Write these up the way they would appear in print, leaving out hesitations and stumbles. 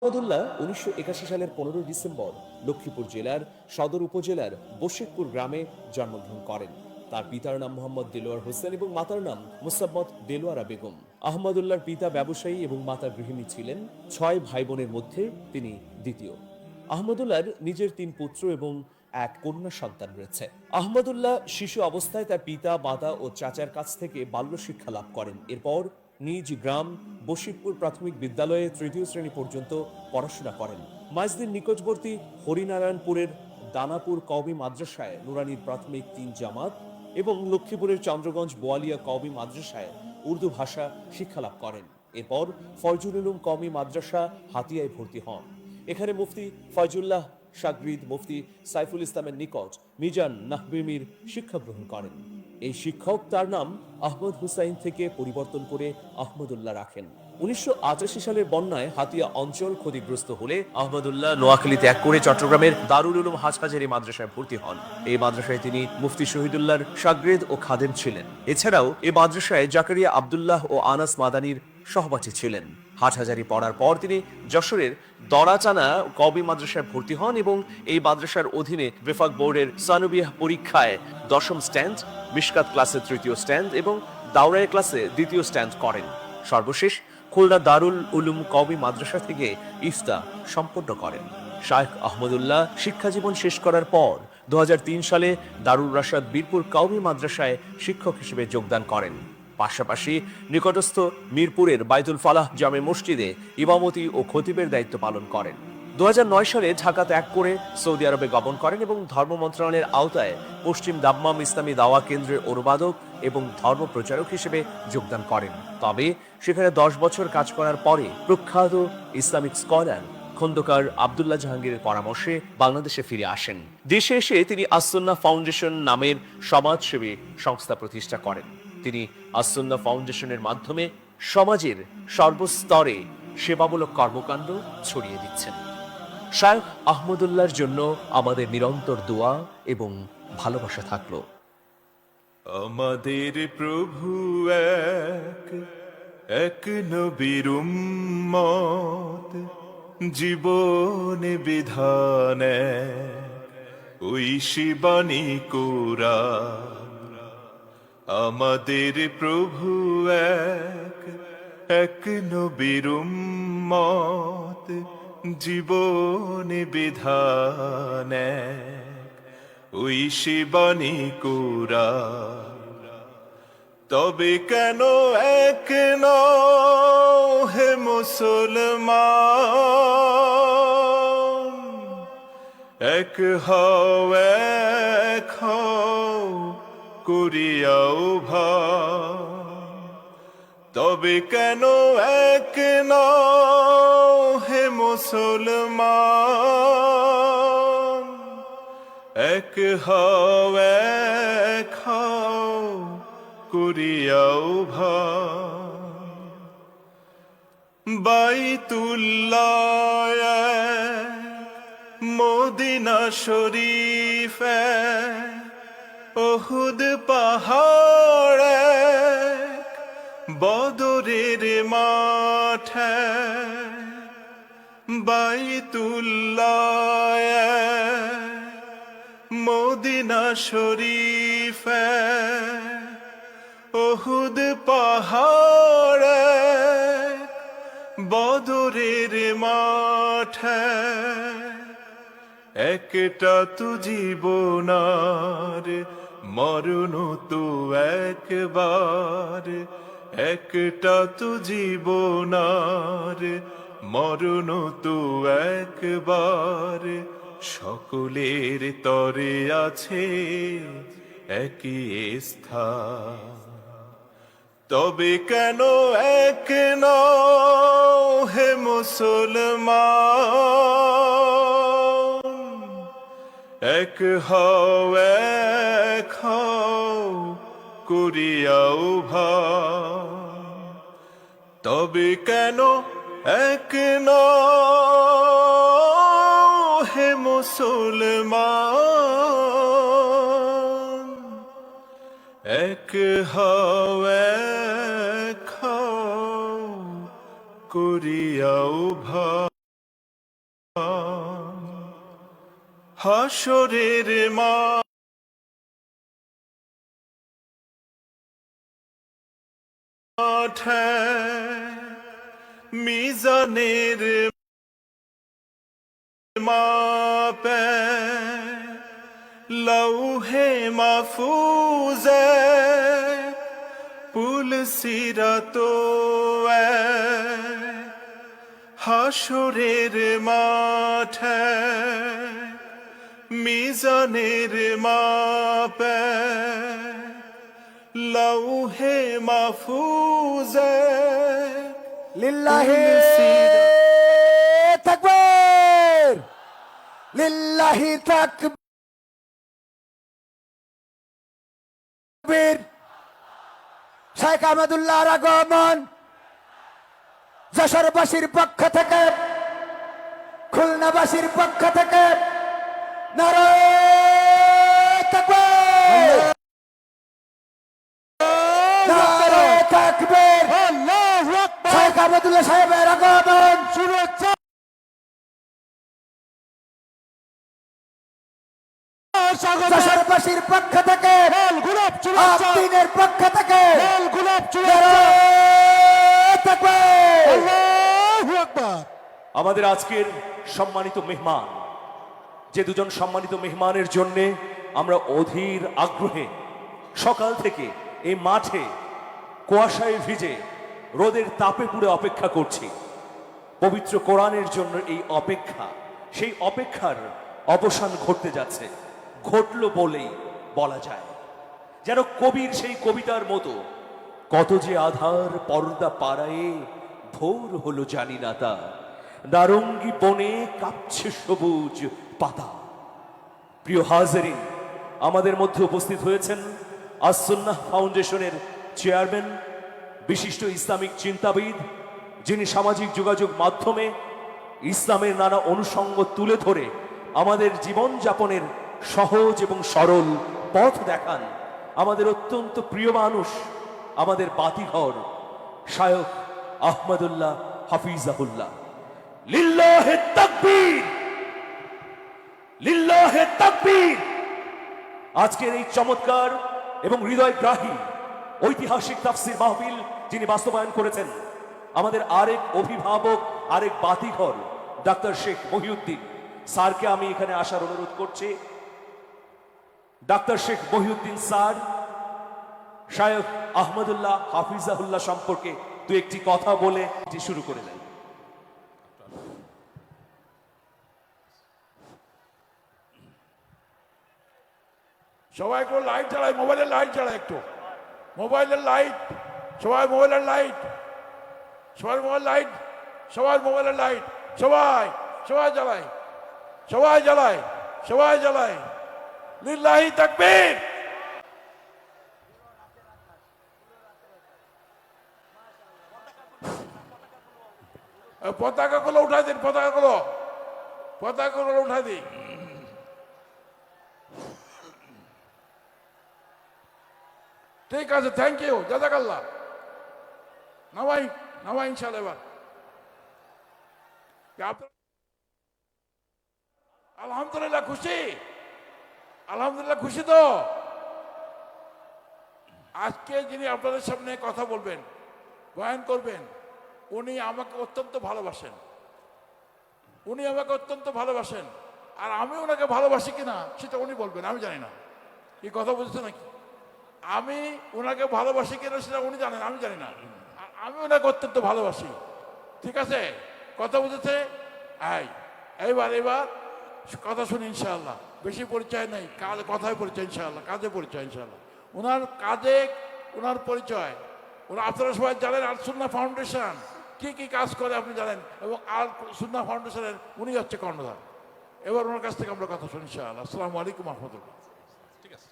আহমদুল্লাহ ১৯৮১ সালের ১৫ ডিসেম্বর লক্ষ্মীপুর জেলার সদর উপজেলার বশিকপুর গ্রামে জন্মগ্রহণ করেন। তার পিতার নাম মোহাম্মদ দেলোয়ার হোসেন এবং মাতার নাম মুসাম্মত দেলোয়ারা বেগম। আহমদুল্লাহর পিতা ব্যবসায়ী এবং মাতা গৃহিণী ছিলেন। ৬ ভাই বোনের মধ্যে তিনি দ্বিতীয়। আহমদুল্লাহর নিজের ৩ পুত্র এবং এক কন্যা সন্তান রয়েছে। আহমদুল্লাহ শিশু অবস্থায় তার পিতা, মাতা ও চাচার কাছ থেকে বাল্য শিক্ষা লাভ করেন। এরপর নিজ গ্রাম বশিকপুর প্রাথমিক বিদ্যালয়ে ৩য় শ্রেণী পর্যন্ত পড়াশোনা করেন। মাইজদির নিকটবর্তী হরিনারায়ণপুরের দানাপুর কওমি মাদ্রাসায় নুরানির প্রাথমিক ৩ জামাত এবং লক্ষ্মীপুরের চন্দ্রগঞ্জ বোয়ালিয়া কওমি মাদ্রাসায় উর্দু ভাষা শিক্ষা লাভ করেন। এরপর ফয়জুল উলুম কওমি মাদ্রাসা হাতিয়ায় ভর্তি হন। এখানে মুফতি ফয়জুল্লাহ শাগরিদ মুফতি সাইফুল ইসলামের নিকট মিজান নাহবিমির শিক্ষা গ্রহণ করেন। এই শিক্ষক তার নাম আহমদ হুসাইন থেকে পরিবর্তন করে আহমদুল্লাহ রাখেন। ১৯৮৮ সালের বন্যায় হাতিয়া অঞ্চল ক্ষতিগ্রস্ত হলে আহমদুল্লাহ নোয়াখালী ত্যাগ করে চট্টগ্রামের দারুল উলুম হাটহাজারী মাদ্রাসায় ভর্তি হন। এই মাদ্রাসায় তিনি মুফতি শহীদুল্লাহর শাগরেদ ও খাদেম ছিলেন। এছাড়াও এই মাদ্রাসায় জাকারিয়া আব্দুল্লাহ ও আনাস মাদানির সহপাঠী ছিলেন। হাটহাজারী পড়ার পর তিনি যশোরের দরাচানা কওমি মাদ্রাসায় ভর্তি হন এবং এই মাদ্রাসার অধীনে ওয়েফাক বোর্ডের সানুবিয়াহ পরীক্ষায় ১০ম স্ট্যান্ড, মিশকাত ক্লাসে ৩য় স্ট্যান্ড এবং দাওরায়ে ক্লাসে ২য় স্ট্যান্ড করেন। সর্বশেষ খুলনা দারুল উলুম কওমি মাদ্রাসা থেকে ইফতা সম্পন্ন করেন। শায়খ আহমদুল্লাহ শিক্ষাজীবন শেষ করার পর ২০০৩ সালে দারুল রাশাদ বীরপুর কওমি মাদ্রাসায় শিক্ষক হিসেবে যোগদান করেন। পাশাপাশি নিকটস্থ মিরপুরের বাইতুল ফালাহ জামে মসজিদে ইমামতি ও খতিবের দায়িত্ব পালন করেন। ২০০৯ সালে ঢাকা ত্যাগ করে সৌদি আরবে গমন করেন এবং ধর্ম মন্ত্রণালয়ের আওতায় পশ্চিম দাম্মাম ইসলামী দাওয়া কেন্দ্রের অনুবাদক এবং ধর্ম প্রচারক হিসেবে যোগদান করেন। তবে সেখানে ১০ বছর কাজ করার পরে প্রখ্যাত ইসলামিক স্কলার খন্দকার আব্দুল্লাহ জাহাঙ্গীরের পরামর্শে বাংলাদেশে ফিরে আসেন। দেশে এসে তিনি আসুন্নাহ ফাউন্ডেশন নামের সমাজসেবী সংস্থা প্রতিষ্ঠা করেন। তিনি আসুন্নাহ ফাউন্ডেশনের মাধ্যমে সমাজের সর্বস্তরে সেবামূলক কর্মকাণ্ড ছড়িয়ে দিচ্ছেন। শায়খ আহমদুল্লাহর জন্য আমাদের নিরন্তর দোয়া এবং ভালোবাসা থাকলো। আমাদের প্রভু এক, এক নবীর উম্মত, জীবন বিধান ওই শিবানী কুরআন। আমাদের প্রভু এক, এক নবীর উম্মত, জীবন বিধান ওই শিবানী কুরআন। তবে কেন এক নও হে মুসলমান, এক হও এক হও করিয়াও ভান। তবে কেন এক নও হে মুসলমান, এক হও এক হও করিয়াও ভান। বাইতুল্লাহ এক, মদিনা শরীফ এক, উহুদ পাহাড় এক, বদরের মাঠ এক। বাইতুল্লাহ এক, মদিনা শরীফ এক, উহুদ পাহাড় এক, বদরের মাঠ এক। একটা তো জীবনার মরণ তো একবার, একটা তো জীবনার মরণ তো একবার। সকলের তরে আছে একই স্থান। তবে কেন এক নও হে মুসলমান, এক হও এক হও করিয়াও ভান। তবে কেন এক নও হে মুসলমান, এক হও এক হও করিয়াও ভান। হাসরের মাঠে মিজানের মাপে লৌহে মাহফুজে পুল সিরাতো হাসরের মাঠে মিজানের মাপে লৌহে মাহফুজে লিল্লাহি তাকবীর, লিল্লাহি তাকবীর। শেখ আহমদুল্লাহর আগমন যশোরবাসীর পক্ষ থেকে, খুলনাবাসীর পক্ষ থেকে নারায়ে তাকবীর, নারায়ে তাকবীর। শেখ আহমদুল্লাহ সাহেবের আগমন শুভেচ্ছা যশোরবাসীর পক্ষ থেকে, আব্দিনের পক্ষ থেকে নারায়ে তাকবীর। আমাদের আজকের সম্মানিত মেহমান, যে দুজন সম্মানিত মেহমানের জন্য আমরা অধীর আগ্রহে সকাল থেকে এই মাঠে কুয়াশায় ভিজে রোদের তাপে পুড়ে অপেক্ষা করছি। পবিত্র কোরআনের জন্য এই অপেক্ষা, সেই অপেক্ষার অবসান ঘটতে যাচ্ছে, ঘটল বলেই বলা যায়। যেন কবির সেই কবিতার মতো, কত যে আধার পর্দা পাড়ায়ে ভোর হলো জানি না তা, নারঙ্গী বনে কাঁপছে সবুজ পাতা। প্রিয় হাজেরিন, আমাদের মধ্যে উপস্থিত হয়েছেন আস-সুন্নাহ ফাউন্ডেশনের চেয়ারম্যান, বিশিষ্ট ইসলামিক চিন্তাবিদ, যিনি সামাজিক যোগাযোগ মাধ্যমে ইসলামের নানা অনুষঙ্গ তুলে ধরে আমাদের জীবনযাপনের সহজ এবং সরল পথ দেখান। আমাদের অত্যন্ত প্রিয় মানুষ, আমাদের বাতিঘর শায়খ আহমদুল্লাহ হাফিজাহুল্লাহ। লিল্লাহে তাকবীর, লিল্লাহে তাকবীর। আজকের এই চমৎকার এবং হৃদয়গ্রাহী ঐতিহাসিক তাফসীর মাহফিল যিনি বাস্তবায়ন করেছেন, আমাদের আরেক অভিভাবক, আরেক বাতিঘর ডাক্তার শেখ মহিউদ্দিন স্যারকে আমি এখানে আসার অনুরোধ করছি। ডাক্তার শেখ মহিউদ্দিন স্যার শায়খ আহমদুল্লাহ হাফিজাহুল্লাহ সম্পর্কে দু একটি কথা বলে শুরু করে দেন। সবাই একটু লাইট জ্বালায়, মোবাইলের লাইট জ্বালায়, একটু মোবাইলের লাইট, সবাই মোবাইলের লাইট, সবাই মোবাইল লাইট, সবাই মোবাইলের লাইট, সবাই সবাই জ্বালায়, সবাই জ্বালায়, সবাই জ্বালায়। লিল্লাহি তাকবীর। পতাকাগুলো উঠাই দিন, পতাকাগুলো উঠাই দিন। ঠিক আছে, থ্যাংক ইউ, জাযাকাল্লাহ। নামাই নামাই ইনশাআল্লাহ। এবার আলহামদুলিল্লাহ খুশি, আলহামদুলিল্লাহ খুশি তো। আজকে যিনি আপনাদের সামনে কথা বলবেন, বয়ান করবেন, উনি আমাকে অত্যন্ত ভালোবাসেন, উনি আমাকে অত্যন্ত ভালোবাসেন। আর আমি ওনাকে ভালোবাসি কিনা সেটা উনি বলবেন, আমি জানি না। এই কথা বুঝছে নাকি? আমি ওনাকে ভালোবাসি কিনা সেটা উনি জানেন, আমি জানি না। আর আমি ওনাকে অত্যন্ত ভালোবাসি। ঠিক আছে, কথা বুঝেছে? এইবার কথা শুনি ইনশাআল্লাহ। বেশি পরিচয় নেই, কথায় পরিচয় ইনশাআল্লাহ, কাজে পরিচয় ইনশাআল্লাহ। ওনার কাজে ওনার পরিচয়, ওরা আপনারা সবাই জানেন আল সুন্নাহ ফাউন্ডেশন কি কি কাজ করে আপনি জানেন, এবং আল সুন্নাহ ফাউন্ডেশনের উনি হচ্ছে কর্ণধার। এবার ওনার কাছ থেকে আমরা কথা শুনি ইনশাআল্লাহ। আসসালামু আলাইকুম ওয়া রাহমাতুল্লাহ। ঠিক আছে,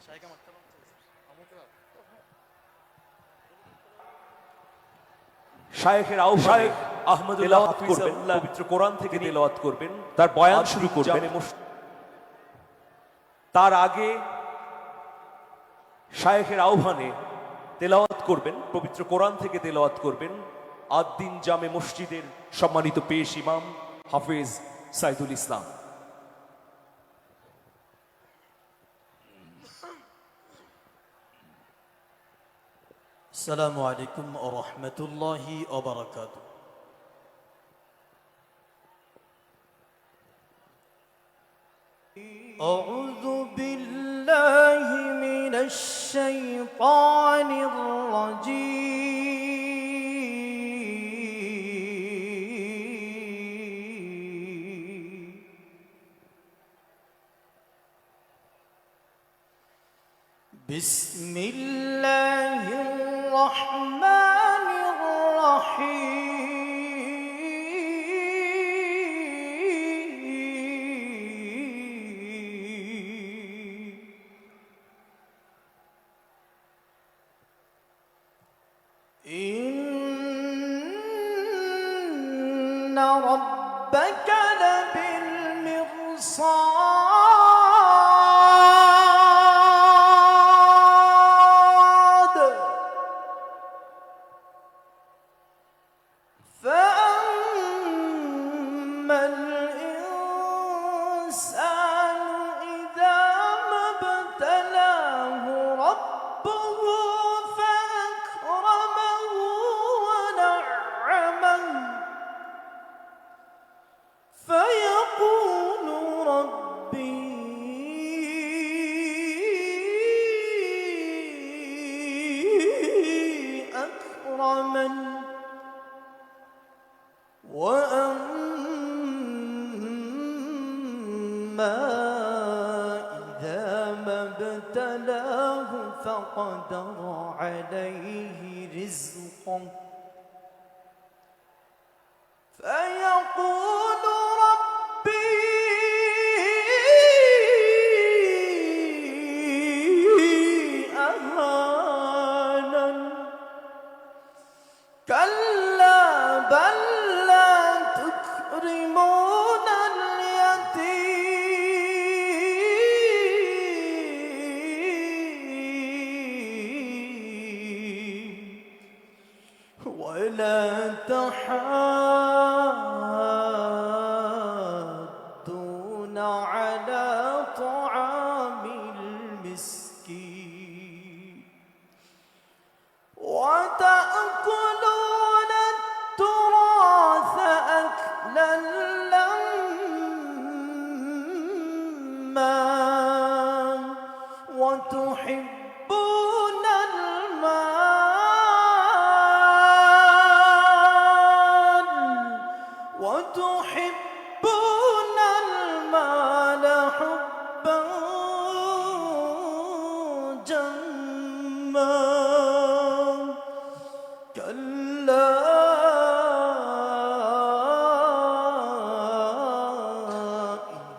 শায়েখের আহ্বায়ক আহমদুল্লাহ হাফিজাহুল্লাহ পবিত্র কোরআন থেকে তেলাওয়াত করবেন, তার বয়ান শুরু করবেন। তার আগে শায়েখের আহ্বানে তেলাওয়াত করবেন, পবিত্র কোরআন থেকে তেলাওয়াত করবেন আদ-দ্বীন জামে মসজিদের সম্মানিত পেশ ইমাম হাফেজ সাইদুল ইসলাম। السلام عليكم ورحمة الله وبركاته. أعوذ بالله من الشيطان الرجيم. بسم الله الرحمن الرحيم. إن ربك لبالمرصاد فأما الإنسان إذا ما ابتلاه ربه فأكرمه ونعمه فيقول ربي أكرمن وأما إذا ما ابتلاه فقدر عليه رزقه فيقول ربي أهانن كلا بل لا تكرمون اليتيم ولا تحاضون على طعام المسكين وتأكلون التراث أكلا لما وتحبون المال حبا جما كلا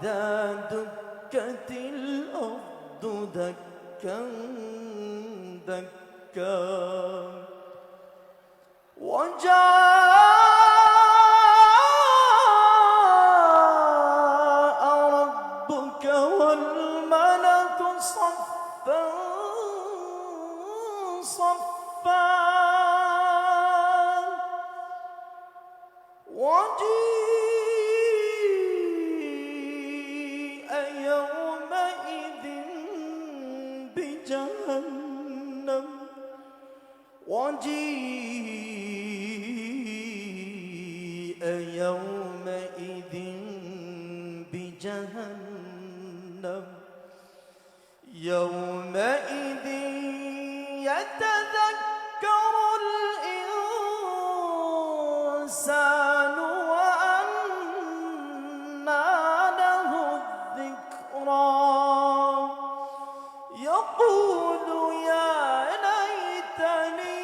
إذا دكت الأرض دكا دكا وجاء ربك والملك صفا صفا وجيء يومئذ بجهنم وجيء يومئذ بجهنم يومئذ يتذكر الإنسان وأنى له الذكرى يقول يا ليتني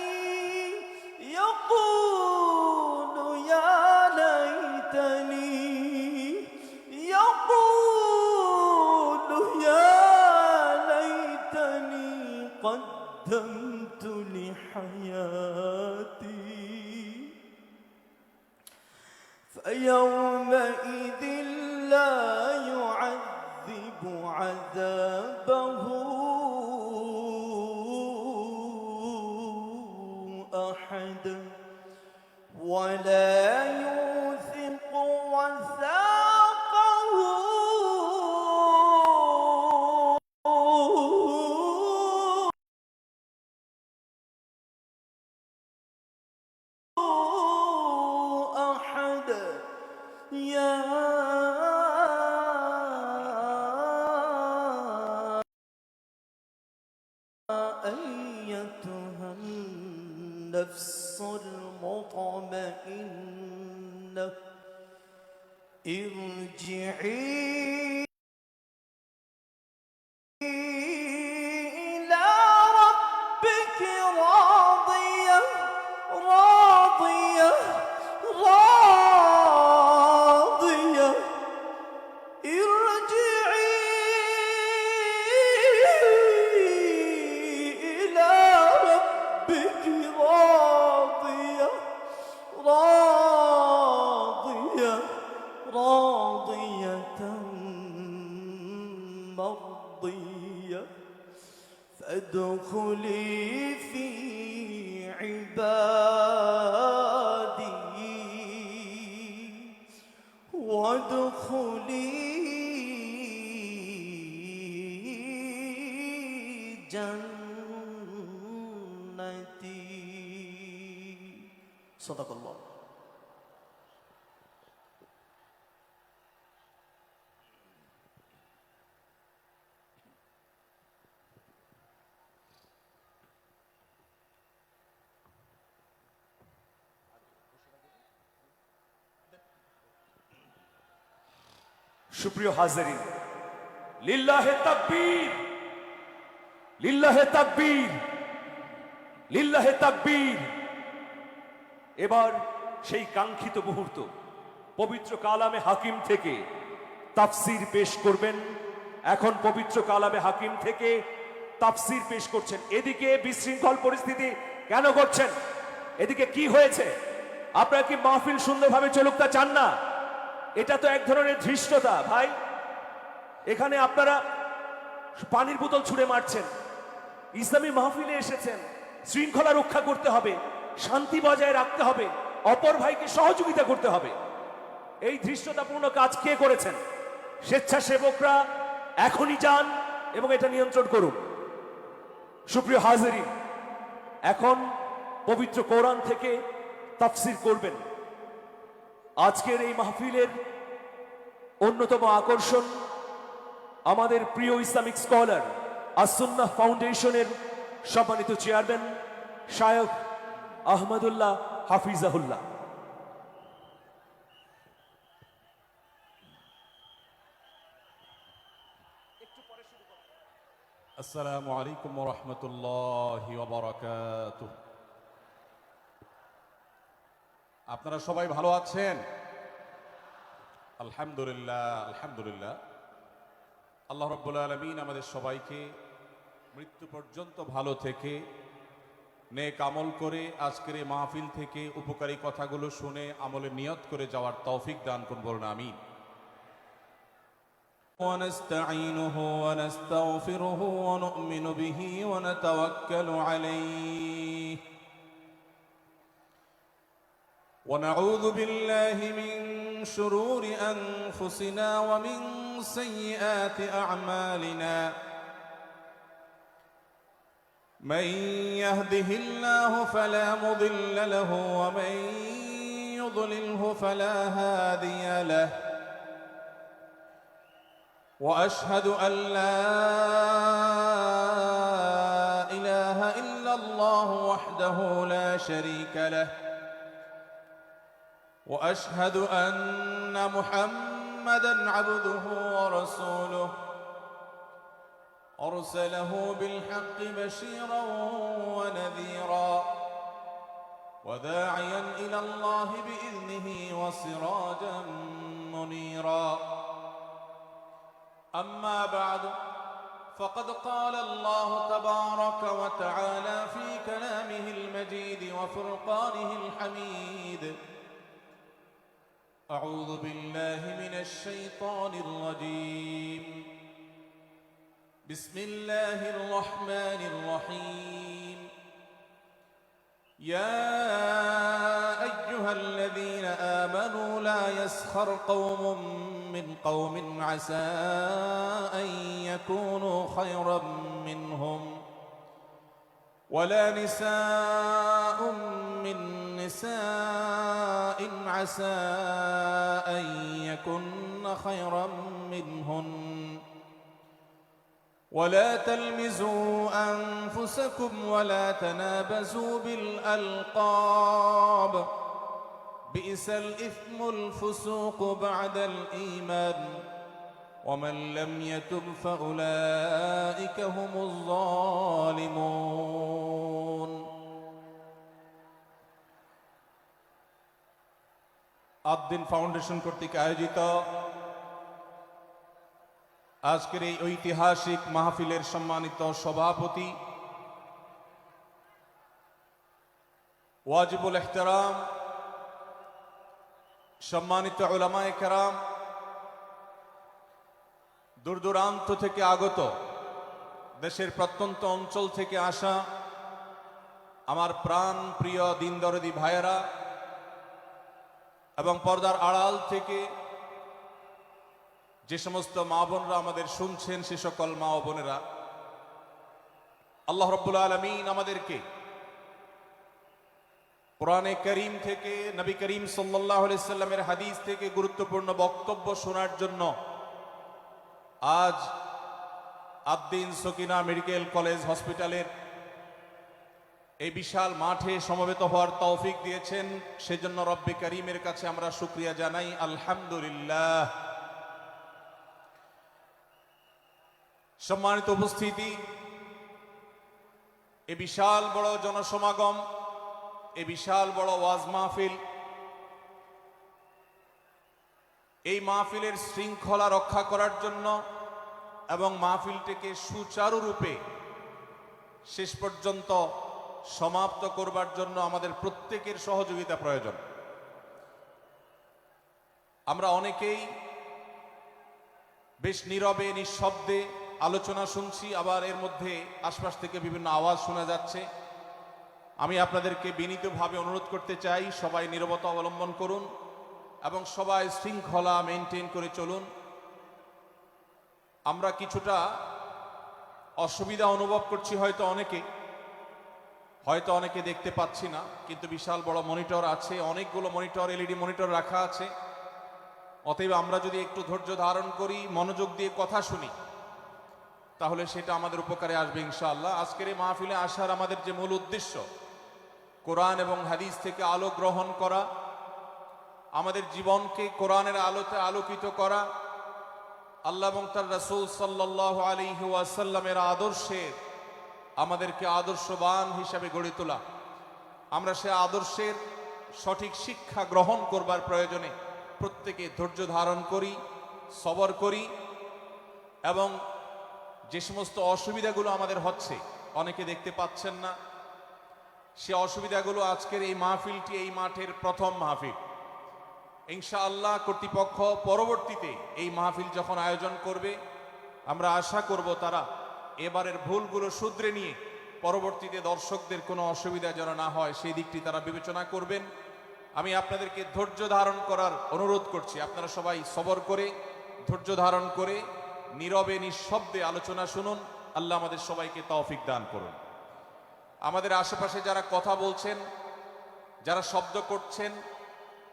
قدمت لحياتي فيومئذ لا يعذب عذابه أحد ولا يوثق وثاقه النفس المطمئنة ارجعي إلى ربك راضية راضية راضية ارجعي إلى ربك راضية راضية راضية مرضية فادخلي في عبادي وادخلي جنتي. صدق الله. সুপ্রিয় হাজিরিন, লিল্লাহে তাকবীর, লিল্লাহে তাকবীর, লিল্লাহে তাকবীর। এবার সেই কাঙ্ক্ষিত মুহূর্ত, পবিত্র কালামে হাকিম থেকে তাফসির পেশ করবেন। এখন পবিত্র কালামে হাকিম থেকে তাফসির পেশ করছেন। এদিকে বিশৃঙ্খল পরিস্থিতি কেন করছেন? এদিকে কি হয়েছে? আপনারা কি মাহফিল সুন্দরভাবে চলুক তা চান না? এটা তো এক ধরনের ধৃষ্টতা ভাই। এখানে আপনারা পানির বোতল ছুঁড়ে মারছেন। ইসলামী মাহফিলে এসেছেন, শৃঙ্খলা রক্ষা করতে হবে, শান্তি বজায় রাখতে হবে, অপর ভাইকে সহযোগিতা করতে হবে। এই ধৃষ্টতাপূর্ণ কাজ কে করেছেন? স্বেচ্ছাসেবকরা এখনই যান এবং এটা নিয়ন্ত্রণ করুন। সুপ্রিয় হাজিরিন, এখন পবিত্র কোরআন থেকে তাফসির করবেন। আজকের এই মাহফিলের অন্যতম আকর্ষণ আমাদের প্রিয় ইসলামিক স্কলার আস-সুন্নাহ ফাউন্ডেশনের সম্মানিত চেয়ারম্যান শায়খ আহমদুল্লাহ হাফিজাহুল্লাহ। আসসালামু আলাইকুম ওয়া রাহমাতুল্লাহি ওয়া বারাকাতুহু। আপনারা সবাই ভালো আছেন? আলহামদুলিল্লাহ, আলহামদুলিল্লাহ। আল্লাহ রাব্বুল আলামিন আমাদের সবাইকে মৃত্যু পর্যন্ত ভালো থেকে নেক আমল করে আজকের এই মাহফিল থেকে উপকারী কথাগুলো শুনে আমলে নিয়ত করে যাওয়ার তৌফিক দান করুন, বলুন আমিন। ونستعينه ونستغفره ونؤمن به ونتوكل عليه ونعوذ بالله من شرور أنفسنا ومن سيئات أعمالنا من يهده الله فلا مضل له ومن يضلله فلا هادي له وأشهد أن لا إله إلا الله وحده لا شريك له وأشهد أن محمدًا عبده ورسوله أرسله بالحق بشيرًا ونذيرًا وداعيًا إلى الله بإذنه وسراجًا منيرًا. أما بعد فقد قال الله تبارك وتعالى في كلامه المجيد وفرقانه الحميد: أعوذ بالله من الشيطان الرجيم. بسم الله الرحمن الرحيم. يا أيها الذين آمنوا لا يسخر قوم من قوم عسى أن يكونوا خيرا منهم ولا نساء من نساء عسى أن يكن خيرا منهن ولا تلمزوا أنفسكم ولا تنابزوا بالألقاب بئس الإثم الفسوق بعد الإيمان ومن لم يتب فأولئك هم الظالمون আদ্দিন ফাউন্ডেশন কর্তৃক আয়োজিত আজকের এই ঐতিহাসিক মাহফিলের সম্মানিত সভাপতি ওয়াজিবুল ইহতিরাম সম্মানিত উলামায়ে কেরাম, দূর দূরান্ত থেকে আগত, দেশের প্রত্যন্ত অঞ্চল থেকে আসা আমার প্রাণ প্রিয় দিন দরদি ভাইয়েরা এবং পর্দার আড়াল থেকে যে সমস্ত মা বোনরা আমাদের শুনছেন, সে সকল মা ও বোনেরা, আল্লাহ রাব্বুল আলামিন আমাদেরকে কোরআনে কারীম থেকে, নবী করিম সাল্লাল্লাহু আলাইহি সাল্লামের হাদিস থেকে গুরুত্বপূর্ণ বক্তব্য শোনার জন্য আজ আদ্দিন সকিনা মেডিকেল কলেজ হসপিটালের এই বিশাল মাঠে সমবেত হওয়ার তৌফিক দিয়েছেন। সেজন্য রব্বে কারীমের কাছে আমরা শুকরিয়া জানাই, আলহামদুলিল্লাহ। সম্মানিত উপস্থিতি, এই বিশাল বড় জনসমাগম, এই বিশাল বড় ওয়াজ মাহফিল, এই মাহফিলের শৃঙ্খলা রক্ষা করার জন্য এবং মাহফিলটিকে সুচারুরূপে শেষ পর্যন্ত সমাপ্ত করবার জন্য আমাদের প্রত্যেকের সহযোগিতা প্রয়োজন। আমরা অনেকেই বেশ নীরবে নিঃশব্দে আলোচনা শুনছি, আবার এর মধ্যে আশপাশ থেকে বিভিন্ন আওয়াজ শোনা যাচ্ছে। আমি আপনাদেরকে বিনীতভাবে অনুরোধ করতে চাই, সবাই নীরবতা অবলম্বন করুন এবং সবাই শৃঙ্খলা মেনটেন করে চলুন। আমরা কিছুটা অসুবিধা অনুভব করছি, হয়তো অনেকে দেখতে পাচ্ছি না, কিন্তু বিশাল বড় মনিটর আছে, অনেকগুলো মনিটর, এলইডি মনিটর রাখা আছে। অতএব আমরা যদি একটু ধৈর্য ধারণ করি, মনোযোগ দিয়ে কথা শুনি, তাহলে সেটা আমাদের উপকারে আসবে ইনশাআল্লাহ। আজকের এই মাহফিলে আসার আমাদের যে মূল উদ্দেশ্য, কোরআন এবং হাদিস থেকে আলো গ্রহণ করা, আমাদের জীবনকে কোরআনের আলোতে আলোকিত করা, আল্লাহ এবং তার রাসূল সাল্লাল্লাহু আলাইহি ওয়াসাল্লামের আদর্শের আমাদেরকে আদর্শবান হিসাবে গড়ে তোলা। আমরা সে আদর্শের সঠিক শিক্ষা গ্রহণ করবার প্রয়োজনে প্রত্যেকে ধৈর্য ধারণ করি, সবর করি এবং যে সমস্ত অসুবিধাগুলো আমাদের হচ্ছে, অনেকে দেখতে পাচ্ছেন না, সে অসুবিধাগুলো আজকের এই মাহফিলটি, এই মাঠের প্রথম মাহফিল। ইনশাআল্লাহ কর্তৃপক্ষ পরবর্তীতে এই মাহফিল যখন আয়োজন করবে, আমরা আশা করব তারা এবারের ভুলগুলো শুধরে নিয়ে পরবর্তীতে দর্শকদের কোনো অসুবিধা যেন না হয় সেই দিকটি তারা বিবেচনা করবেন। আমি আপনাদেরকে ধৈর্য ধারণ করার অনুরোধ করছি। আপনারা সবাই সবর করে, ধৈর্য ধারণ করে, নীরবে নিঃশব্দে আলোচনা শুনুন। আল্লাহ আমাদের সবাইকে তৌফিক দান করুন। আমাদের আশেপাশে যারা কথা বলছেন, যারা শব্দ করছেন,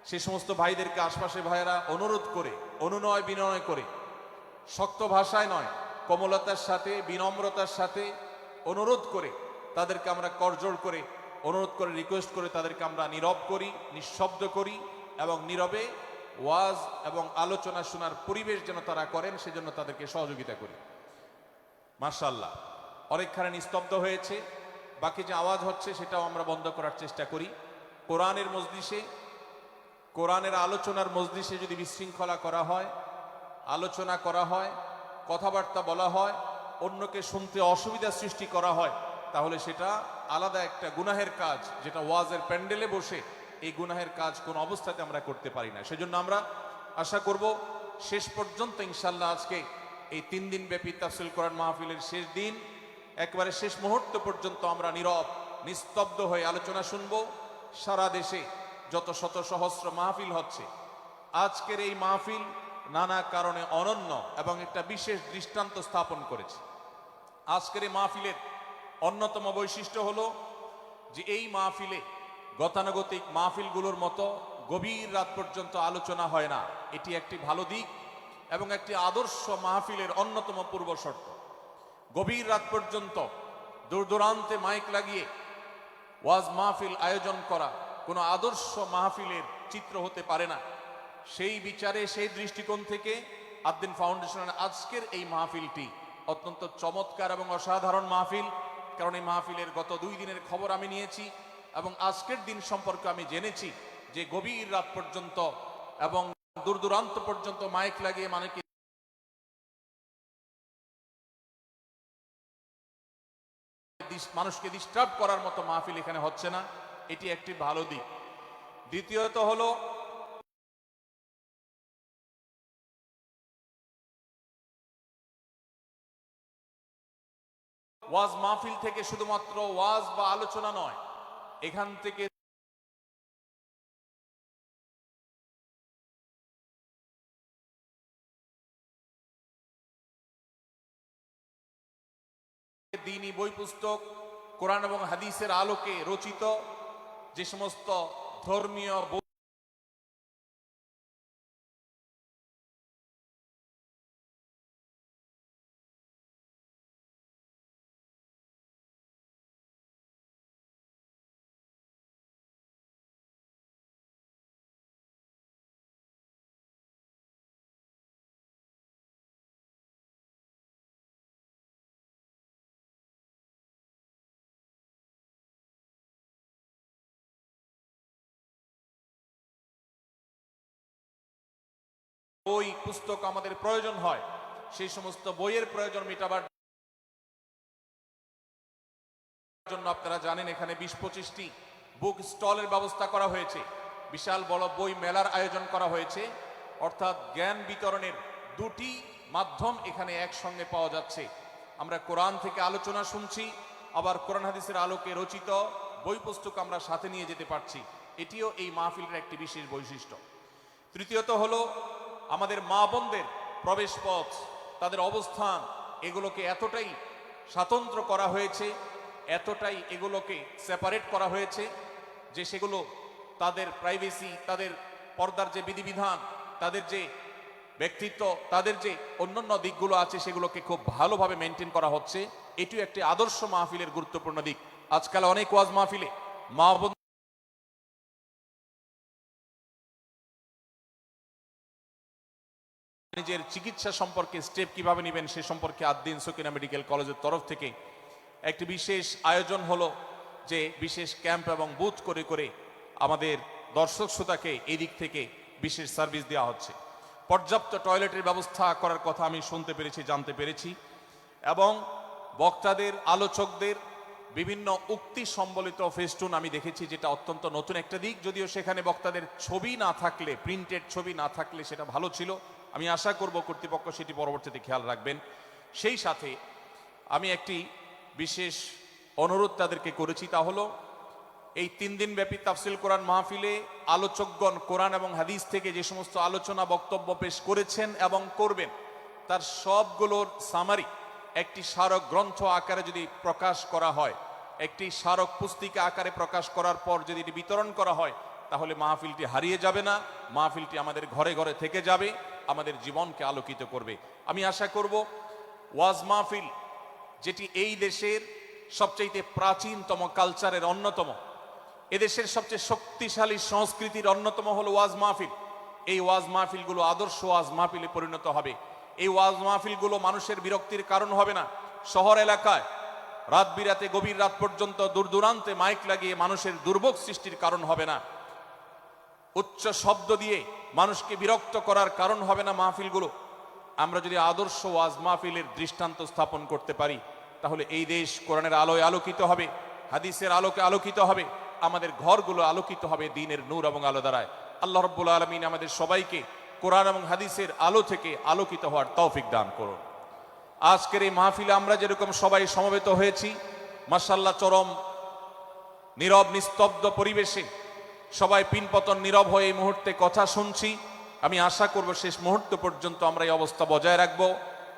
সে সমস্ত ভাইদেরকে আশপাশে ভাইয়েরা অনুরোধ করে, অনুনয় বিনয় করে, শক্ত ভাষায় নয়, কোমলতার সাথে, বিনম্রতার সাথে অনুরোধ করে তাদেরকে আমরা করজোড় করে, অনুরোধ করে, রিকোয়েস্ট করে তাদেরকে আমরা নীরব করি, নিঃশব্দ করি এবং নীরবে ওয়াজ এবং আলোচনা শোনার পরিবেশ যেন তারা করেন, সেজন্য তাদেরকে সহযোগিতা করি। মাশাআল্লাহ, অনেকখানি নিস্তব্ধ হয়েছে, বাকি যে আওয়াজ হচ্ছে সেটাও আমরা বন্ধ করার চেষ্টা করি। কোরআনের মজলিসে, কোরআনের আলোচনার মজলিসে যদি বিশৃঙ্খলা করা হয়, আলোচনা করা হয়, কথাবার্তা বলা হয়, অন্যকে শুনতে অসুবিধা সৃষ্টি করা হয়, তাহলে সেটা আলাদা একটা গুনাহের কাজ, যেটা ওয়াজের প্যান্ডেলে বসে এই গুনাহের কাজ কোন অবস্থাতে আমরা করতে পারি না। সেজন্য আমরা আশা করব শেষ পর্যন্ত ইনশাআল্লাহ আজকে এই 3 দিন ব্যাপী তাফসীর কোরআন মাহফিলের শেষ দিন, একেবারে শেষ মুহূর্ত পর্যন্ত আমরা নীরব নিস্তব্ধ হয়ে আলোচনা শুনব। সারা দেশে যত শত সহস্র মাহফিল হচ্ছে, আজকের এই মাহফিল নানা কারণে অনন্য এবং একটা বিশেষ দৃষ্টান্ত স্থাপন করেছে। আজকের এই মাহফিলের অন্যতম বৈশিষ্ট্য হলো যে এই মাহফিলে গতানুগতিক মাহফিলগুলোর মতো গভীর রাত পর্যন্ত আলোচনা হয় না। এটি একটি ভালো দিক এবং একটি আদর্শ মাহফিলের অন্যতম পূর্ব শর্ত। গভীর রাত পর্যন্ত দূর দূরান্তে মাইক লাগিয়ে ওয়াজ মাহফিল আয়োজন করা কোনো আদর্শ মাহফিলের চিত্র হতে পারে না। সেই বিচারে, সেই দৃষ্টিকোণ থেকে আদ্দিন ফাউন্ডেশনের আজকের এই মাহফিলটি অত্যন্ত চমৎকার এবং অসাধারণ মাহফিল। কারণ এই মাহফিলের গত 2 দিনের খবর আমি নিয়েছি এবং আজকের দিন সম্পর্কে আমি জেনেছি যে গভীর রাত পর্যন্ত এবং দূর দূরান্ত পর্যন্ত মাইক লাগিয়ে মানুষকে ডিস্টার্ব করার মতো মাহফিল এখানে হচ্ছে না, এটি একটি ভালো দিক। দ্বিতীয়ত হলো ওয়াজ মাহফিল থেকে শুধুমাত্র ওয়াজ বা আলোচনা নয়, এখান থেকে দ্বীনি বই পুস্তক, কোরআন এবং হাদিসের আলোকে রচিত যে সমস্ত ধর্মীয় বই পুস্তক আমাদের প্রয়োজন হয়, সেই সমস্ত বইয়ের প্রয়োজন মেটাবার জন্য আপনারা জানেন এখানে 20-25টি বুক স্টলের ব্যবস্থা করা হয়েছে। বিশাল বড় বই মেলার আয়োজন করা হয়েছে। অর্থাৎ জ্ঞান বিতরণের 2টি মাধ্যম এখানে একসঙ্গে পাওয়া যাচ্ছে। আমরা কোরআন থেকে আলোচনা শুনছি, আবার কোরআন হাদিসের আলোকে রচিত বই পুস্তক আমরা সাথে নিয়ে যেতে পারছি। এটিও এই মাহফিলের একটি বিশেষ বৈশিষ্ট্য। তৃতীয়ত হলো আমাদের মা বোনদের প্রবেশ পথ, তাদের অবস্থান, এগুলোকে এতটাই স্বাতন্ত্র করা হয়েছে, এতটাই এগুলোকে সেপারেট করা হয়েছে যে সেগুলো তাদের প্রাইভেসি, তাদের পর্দার যে বিধিবিধান, তাদের যে ব্যক্তিত্ব, তাদের যে অন্যান্য দিকগুলো আছে সেগুলোকে খুব ভালোভাবে মেনটেন করা হচ্ছে। এটিও একটি আদর্শ মাহফিলের গুরুত্বপূর্ণ দিক। আজকাল অনেক ওয়াজ মাহফিলে মা বোন নিজের চিকিৎসা সম্পর্কে স্টেপ কিভাবে নেবেন সে সম্পর্কে আদ্দিন সকিনা মেডিকেল কলেজের তরফ থেকে একটি বিশেষ আয়োজন হলো, যে বিশেষ ক্যাম্প এবং বুথ করে করে আমাদের দর্শক শ্রোতাকে এই দিক থেকে বিশেষ সার্ভিস দেওয়া হচ্ছে। পর্যাপ্ত টয়লেটের ব্যবস্থা করার কথা আমি শুনতে পেরেছি, জানতে পেরেছি, এবং বক্তাদের, আলোচকদের বিভিন্ন উক্তি সম্বলিত ফেস্টুন আমি দেখেছি, যেটা অত্যন্ত নতুন একটা দিক। যদিও সেখানে বক্তাদের ছবি না থাকলে, প্রিন্টেড ছবি না থাকলে সেটা ভালো ছিল। আমি আশা করব কর্তৃপক্ষ সেটি পরবর্তীতে খেয়াল রাখবেন। সেই সাথে আমি একটি বিশেষ অনুরোধ তাদেরকে করেছি, তা হলো এই 3 দিন ব্যাপী তাফসিল কোরআন মাহফিলে আলোচকগণ কোরআন এবং হাদিস থেকে যে সমস্ত আলোচনা বক্তব্য পেশ করেছেন এবং করবেন, তার সবগুলোর সামারি একটি স্মারক গ্রন্থ আকারে যদি প্রকাশ করা হয়, একটি স্মারক পুস্তিকা আকারে প্রকাশ করার পর যদি এটি বিতরণ করা হয়, তাহলে মাহফিলটি হারিয়ে যাবে না, মাহফিলটি আমাদের ঘরে ঘরে থেকে যাবে, আমাদের জীবনকে আলোকিত করবে। আমি আশা করব ওয়াজ মাহফিল, যেটি এই দেশের সবচেয়ে প্রাচীনতম কালচারের অন্যতম, এদেশের সবচেয়ে শক্তিশালী সংস্কৃতির অন্যতম হলো ওয়াজ মাহফিল। এই ওয়াজ মাহফিলগুলো আদর্শ ওয়াজ মাহফিলে পরিণত হবে। এই ওয়াজ মাহফিলগুলো মানুষের বিরক্তির কারণ হবে না। শহর এলাকায় রাত বিরাতে, গভীর রাত পর্যন্ত দূর দূরান্তে মাইক লাগিয়ে মানুষের দুর্ভোগ সৃষ্টির কারণ হবে না। উচ্চ শব্দ দিয়ে মানুষকে বিরক্ত করার কারণ হবে না মাহফিলগুলো। আমরা যদি আদর্শ ওয়াজ মাহফিলের দৃষ্টান্ত স্থাপন করতে পারি, তাহলে এই দেশ কোরআনের আলোয় আলোকিত হবে, হাদিসের আলোকে আলোকিত হবে, আমাদের ঘরগুলো আলোকিত হবে দ্বীনের নূর এবং আলো দ্বারায়। আল্লাহ রাব্বুল আলামিন আমাদের সবাইকে কোরআন এবং হাদিসের আলো থেকে আলোকিত হওয়ার তৌফিক দান করুন। আজকের এই মাহফিলে আমরা যেরকম সবাই সমবেত হয়েছি, মাশাআল্লাহ, চরম নীরব নিস্তব্ধ পরিবেশে সবাই পিনপতন নীরব হয়ে এই মুহূর্তে কথা শুনছি। আমি আশা করব শেষ মুহূর্ত পর্যন্ত আমরা এই অবস্থা বজায় রাখবো।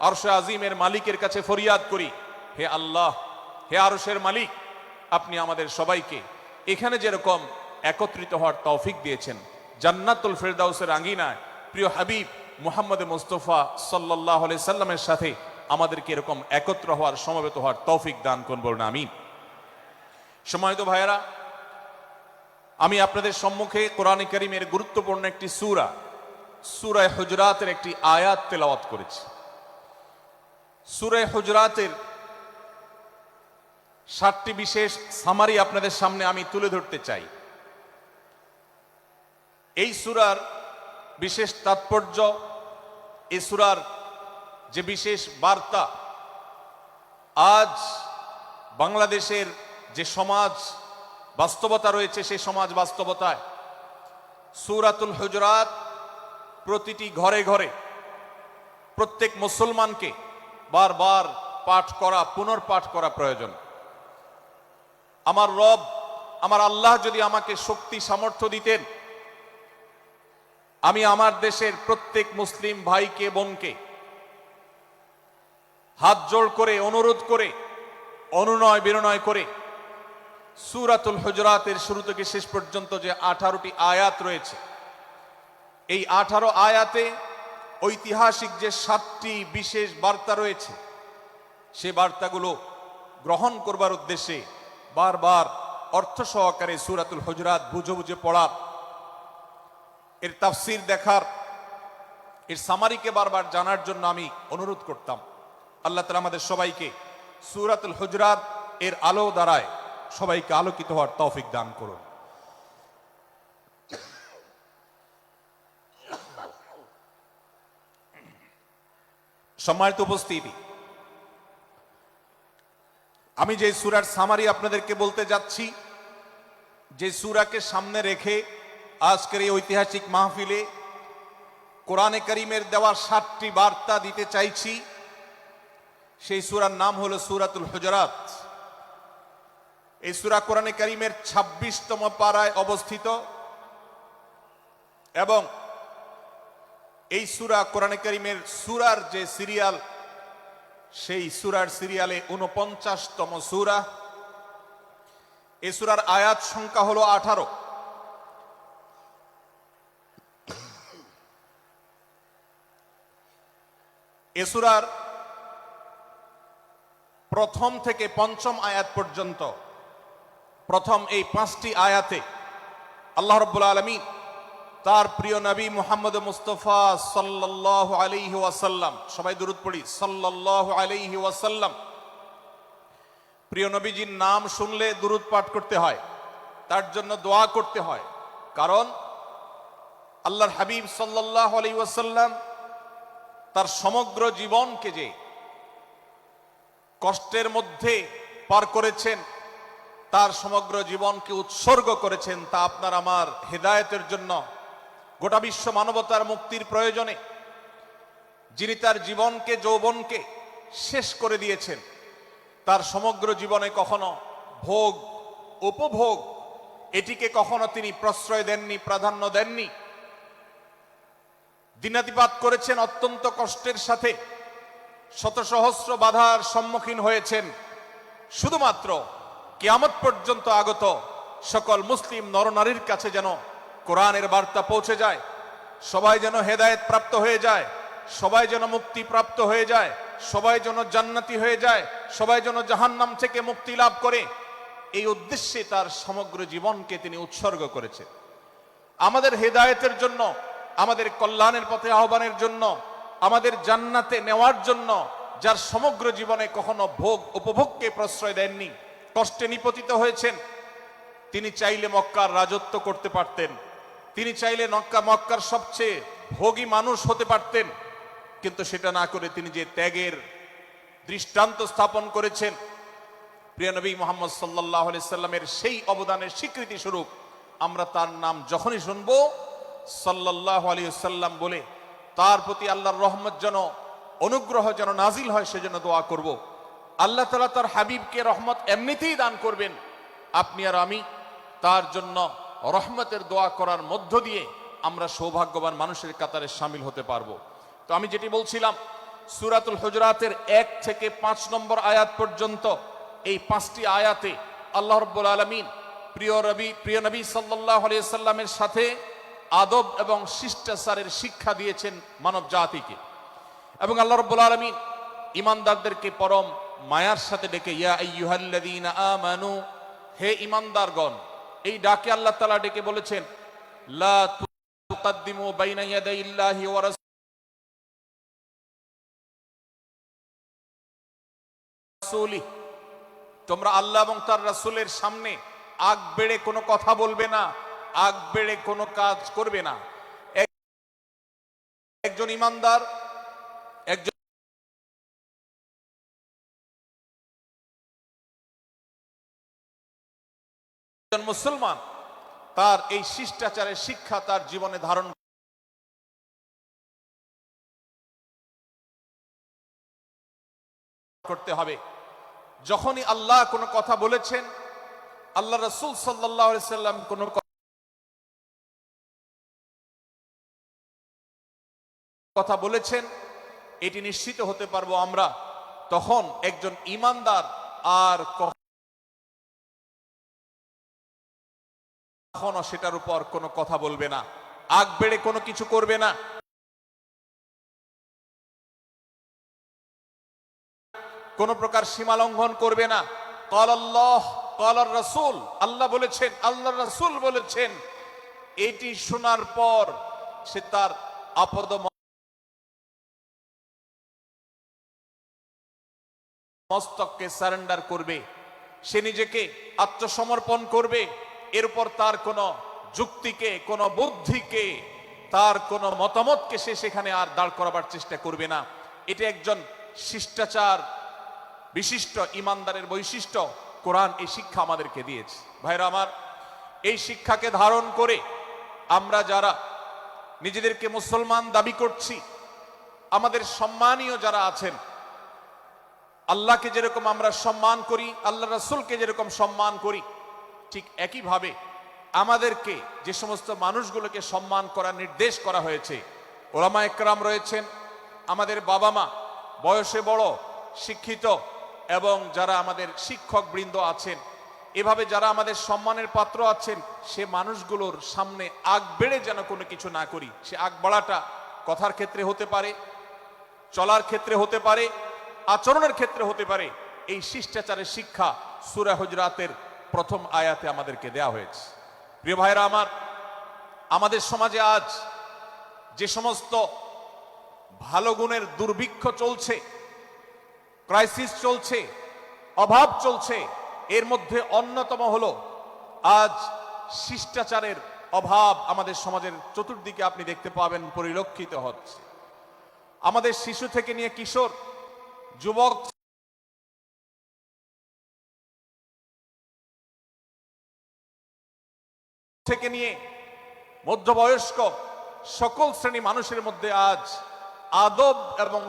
আরশে আজিমের মালিকের কাছে ফরিয়াদ করি, হে আল্লাহ, হে আরশের মালিক, আপনি আমাদের সবাইকে এখানে যেরকম একত্রিত হওয়ার তৌফিক দিয়েছেন, জান্নাতুল ফেরদাউসের আঙ্গিনায় প্রিয় হাবিব মুহাম্মদ মুস্তাফা সাল্লাল্লাহু আলাইহি সাল্লামের সাথে আমাদেরকে এরকম একত্র হওয়ার, সমবেত হওয়ার তৌফিক দান করুন, বলুন আমিন। সম্মানিত ভাইয়েরা, আমি আপনাদের সম্মুখে কোরআনে কারীমের গুরুত্বপূর্ণ একটি সূরা, সূরা হুজরাতের একটি আয়াত তেলাওয়াত করেছি। সূরা হুজরাতের 7টি বিশেষ সামারি আপনাদের সামনে আমি তুলে ধরতে চাই। এই সূরার বিশেষ তাৎপর্য, এই সূরার যে বিশেষ বার্তা, আজ বাংলাদেশের যে সমাজ বাস্তবতা রয়েছে, সেই সমাজ বাস্তবতায় সূরাতুল হুজরাত প্রতিটি ঘরে ঘরে প্রত্যেক মুসলমানকে বারবার পাঠ করা, পুনর্পাঠ করা প্রয়োজন। আমার রব, আমার আল্লাহ যদি আমাকে শক্তি সামর্থ্য দিতেন, আমি আমার দেশের প্রত্যেক মুসলিম ভাইকে বোনকে হাত জোড় করে, অনুরোধ করে, অনুনয় বিনয় করে সূরাতুল হুজরাতের শুরু থেকে শেষ পর্যন্ত যে 18টি আয়াত রয়েছে, এই 18 আয়াতে ঐতিহাসিক যে 7টি বিশেষ বার্তা রয়েছে, সে বার্তাগুলো গ্রহণ করবার উদ্দেশ্যে বারবার অর্থ সহকারে সূরাতুল হুজরাত বুঝে বুঝে পড়ার, এর তাফসীর দেখার, এর সামারিকে বারবার জানার জন্য আমি অনুরোধ করতাম। আল্লাহ তাআলা আমাদের সবাইকে সূরাতুল হুজরাত এর আলো দ্বারায় সবাইকে আলোকিত হওয়ার তৌফিক দান করুন। সম্মানিত উপস্থিতি, আমি যে সূরার সামারি আপনাদেরকে বলতে যাচ্ছি, যে সূরাকে সামনে রেখে আজকের এই ঐতিহাসিক মাহফিলে কোরআনে কারীমের দেওয়া 7টি বার্তা দিতে চাইছি, সেই সূরার নাম হলো সূরাতুল হুজরাত। এই সূরা কোরআনে কারীমের 26তম পারায় অবস্থিত এবং এই সূরা কোরআনে কারীমের সূরার যে সিরিয়াল, সেই সূরার সিরিয়ালে 49তম সূরা। এই সূরার আয়াত সংখ্যা হলো 18। এই সূরার প্রথম থেকে 5ম আয়াত পর্যন্ত, প্রথম এই 5টি আয়াতে আল্লাহ রাব্বুল আলামিন তার প্রিয় নবী মুহাম্মদ মুস্তাফা সাল্লাল্লাহু আলাইহি ওয়াসাল্লাম, সবাই দুরূদ পড়ি, সাল্লাল্লাহু আলাইহি ওয়াসাল্লাম, প্রিয় নবীজির নাম শুনলে দুরূদ পাঠ করতে হয়, তার জন্য দোয়া করতে হয়। কারণ আল্লাহর হাবিব সাল্লাল্লাহু আলাইহি ওয়াসাল্লাম তার সমগ্র জীবনকে যে কষ্টের মধ্যে পার করেছেন, তার সমগ্র জীবনকে উৎসর্গ করেছেন, তা আপনার আমার হেদায়েতের জন্য, গোটা বিশ্ব মানবতার মুক্তির প্রয়োজনে। যিনি তার জীবনকে, যৌবনকে শেষ করে দিয়েছেন, তার সমগ্র জীবনে কখনো ভোগ, উপভোগ এটিকে কখনো তিনি প্রশ্রয় দেননি, প্রাধান্য দেননি। দিনাতিপাত করেছেন অত্যন্ত কষ্টের সাথে, শত সহস্র বাধার সম্মুখীন হয়েছেন, শুধুমাত্র কিয়ামত পর্যন্ত আগত সকল মুসলিম নরনারীর কাছে যেন কোরআনের বার্তা পৌঁছে যায়, সবাই যেন হেদায়েত প্রাপ্ত হয়ে যায়, সবাই যেন মুক্তি প্রাপ্ত হয়ে যায়, সবাই যেন জান্নাতি হয়ে যায়, সবাই যেন জাহান্নাম থেকে মুক্তি লাভ করে, এই উদ্দেশ্যে তার সমগ্র জীবনকে তিনি উৎসর্গ করেছেন। আমাদের হেদায়েতের জন্য, আমাদের কল্যাণের পথে আহ্বানের জন্য, আমাদের জান্নাতে নেওয়ার জন্য, যার সমগ্র জীবনে কখনো ভোগ উপভোগকে প্রশ্রয় দেননি, কষ্টে নিপতিত হয়েছেন, তিনি চাইলে মক্কার রাজত্ব করতে পারতেন, তিনি চাইলে মক্কার সবচেয়ে ভোগী মানুষ হতে পারতেন, কিন্তু সেটা না করে তিনি যে ত্যাগের দৃষ্টান্ত স্থাপন করেছেন, প্রিয় নবী মুহাম্মদ সাল্লাল্লাহু আলাইহি সাল্লামের সেই অবদানের স্বীকৃতি স্বরূপ আমরা তার নাম যখনই শুনব সাল্লাল্লাহু আলাইহি সাল্লাম বলে তার প্রতি আল্লাহর রহমত যেন, অনুগ্রহ যেন নাজিল হয়, সেজন্য দোয়া করব। আল্লাহ তাআলা তার হাবিবকে রহমত এমনিতেই দান করবেন, আপনি আর আমি তার জন্য রহমতের দোয়া করার মধ্য দিয়ে আমরা সৌভাগ্যবান মানুষের কাতারে শামিল হতে পারবো। তো আমি যেটি বলছিলাম, সূরাতুল হুজরাতের 1 থেকে 5 নম্বর আয়াত পর্যন্ত এই 5টি আয়াতে আল্লাহ রাব্বুল আলামিন প্রিয় নবী সাল্লাল্লাহু আলাইহি সাল্লামের সাথে আদব এবং শিষ্টাচারের শিক্ষা দিয়েছেন মানব জাতিকে। এবং আল্লাহ রাব্বুল আলামিন ইমানদারদেরকে পরম মায়ার সাথে ডেকে ইয়া আইয়ুহাল্লাযীনা আমানু, হে ইমানদারগণ। এই ডাকে আল্লাহ তাআলা ডেকে বলেছেন লা তুকাদ্দিমু বাইনা ইয়াদাইল্লাহি ওয়া রাসূলিহি, তোমরা আল্লাহ এবং তার রাসূলের সামনে আগ বেড়ে কোনো কথা বলবে না, আগ বেড়ে কোনো কাজ করবে না। একজন ইমানদার, একজন মুসলমান তার এই শিষ্টাচারের শিক্ষা তার জীবনে ধারণ করতে হবে। যখনই আল্লাহ কোনো কথা বলেছেন, আল্লাহ রাসূল সাল্লাল্লাহু আলাইহি সাল্লাম কোনো কথা বলেছেন, এটি নিশ্চিত হতে পারবো আমরা, তখন একজন ঈমানদার আর কখনো সেটার উপর কোনো কথা বলবে না, আগ বেড়ে কোনো কিছু করবে না, কোন প্রকার সীমা লঙ্ঘন করবে না। ক্বাল আল্লাহ ক্বাল রাসূল, আল্লাহ বলেছেন, আল্লাহর রাসূল বলেছেন, এটি শোনার পর সে তার আপদ মস্তককে সারেন্ডার করবে, সে নিজেকে আত্মসমর্পণ করবে। এরপর তার কোনো যুক্তিকে, কোনো বুদ্ধিকে, তার কোনো মতামতকে সে সেখানে আর দাঁড় করাবার চেষ্টা করবে না। এটি একজন শিষ্টাচার বিশিষ্ট ইমানদারের বৈশিষ্ট্য। কোরআন এই শিক্ষা আমাদেরকে দিয়েছে। ভাইরা আমার, এই শিক্ষাকে ধারণ করে আমরা যারা নিজেদেরকে মুসলমান দাবি করছি, আমাদের সম্মানীয় যারা আছেন, আল্লাহকে যেরকম আমরা সম্মান করি, আল্লাহ রাসূলকে যেরকম সম্মান করি, ঠিক একইভাবে আমাদেরকে যে সমস্ত মানুষগুলোকে সম্মান করার নির্দেশ করা হয়েছে, ওলামা একরাম রয়েছেন, আমাদের বাবা মা, বয়সে বড়, শিক্ষিত, এবং যারা আমাদের শিক্ষক বৃন্দ আছেন, এভাবে যারা আমাদের সম্মানের পাত্র আছেন, সে মানুষগুলোর সামনে আগ বেড়ে যেন কোনো কিছু না করি। সে আগ বাড়াটা কথার ক্ষেত্রে হতে পারে, চলার ক্ষেত্রে হতে পারে, আচরণের ক্ষেত্রে হতে পারে। এই শিষ্টাচারের শিক্ষা সূরা হুজরাতের প্রথম আয়াতে আমাদেরকে দেয়া হয়েছে। প্রিয় ভাইরা আমার, আমাদের সমাজে আজ যে সমস্ত ভালো গুণের দুর্ভিক্ষ চলছে, ক্রাইসিস চলছে, অভাব চলছে, এর মধ্যে অন্যতম হলো আজ শিষ্টাচারের অভাব। আমাদের সমাজের চতুর্দিকে আপনি দেখতে পাবেন পরিলক্ষিত হচ্ছে। আমাদের শিশু থেকে নিয়ে কিশোর, যুবক থেকে নিয়ে মধ্যবয়স্ক সকল শ্রেণী মানুষের মধ্যে আজ আদব এবং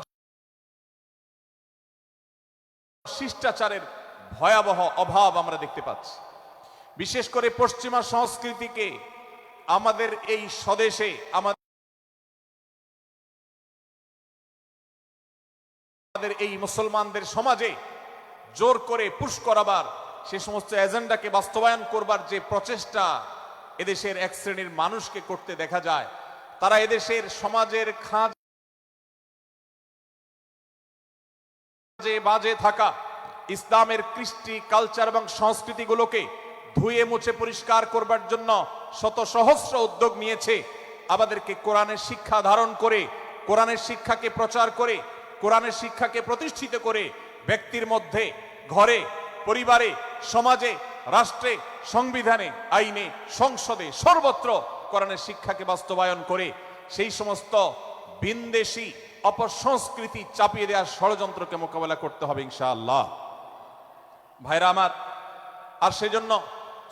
শিষ্টাচারের ভয়াবহ অভাব আমরা দেখতে পাচ্ছি। বিশেষ করে পশ্চিমা সংস্কৃতিকে আমাদের এই স্বদেশে, আমাদের এই মুসলমানদের সমাজে জোর করে পুশ করাবার, সে সমস্ত এজেন্ডাকে বাস্তবায়ন করবার যে প্রচেষ্টা এদেশের এক শ্রেণীর মানুষকে করতে দেখা যায়, তারা এদেশের সমাজের খাঁজে বাজে থাকা ইসলামের কৃষ্টি, কালচার এবং সংস্কৃতিগুলোকে ধুয়ে মুছে পরিষ্কার করবার জন্য শত সহস্র উদ্যোগ নিয়েছে। আমাদেরকে কোরআনের শিক্ষা ধারণ করে, কোরআনের শিক্ষাকে প্রচার করে, কোরআনের শিক্ষাকে প্রতিষ্ঠিত করে ব্যক্তির মধ্যে, ঘরে, পরিবারে, সমাজে, রাষ্ট্রে, সংবিধানে, আইনে, সংসদে, সর্বত্র কোরআনের শিক্ষাকে বাস্তবায়ন করে সেই সমস্ত বিন্দেশী অপসংস্কৃতি চাপিয়ে দেওয়ার ষড়যন্ত্রকে মোকাবেলা করতে হবে ইনশাআল্লাহ। ভাইরা আমার, আর সেজন্য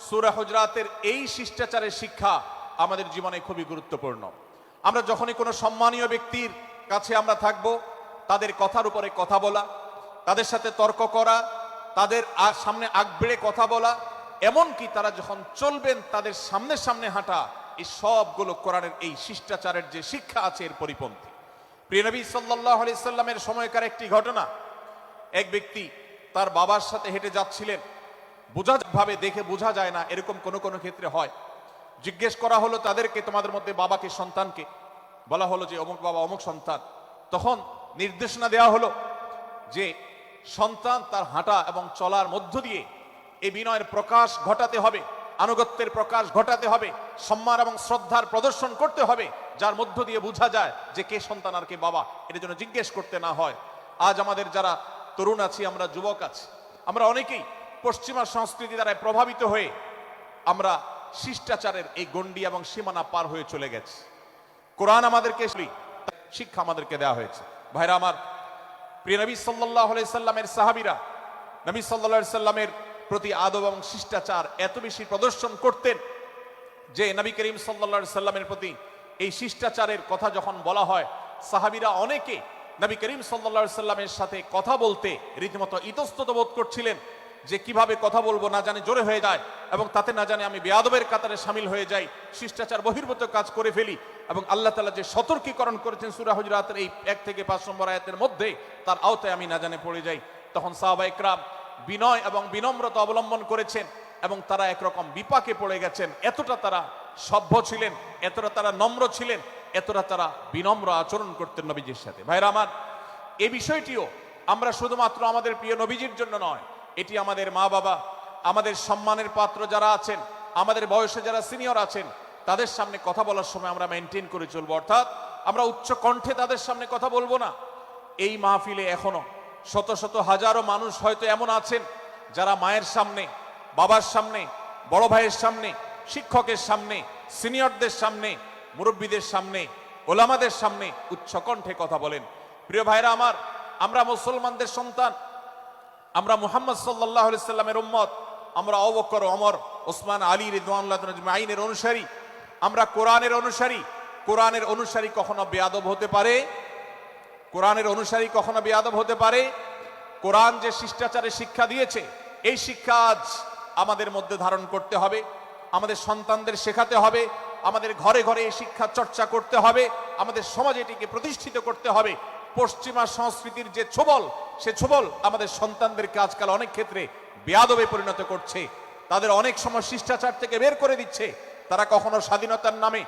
সূরা হুজরাতের এই শিষ্টাচারের শিক্ষা আমাদের জীবনে খুবই গুরুত্বপূর্ণ। আমরা যখনই কোনো সম্মানীয় ব্যক্তির কাছে আমরা থাকব, তাদের কথার উপরে কথা বলা, তাদের সাথে তর্ক করা, তাদের সামনে আগ বেড়ে কথা বলা, এমনকি তারা যখন চলবেন তাদের সামনে সামনে হাঁটা, এই সবগুলো কোরআনের এই শিষ্টাচারের যে শিক্ষা আছে এর পরিপন্থী। প্রিয় নবী সাল্লাল্লাহু আলাইহি সাল্লামের সময়কার একটি ঘটনা, এক ব্যক্তি তার বাবার সাথে হেঁটে যাচ্ছিলেন, বোঝাভাবে দেখে বোঝা যায় না, এরকম কোনো কোনো ক্ষেত্রে হয়। জিজ্ঞেস করা হলো তাদেরকে, তোমাদের মধ্যে বাবাকে, সন্তানকে? বলা হলো যে অমুক বাবা, অমুক সন্তান। তখন নির্দেশনা দেওয়া হলো যে সন্তান তার হাঁটা এবং চলার মধ্য দিয়ে এই বিনয়ের প্রকাশ ঘটাতে হবে, আনুগত্যের প্রকাশ ঘটাতে হবে, সম্মান এবং শ্রদ্ধার প্রদর্শন করতে হবে, যার মধ্য দিয়ে বোঝা যায় যে কে সন্তান আর কে বাবা, এর জন্য জিজ্ঞেস করতে না হয়। আজ আমাদের যারা তরুণ আছি, আমরা যুবক আছি, আমরা অনেকেই পশ্চিমা সংস্কৃতি দ্বারা প্রভাবিত হয়ে আমরা শিষ্টাচারের এই গণ্ডি এবং সীমানা পার হয়ে চলে গেছি। কোরআন আমাদেরকে শিক্ষা আমাদেরকে দেওয়া হয়েছে। ভাইরা আমার, প্রিয় নবী সাল্লাল্লাহু আলাইহি সাল্লামের সাহাবীরা নবী সাল্লাল্লাহু আলাইহি সাল্লামের প্রতি আদব এবং শিষ্টাচার এত বেশি প্রদর্শন করতেন যে নবী করিম সাল্লাল্লাহু আলাইহি সাল্লামের প্রতি এই শিষ্টাচারের কথা যখন বলা হয়, সাহাবীরা অনেকে নবী করিম সাল্লাল্লাহু আলাইহি সাল্লামের সাথে কথা বলতে রীতিমতো ইতস্তত বোধ করছিলেন যে কিভাবে কথা বলবো, না জানি জোরে হয়ে যায় এবং তাতে না জানি আমি বেয়াদবের কাতারে শামিল হয়ে যাই, শিষ্টাচার বহির্ভূত কাজ করে ফেলি। এবং আল্লাহ তাআলা যে সতর্কীকরণ করেছেন সূরা হুজুরাতের এই 1 থেকে 5 নম্বর আয়াতের মধ্যে, তার আওতায় আমি না জানি পড়ে যাই। তখন সাহাবা ইকরাম বিনয় এবং বিনম্রতা অবলম্বন করেছেন এবং তারা একরকম বিপাকে পড়ে গেছেন। এতটা তারা সভ্য ছিলেন, এতটা তারা নম্র ছিলেন, এতটা তারা বিনম্র আচরণ করতেন নবীজির সাথে। ভাইরা আমার, এই বিষয়টিও আমরা শুধুমাত্র আমাদের প্রিয় নবীজির জন্য নয়, এটি আমাদের মা বাবা, আমাদের সম্মানের পাত্র যারা আছেন, আমাদের বয়সে যারা সিনিয়র আছেন, তাদের সামনে কথা বলার সময় আমরা মেনটেন করে চলবো। অর্থাৎ আমরা উচ্চ কণ্ঠে তাদের সামনে কথা বলবো না। এই মাহফিলে এখনো শত শত হাজারো মানুষ হয়তো এমন আছেন যারা মায়ের সামনে, বাবার সামনে, বড় ভাইয়ের সামনে, শিক্ষকের সামনে, সিনিয়রদের সামনে, মুরব্বীদের সামনে, ওলামাদের সামনে উচ্চ কণ্ঠে কথা বলেন। প্রিয় ভাইরা আমার, আমরা মুসলমানদের সন্তান, আমরা মুহাম্মদ সাল্লাল্লাহু আলাইহি সাল্লামের উম্মত, আমরা আবু বকর, ওমর, ওসমান, আলী রাদিয়াল্লাহু আজমাইনের অনুসারী, আমরা কোরআনের অনুসারী। কোরআনের অনুসারী কখনো বেয়াদব হতে পারে? কোরআনের অনুসারী কখনো বেয়াদব হতে পারে? কোরআন যে শিষ্টাচারের শিক্ষা দিয়েছে, এই শিক্ষা আজ আমাদের মধ্যে ধারণ করতে হবে, আমাদের সন্তানদের শেখাতে হবে, আমাদের ঘরে ঘরে এই শিক্ষা চর্চা করতে হবে, আমাদের সমাজে এটিকে প্রতিষ্ঠিত করতে হবে। পশ্চিমা সংস্কৃতির যে ছোবল, সে ছোবল আমাদের সন্তানদেরকে আজকাল অনেক ক্ষেত্রে বেয়াদবে পরিণত করছে, তাদের অনেক সময় শিষ্টাচার থেকে বের করে দিচ্ছে। তারা কখনো স্বাধীনতার নামে,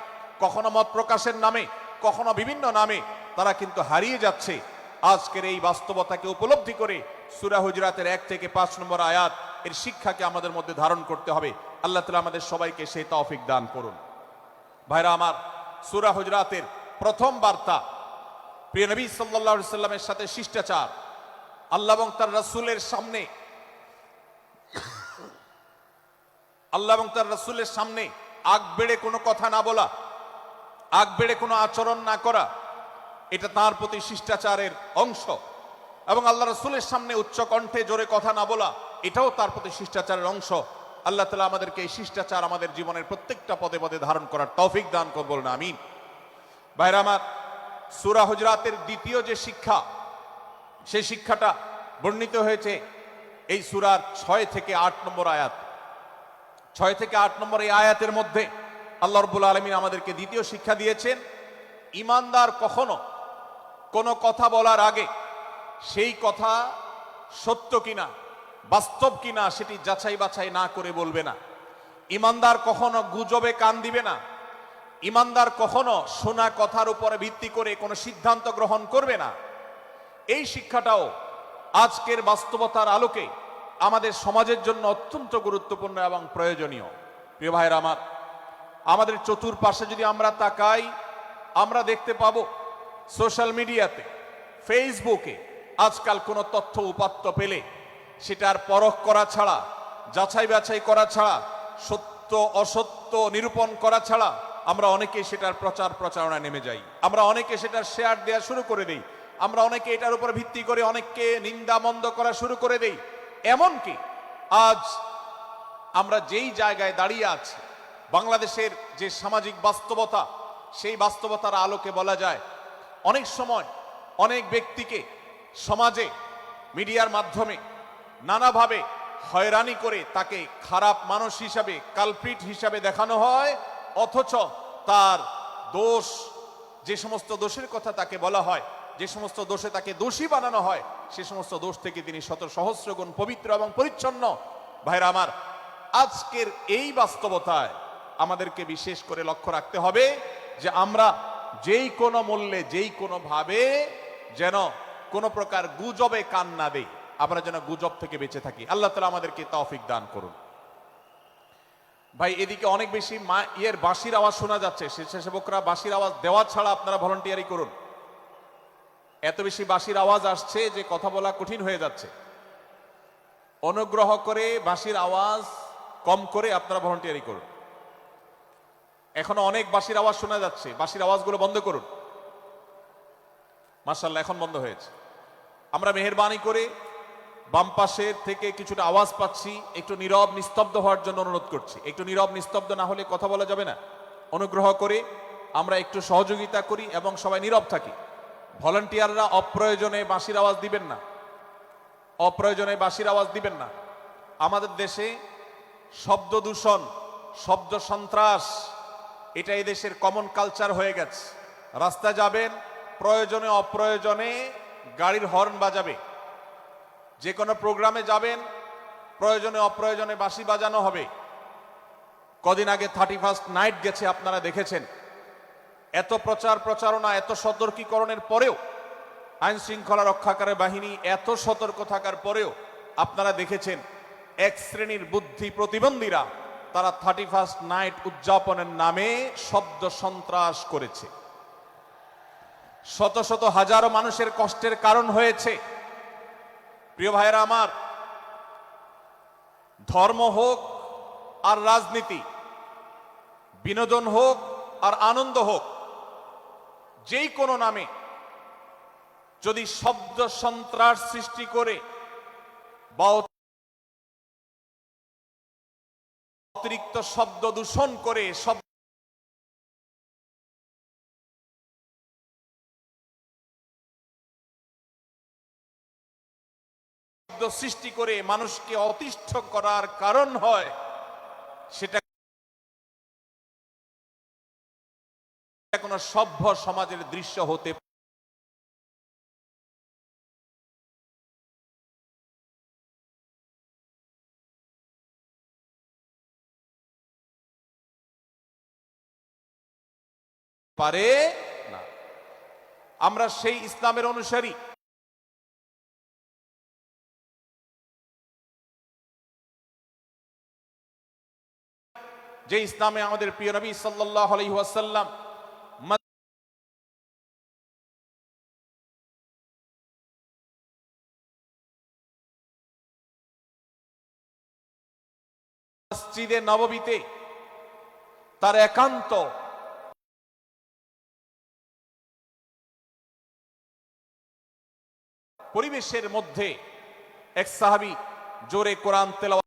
কখনো মত প্রকাশের নামে, কখনো বিভিন্ন নামে তারা কিন্তু হারিয়ে যাচ্ছে। আজকের এই বাস্তবতাকে উপলব্ধি করে সূরা হুজুরাতের 1 থেকে 5 নম্বর আয়াত এর শিক্ষাকে আমাদের মধ্যে ধারণ করতে হবে। আল্লাহ তাআলা আমাদের সবাইকে সেই তৌফিক দান করুন। ভাইরা আমার, সূরা হুজুরাতের প্রথম বার্তা প্রিয় নবী সাল্লাল্লাহু আলাইহি সাল্লামের সাথে শিষ্টাচার, আল্লাহ এবং তার রাসূলের সামনে, আল্লাহ এবং তার রাসূলের সামনে আগ বেড়ে কোনো কথা না বলা, আগ বেড়ে কোনো আচরণ না করা, এটা তার প্রতি শিষ্টাচারের অংশ। এবং আল্লাহ রাসূলের সামনে উচ্চ কণ্ঠে জোরে কথা না বলা, এটাও তার প্রতি শিষ্টাচারের অংশ। আল্লাহ তাআলা আমাদেরকে এই শিষ্টাচার আমাদের জীবনের প্রত্যেকটা পদে পদে ধারণ করার তৌফিক দান করুন, বলুন আমিন। ভাইরা আমার, সূরা হুজুরাতের দ্বিতীয় যে শিক্ষা, সেই শিক্ষাটা বর্ণিত হয়েছে এই সূরার 6 থেকে 8 নম্বর আয়াত। 6 থেকে 8 নম্বর এই আয়াতের মধ্যে আল্লাহ রাব্বুল আলামিন আমাদেরকে দ্বিতীয় শিক্ষা দিয়েছেন, ঈমানদার কখনো কোনো কথা বলার আগে সেই কথা সত্য কিনা, বাস্তব কিনা সেটি যাচাই বাছাই না করে বলবে না। ঈমানদার কখনো গুজবে কান দিবে না। ঈমানদার কখনো শোনা কথার উপরে ভিত্তি করে কোনো সিদ্ধান্ত গ্রহণ করবে না। এই শিক্ষাটাও আজকের বাস্তবতার আলোকে আমাদের সমাজের জন্য অত্যন্ত গুরুত্বপূর্ণ এবং প্রয়োজনীয়। প্রিয় ভাইরা আমার, আমাদের চতুর্পাশে যদি আমরা তাকাই, আমরা দেখতে পাবো সোশ্যাল মিডিয়াতে, ফেসবুকে আজকাল কোনো তথ্য উপাত্ত পেলে সেটার পরখ করা ছাড়া, যাচাই বাছাই করা ছাড়া, সত্য অসত্য নিরূপণ করা ছাড়া আমরা অনেকে সেটার প্রচার প্রচারণায় নেমে যাই। আমরা অনেকে সেটার শেয়ার দেওয়া শুরু করে দেই। আমরা অনেকে এটার উপর ভিত্তি করে অনেককে নিন্দা মন্দ করা শুরু করে দেই। এমনকি আজ আমরা যেই জায়গায় দাঁড়িয়ে আছি, বাংলাদেশের যে সামাজিক বাস্তবতা, সেই বাস্তবতার আলোকে বলা যায় অনেক সময় অনেক ব্যক্তিকে সমাজে মিডিয়ার মাধ্যমে নানাভাবে হয়রানি করে তাকে খারাপ মানুষ হিসাবে, কালপ্রিট হিসাবে দেখানো হয়, অথচ তার দোষ, যে সমস্ত দোষের কথা তাকে বলা হয়, যে সমস্ত দোষে তাকে দোষী বানানো হয়, সে সমস্ত দোষ থেকে তিনি শত সহস্র গুণ পবিত্র এবং পরিচ্ছন্ন। ভাইরা আমার, আজকের এই বাস্তবতায় আমাদেরকে বিশেষ করে লক্ষ্য রাখতে হবে যে আমরা যেই কোনো মূল্যে, যেই কোনো ভাবে যেন কোনো প্রকার গুজবে কান না দেই, আমরা যেন গুজব থেকে বেঁচে থাকি। আল্লাহ তাআলা আমাদেরকে তৌফিক দান করুন। ভাই এদিকে অনেক বেশি বাঁশির আওয়াজ শোনা যাচ্ছে, স্বেচ্ছাসেবকরা বাঁশির আওয়াজ দেওয়া ছাড়া আপনারা ভলান্টিয়ারি করুন। এত বেশি বাঁশির আওয়াজ আসছে যে কথা বলা কঠিন হয়ে যাচ্ছে। অনুগ্রহ করে বাঁশির আওয়াজ কম করে আপনারা ভলান্টিয়ারি করুন। এখনো অনেক বাঁশির আওয়াজ শোনা যাচ্ছে, বাঁশির আওয়াজগুলো বন্ধ করুন। মাশাআল্লাহ, এখন বন্ধ হয়েছে। আমরা মেহেরবানি করে বাম পাশের থেকে কিছুটা আওয়াজ পাচ্ছি, একটু নীরব নিস্তব্ধ হওয়ার জন্য অনুরোধ করছি। একটু নীরব নিস্তব্ধ না হলে কথা বলা যাবে না। অনুগ্রহ করে আমরা একটু সহযোগিতা করি এবং সবাই নীরব থাকি। ভলান্টিয়াররা অপ্রয়োজনে বাঁশির আওয়াজ দিবেন না, অপ্রয়োজনে বাঁশির আওয়াজ দিবেন না। আমাদের দেশে শব্দ দূষণ, শব্দ সন্ত্রাস, এটা এই দেশের কমন কালচার হয়ে গেছে। রাস্তায় যাবেন, প্রয়োজনে অপ্রয়োজনে গাড়ির হর্ন বাজাবে। যে কোনো প্রোগ্রামে যাবেন, প্রয়োজনে অপ্রয়োজনে বাঁশি বাজানো হবে। কদিন আগে 31st নাইট গেছে, আপনারা দেখেছেন। এত প্রচার প্রচারণা, এত সতর্কীকরণের পরেও, আইন শৃঙ্খলা রক্ষাকারী বাহিনী এত সতর্ক থাকার পরেও আপনারা দেখেছেন এক শ্রেণীর বুদ্ধি প্রতিবন্ধীরা তারা 31st নাইট উদযাপনের নামে শব্দ সন্ত্রাস করেছে। শত শত হাজারো মানুষের কষ্টের কারণ হয়েছে। প্রিয় ভাইয়েরা আমার, ধর্ম হোক আর রাজনীতি, বিনোদন হোক আর আনন্দ হোক, যেই কোনো নামে যদি শব্দ সন্ত্রাস সৃষ্টি করে বা অতিরিক্ত শব্দ দূষণ করে, শব্দ সৃষ্টি করে মানুষকে অতিষ্ঠ করার কারণ হয়, সেটা কোনো সভ্য সমাজের দৃশ্য হতে পারে না। আমরা সেই ইসলামের অনুসারী, যে ইসলামে আমাদের প্রিয় নবী সাল্লাল্লাহু আলাইহি ওয়াসাল্লাম মসজিদে নববীতে তার একান্ত পরিবেশের মধ্যে এক সাহাবী জোরে কোরআন তেলাওয়াত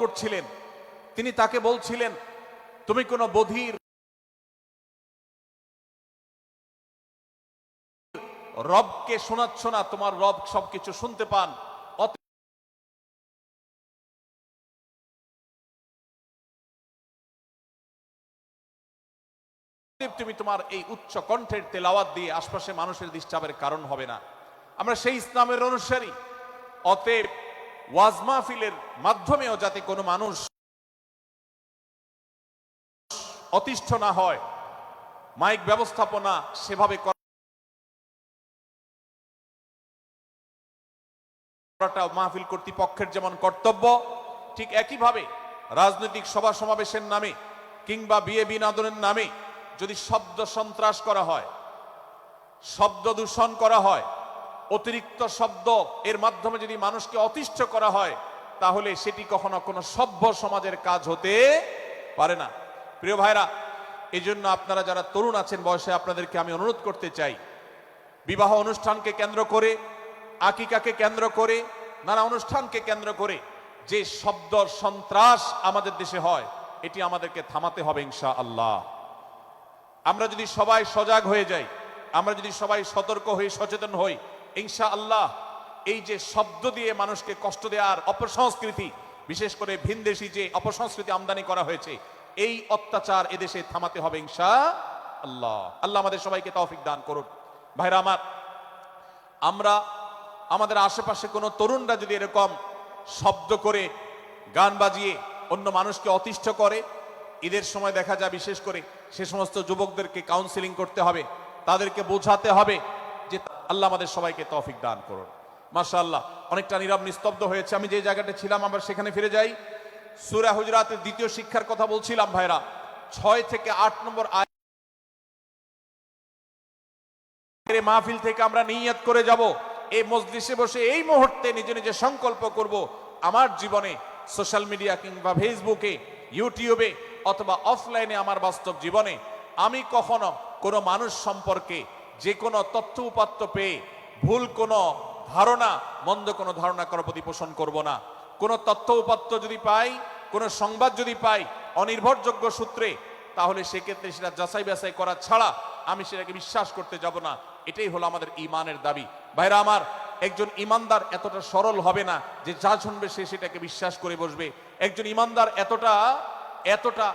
করছিলেন। তিনি তাকে বলছিলেন, তুমি কোন বধির রবকে শোনাচ্ছ না, তোমার রব সবকিছু শুনতে পান। তুমি তোমার এই উচ্চ কণ্ঠের তেলাওয়াত দিয়ে আশপাশে মানুষের ডিস্টার্বের কারণ হবে না। আমরা সেই ইসলামের অনুসারী। অতএব ওয়াজ মাহফিলের মাধ্যমেও যাতে কোনো মানুষ অতিষ্ঠ না হয়, মাইক ব্যবস্থাপনা সেভাবে করাটা মাহফিল কর্তৃপক্ষের যেমন কর্তব্য, ঠিক একইভাবে রাজনৈতিক সভা সমাবেশের নামে কিংবা বিয়ে বিনোদনের নামে যদি শব্দ সন্ত্রাস করা হয়, শব্দ দূষণ করা হয়, অতিরিক্ত শব্দ এর মাধ্যমে যদি মানুষকে অতিষ্ঠ করা হয়, তাহলে সেটি কখনো কোনো সভ্য সমাজের কাজ হতে পারে না। প্রিয় ভাইরা, এই জন্য আপনারা যারা তরুণ আছেন বয়সে, আপনাদেরকে আমি অনুরোধ করতে চাই, বিবাহ অনুষ্ঠানকে কেন্দ্র করে, আকিকাকে কেন্দ্র করে, নানা অনুষ্ঠানকে কেন্দ্র করে যে শব্দ সন্ত্রাস আমাদের দেশে হয়, এটি আমাদেরকে থামাতে হবে ইনশাআল্লাহ। আমরা যদি সবাই সজাগ হয়ে যাই, আমরা যদি সবাই সতর্ক হই, সচেতন হই, ইনশাআল্লাহ এই যে শব্দ দিয়ে মানুষকে কষ্ট দেওয়ার অপসংস্কৃতি, বিশেষ করে ভিনদেশি যে অপসংস্কৃতি আমদানি করা হয়েছে, এই অত্যাচার এদেশে থামাতে হবে ইনশাআল্লাহ। আল্লাহ আমাদের সবাইকে তৌফিক দান করুন। ভাইরা আমার, আমরা আমাদের আশেপাশে কোনো তরুণরা যদি এরকম শব্দ করে, গান বাজিয়ে অন্য মানুষকে অতিষ্ঠ করে। ঈদের সময় দেখা যায় বিশেষ করে সে সমস্ত যুবকদেরকে কাউন্সিলিং করতে হবে, তাদেরকে বোঝাতে হবে যে আল্লাহ আমাদের সবাইকে তৌফিক দান করুন। মাশাআল্লাহ, অনেকটা নীরব নিস্তব্ধ হয়েছে। আমি যে জায়গাটা ছিলাম আবার সেখানে ফিরে যাই। সূরা হুজরাতের দ্বিতীয় শিক্ষার কথা বলছিলাম ভাইরা, 6 থেকে 8 নম্বর আয়াতের মাহফিল থেকে আমরা নিয়ত করে যাব, এই মজলিসে বসে এই মুহূর্তে নিজে নিজে সংকল্প করব, আমার জীবনে সোশ্যাল মিডিয়া কিংবা ফেসবুকে, ইউটিউবে অথবা অফলাইনে আমার বাস্তব জীবনে আমি কখনো কোনো মানুষ সম্পর্কে যে কোনো তথ্য উপাত্ত পেয়ে ভুল কোনো ধারণা, মন্দ কোনো ধারণা করার প্রতি পোষণ করব না। কোনো তথ্য উপাত্ত যদি পাই, কোনো সংবাদ যদি পাই অনির্ভরযোগ্য সূত্রে, তাহলে সেক্ষেত্রে সেটা যাচাই বাছাই করা ছাড়া আমি সেটাকে বিশ্বাস করতে যাব না। এটাই হলো আমাদের ঈমানের দাবি। ভাইরা আমার, একজন ঈমানদার এতটা সরল হবে না যে যা শুনবে সে সেটাকে বিশ্বাস করে বসবে। একজন ঈমানদার এতটা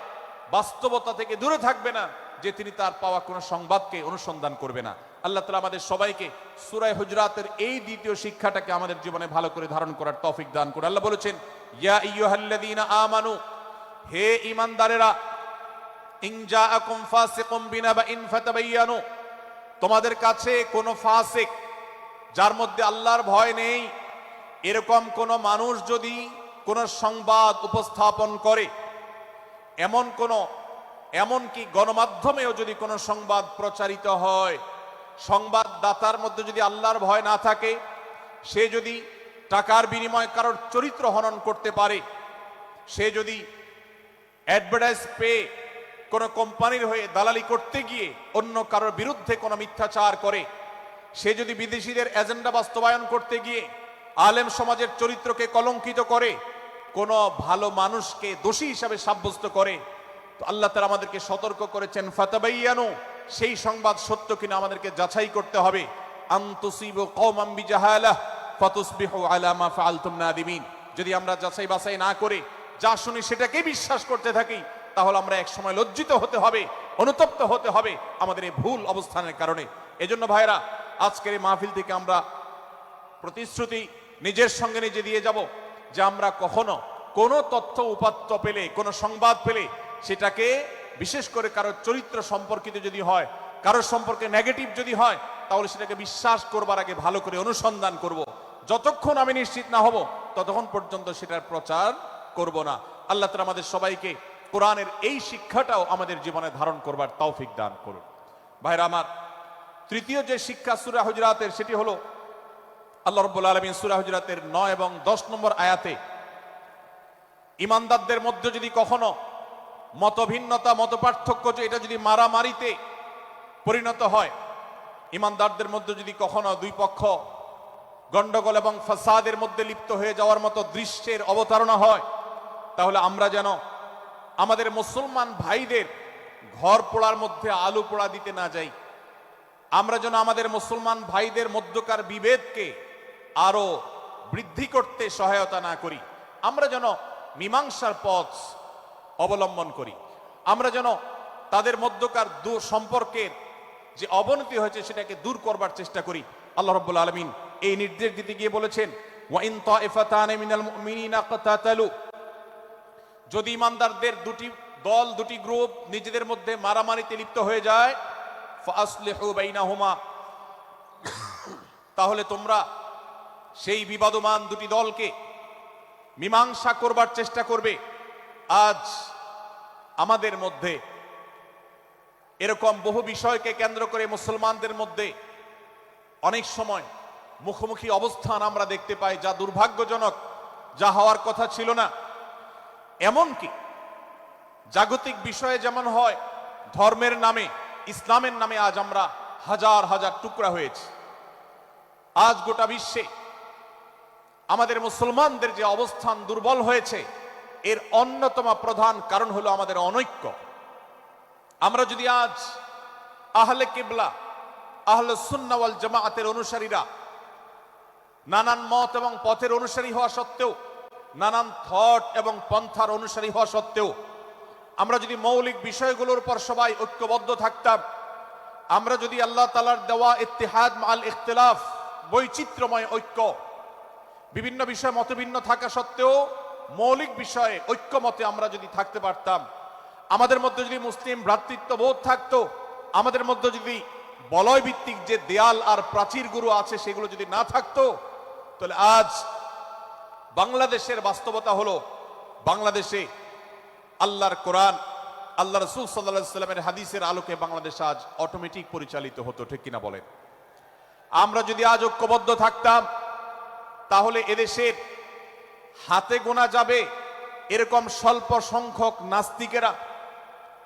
বাস্তবতা থেকে দূরে থাকবে না যে তিনি তার পাওয়া কোনো সংবাদকে অনুসন্ধান করবে না। আল্লাহ তাআলা আমাদের সবাইকে সূরা হুজরাতের এই দ্বিতীয় শিক্ষাটাকে আমাদের জীবনে ভালো করে ধারণ করার তৌফিক দান করুন। আল্লাহ বলেছেন, ইয়া আইয়ুহাল্লাযীনা আমানু, হে ঈমানদারেরা, ইন জাআকুম ফাসিকুম বিনাবাইন ফাতাবায়ানু, তোমাদের কাছে কোনো ফাসিক, যার মধ্যে আল্লাহর ভয় নেই, এরকম কোন মানুষ যদি কোন সংবাদ উপস্থাপন করে, এমনকি গণমাধ্যমেও যদি কোনো সংবাদ প্রচারিত হয়, সংবাদদাতার মধ্যে যদি আল্লাহর ভয় না থাকে, সে যদি টাকার বিনিময়ে কারোর চরিত্র হনন করতে পারে, সে যদি অ্যাডভার্টাইজ পেয়ে কোনো কোম্পানির হয়ে দালালি করতে গিয়ে অন্য কারোর বিরুদ্ধে কোনো মিথ্যাচার করে, সে যদি বিদেশিদের এজেন্ডা বাস্তবায়ন করতে গিয়ে আলেম সমাজের চরিত্রকে কলঙ্কিত করে, কোনো ভালো মানুষকে দোষী হিসাবে সাব্যস্ত করে, তো আল্লাহ তাআলা আমাদেরকে সতর্ক করেছেন, ফাতাবায়ানু, সেই সংবাদ সত্য কিনা আমাদেরকে যাচাই করতে হবে। আন তুসিবু কওমান বিজাহালাহ ফাতুসবিহু আলা মা ফাআলতুম নাদিমিন। যদি আমরা যাচাই বাছাই না করে যা শুনি সেটাকে বিশ্বাস করতে থাকি, তাহলে আমরা এক সময় লজ্জিত হতে হবে, অনুতপ্ত হতে হবে আমাদের এই ভুল অবস্থানের কারণে। এজন্য ভাইরা, আজকের এই মাহফিল থেকে আমরা প্রতিশ্রুতি নিজের সঙ্গে নিজে দিয়ে যাব যে আমরা কখনো কোনো তথ্য উপাত্ত পেলে, কোনো সংবাদ পেলে, সেটাকে বিশেষ করে কারোর চরিত্র সম্পর্কিত যদি হয়, কারোর সম্পর্কে নেগেটিভ যদি হয়, তাহলে সেটাকে বিশ্বাস করবার আগে ভালো করে অনুসন্ধান করব। যতক্ষণ আমি নিশ্চিত না হব ততক্ষণ পর্যন্ত সেটার প্রচার করব না। আল্লাহ তাআলা আমাদের সবাইকে কোরআনের এই শিক্ষাটাও আমাদের জীবনে ধারণ করবার তৌফিক দান করুন। ভাইরা আমার, তৃতীয় যে শিক্ষা সূরা হুজরাতের, সেটি হলো আল্লাহ রাব্বুল আলামিন সূরা হুজরাতের 9 এবং 10 নম্বর আয়াতে ঈমানদারদের মধ্যে যদি কখনো মতভিন্নতা, মতপার্থক্য, যে এটা যদি মারামারিতে পরিণত হয়, ঈমানদারদের মধ্যে যদি কখনো দুই পক্ষ গন্ডগোল এবং ফাসাদের মধ্যে লিপ্ত হয়ে যাওয়ার মতো দৃশ্যের অবতারণা হয়, তাহলে আমরা যেন আমাদের মুসলমান ভাইদের ঘর পোড়ার মধ্যে আলু পোড়া দিতে না যাই। আমরা যেন আমাদের মুসলমান ভাইদের মধ্যকার বিভেদকে আরো বৃদ্ধি করতে সহায়তা না করি। আমরা যেন মীমাংসার পথ অবলম্বন করি। আমরা যেন তাদের মধ্যকার সম্পর্কের যে অবনতি হয়েছে সেটাকে দূর করবার চেষ্টা করি। আল্লাহ রাব্বুল আলামিন এই নির্দেশ দিতে গিয়ে বলেছেন, ওয়া ইন তাইফাতানি মিনাল মুমিনিনা ইকতাতালু, যদি ঈমানদারদের দুটি দল, দুটি গ্রুপ নিজেদের মধ্যে মারামারিতে লিপ্ত হয়ে যায়, ফাসলিহু বাইনাহুমা, তাহলে তোমরা সেই বিবাদমান দুটি দলকে মীমাংসা করবার চেষ্টা করবে। আজ আমাদের মধ্যে এরকম বহু বিষয়কে কেন্দ্র করে মুসলমানদের মধ্যে অনেক সময় মুখোমুখি অবস্থান আমরা দেখতে পাই, যা দুর্ভাগ্যজনক, যা হওয়ার কথা ছিল না। এমনকি জাগতিক বিষয়ে যেমন হয়, ধর্মের নামে, ইসলামের নামে আজ আমরা হাজার হাজার টুকরা হয়েছি। আজ গোটা বিশ্বে আমাদের মুসলমানদের যে অবস্থান দুর্বল হয়েছে, এর অন্যতম প্রধান কারণ হলো আমাদের অনৈক্য। আমরা যদি আজ আহলে কিবলা, আহলে সুন্নাহ ওয়াল জামাআতের অনুসারীরা নানান মত এবং পথের অনুসারী হওয়া সত্ত্বেও, নানান থট এবং পন্থার অনুসারী হওয়া সত্ত্বেও, আমরা যদি মৌলিক বিষয়গুলোর উপর সবাই ঐক্যবদ্ধ থাকতাম, আমরা যদি আল্লাহ তাআলার দেওয়া ইত্তিহাদ মাল ইখতিলাফ, বৈচিত্র্যময় ঐক্য, বিভিন্ন বিষয়ে মতভিন্ন থাকা সত্ত্বেও মৌলিক বিষয়ে ঐক্যমতে আমরা যদি থাকতে পারতাম, আমাদের মধ্যে যদি মুসলিম ভ্রাতৃত্ববোধ থাকতো, আমাদের মধ্যে যদি বলয় ভিত্তিক যে দেয়াল আর প্রাচীরগুলো আছে সেগুলো যদি না থাকতো, তাহলে আজ বাংলাদেশের বাস্তবতা হলো বাংলাদেশে আল্লাহর কোরআন, আল্লাহ রাসূল সাল্লাল্লাহু আলাইহি সাল্লামের হাদিসের আলোকে বাংলাদেশ আজ অটোমেটিক পরিচালিত হতো, ঠিক কিনা বলেন? আমরা যদি আজ ঐক্যবদ্ধ থাকতাম তাহলে এদেশের হাতে গোনা যাবে এরকম স্বল্প সংখ্যক নাস্তিকেরা,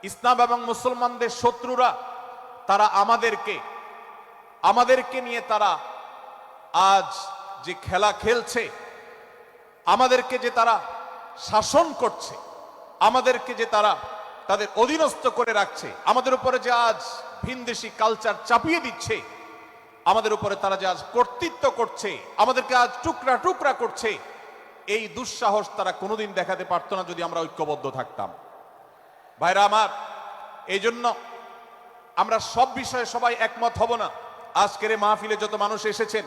ইসলাম এবং মুসলমানদের শত্রুরা, তারা আমাদেরকে নিয়ে তারা আজ যে খেলা খেলছে, আমাদেরকে যে তারা শাসন করছে, আমাদেরকে যে তারা তাদের অধীনস্থ করে রাখছে, আমাদের উপরে যে আজ ভিনদেশি কালচার চাপিয়ে দিচ্ছে, আমাদের উপরে তারা যে আজ কর্তৃত্ব করছে, আমাদেরকে আজ টুকরা টুকরা করছে, এই দুঃসাহস তারা কোনোদিন দেখাতে পারতো না যদি আমরা ঐক্যবদ্ধ থাকতাম। ভাইরা আমার, এই জন্য আমরা সব বিষয়ে সবাই একমত হব না। আজকের এই মাহফিলে যত মানুষ এসেছেন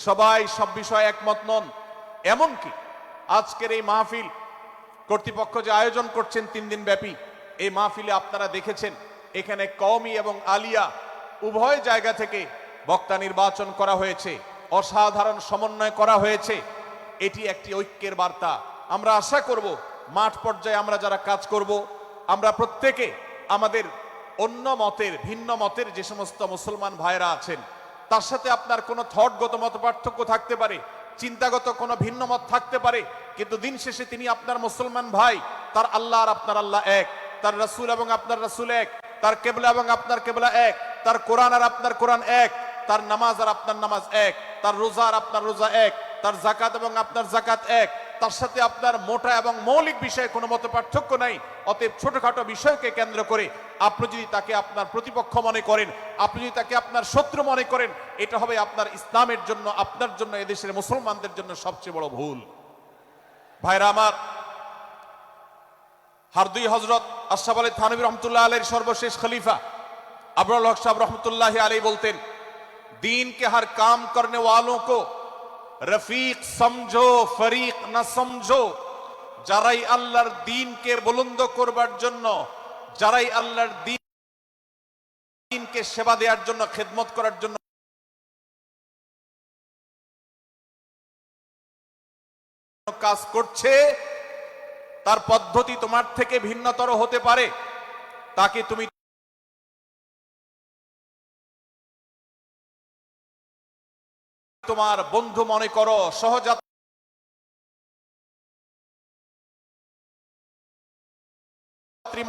সবাই সব বিষয়ে একমত নন। এমনকি আজকের এই মাহফিল কর্তৃপক্ষ যে আয়োজন করছেন 3 দিন ব্যাপী, এই মাহফিলে আপনারা দেখেছেন এখানে কওমি এবং আলিয়া উভয় জায়গা থেকে বক্তা নির্বাচন করা হয়েছে, অসাধারণ সমন্বয় করা হয়েছে। এটি একটি ঐক্যের বার্তা। আমরা আশা করব মাঠ পর্যায়ে আমরা যারা কাজ করব, আমরা প্রত্যেকে আমাদের অন্য মতের, ভিন্ন মতের যে সমস্ত মুসলমান ভাইরা আছেন, তার সাথে আপনার কোনো থটগত মত পার্থক্য থাকতে পারে, চিন্তাগত কোনো ভিন্ন মত থাকতে পারে, কিন্তু দিন শেষে তিনি আপনার মুসলমান ভাই। তার আল্লাহ আর আপনার আল্লাহ এক, তার রাসূল এবং আপনার রাসূল এক, তার কেবলা এবং আপনার কেবলা এক, তার কোরআন আর আপনার কোরআন এক, তার নামাজ আর আপনার নামাজ এক, তার রোজা আর আপনার রোজা এক, তার যাকাত এবং আপনার যাকাত এক, তার সাথে আপনার মোটা এবং মৌলিক বিষয়ে কোনো মত পার্থক্য নাই। অতএব ছোটখাটো বিষয়কে কেন্দ্র করে আপনি যদি তাকে আপনার প্রতিপক্ষ মনে করেন, আপনি যদি তাকে আপনার শত্রু মনে করেন, এটা হবে আপনার ইসলামের জন্য, আপনার জন্য, এদেশের মুসলমানদের জন্য সবচেয়ে বড় ভুল। ভাইরা আমার, হারদুই হযরত আশরাফ আলী থানভী রহমতুল্লাহ আলাইহির সর্বশেষ খলিফা আবরাল হক সাহেব রহমতুল্লাহ আলাইহি বলতেন, दीन के हर काम करने वालों को रफीक समझो, फरीक ना समझो। যারাই আল্লাহর দ্বীনকে বুলন্দ করবার জন্য, যারাই আল্লাহর দ্বীনকে সেবা দেওয়ার জন্য, খেদমত করার জন্য কাজ করছে, তার পদ্ধতি তোমার থেকে ভিন্নতর হতে পারে, তাকে তুমি তোমার বন্ধু মনে করো, সহযাত্রী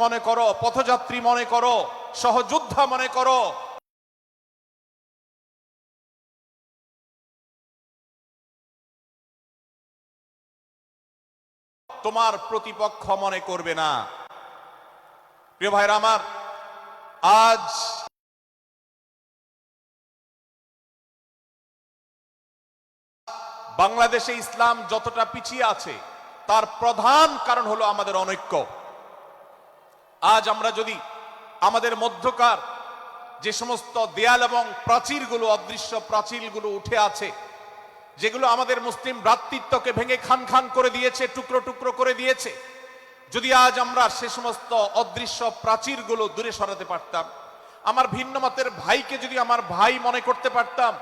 মনে করো, পথযাত্রী মনে করো, সহযোদ্ধা মনে করো, তোমার প্রতিপক্ষ মনে করবে না। প্রিয় ভাইরা আমার, আজ বাংলাদেশে ইসলাম যতটা পিছিয়ে আছে তার প্রধান কারণ হলো আমাদের অনৈক্য। আজ আমরা যদি আমাদের মধ্যকার যে সমস্ত দেয়াল এবং প্রাচীরগুলো, অদৃশ্য প্রাচীরগুলো উঠে আছে, যেগুলো আমাদের মুসলিম ভ্রাতৃত্বকে ভেঙে খান খান করে দিয়েছে, টুকরো টুকরো করে দিয়েছে, যদি আজ আমরা সে সমস্ত অদৃশ্য প্রাচীরগুলো দূরে সরাতে পারতাম, আমার ভিন্ন মতের ভাইকে যদি আমার ভাই মনে করতে পারতাম,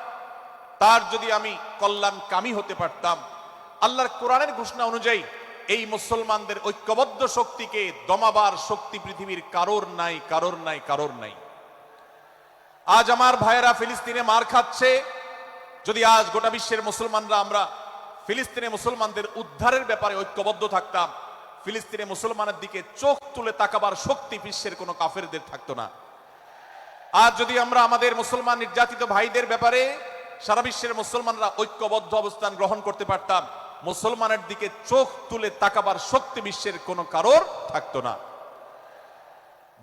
তার যদি আমি কল্যাণকামী হতে পারতাম, আল্লাহর কোরআনের ঘোষণা অনুযায়ী এই মুসলমানদের ঐক্যবদ্ধ শক্তিকে দমাবার শক্তি পৃথিবীর কারোর নাই, কারোর নাই, কারোর নাই। আজ আমার ভাইয়েরা ফিলিস্তিনে মার খাচ্ছে, যদি আজ গোটা বিশ্বের মুসলমানরা আমরা ফিলিস্তিনে মুসলমানদের উদ্ধারের ব্যাপারে ঐক্যবদ্ধ থাকতাম, ফিলিস্তিনে মুসলমানের দিকে চোখ তুলে তাকাবার শক্তি বিশ্বের কোনো কাফেরদের থাকতো না। আজ যদি আমরা আমাদের মুসলমান নির্যাতিত ভাইদের ব্যাপারে সারা বিশ্বের মুসলমানরা ঐক্যবদ্ধ অবস্থান গ্রহণ করতে পারতাম, মুসলমানের দিকে চোখ তুলে তাকাবার শক্তি বিশ্বের কোনো কারোর থাকতো না।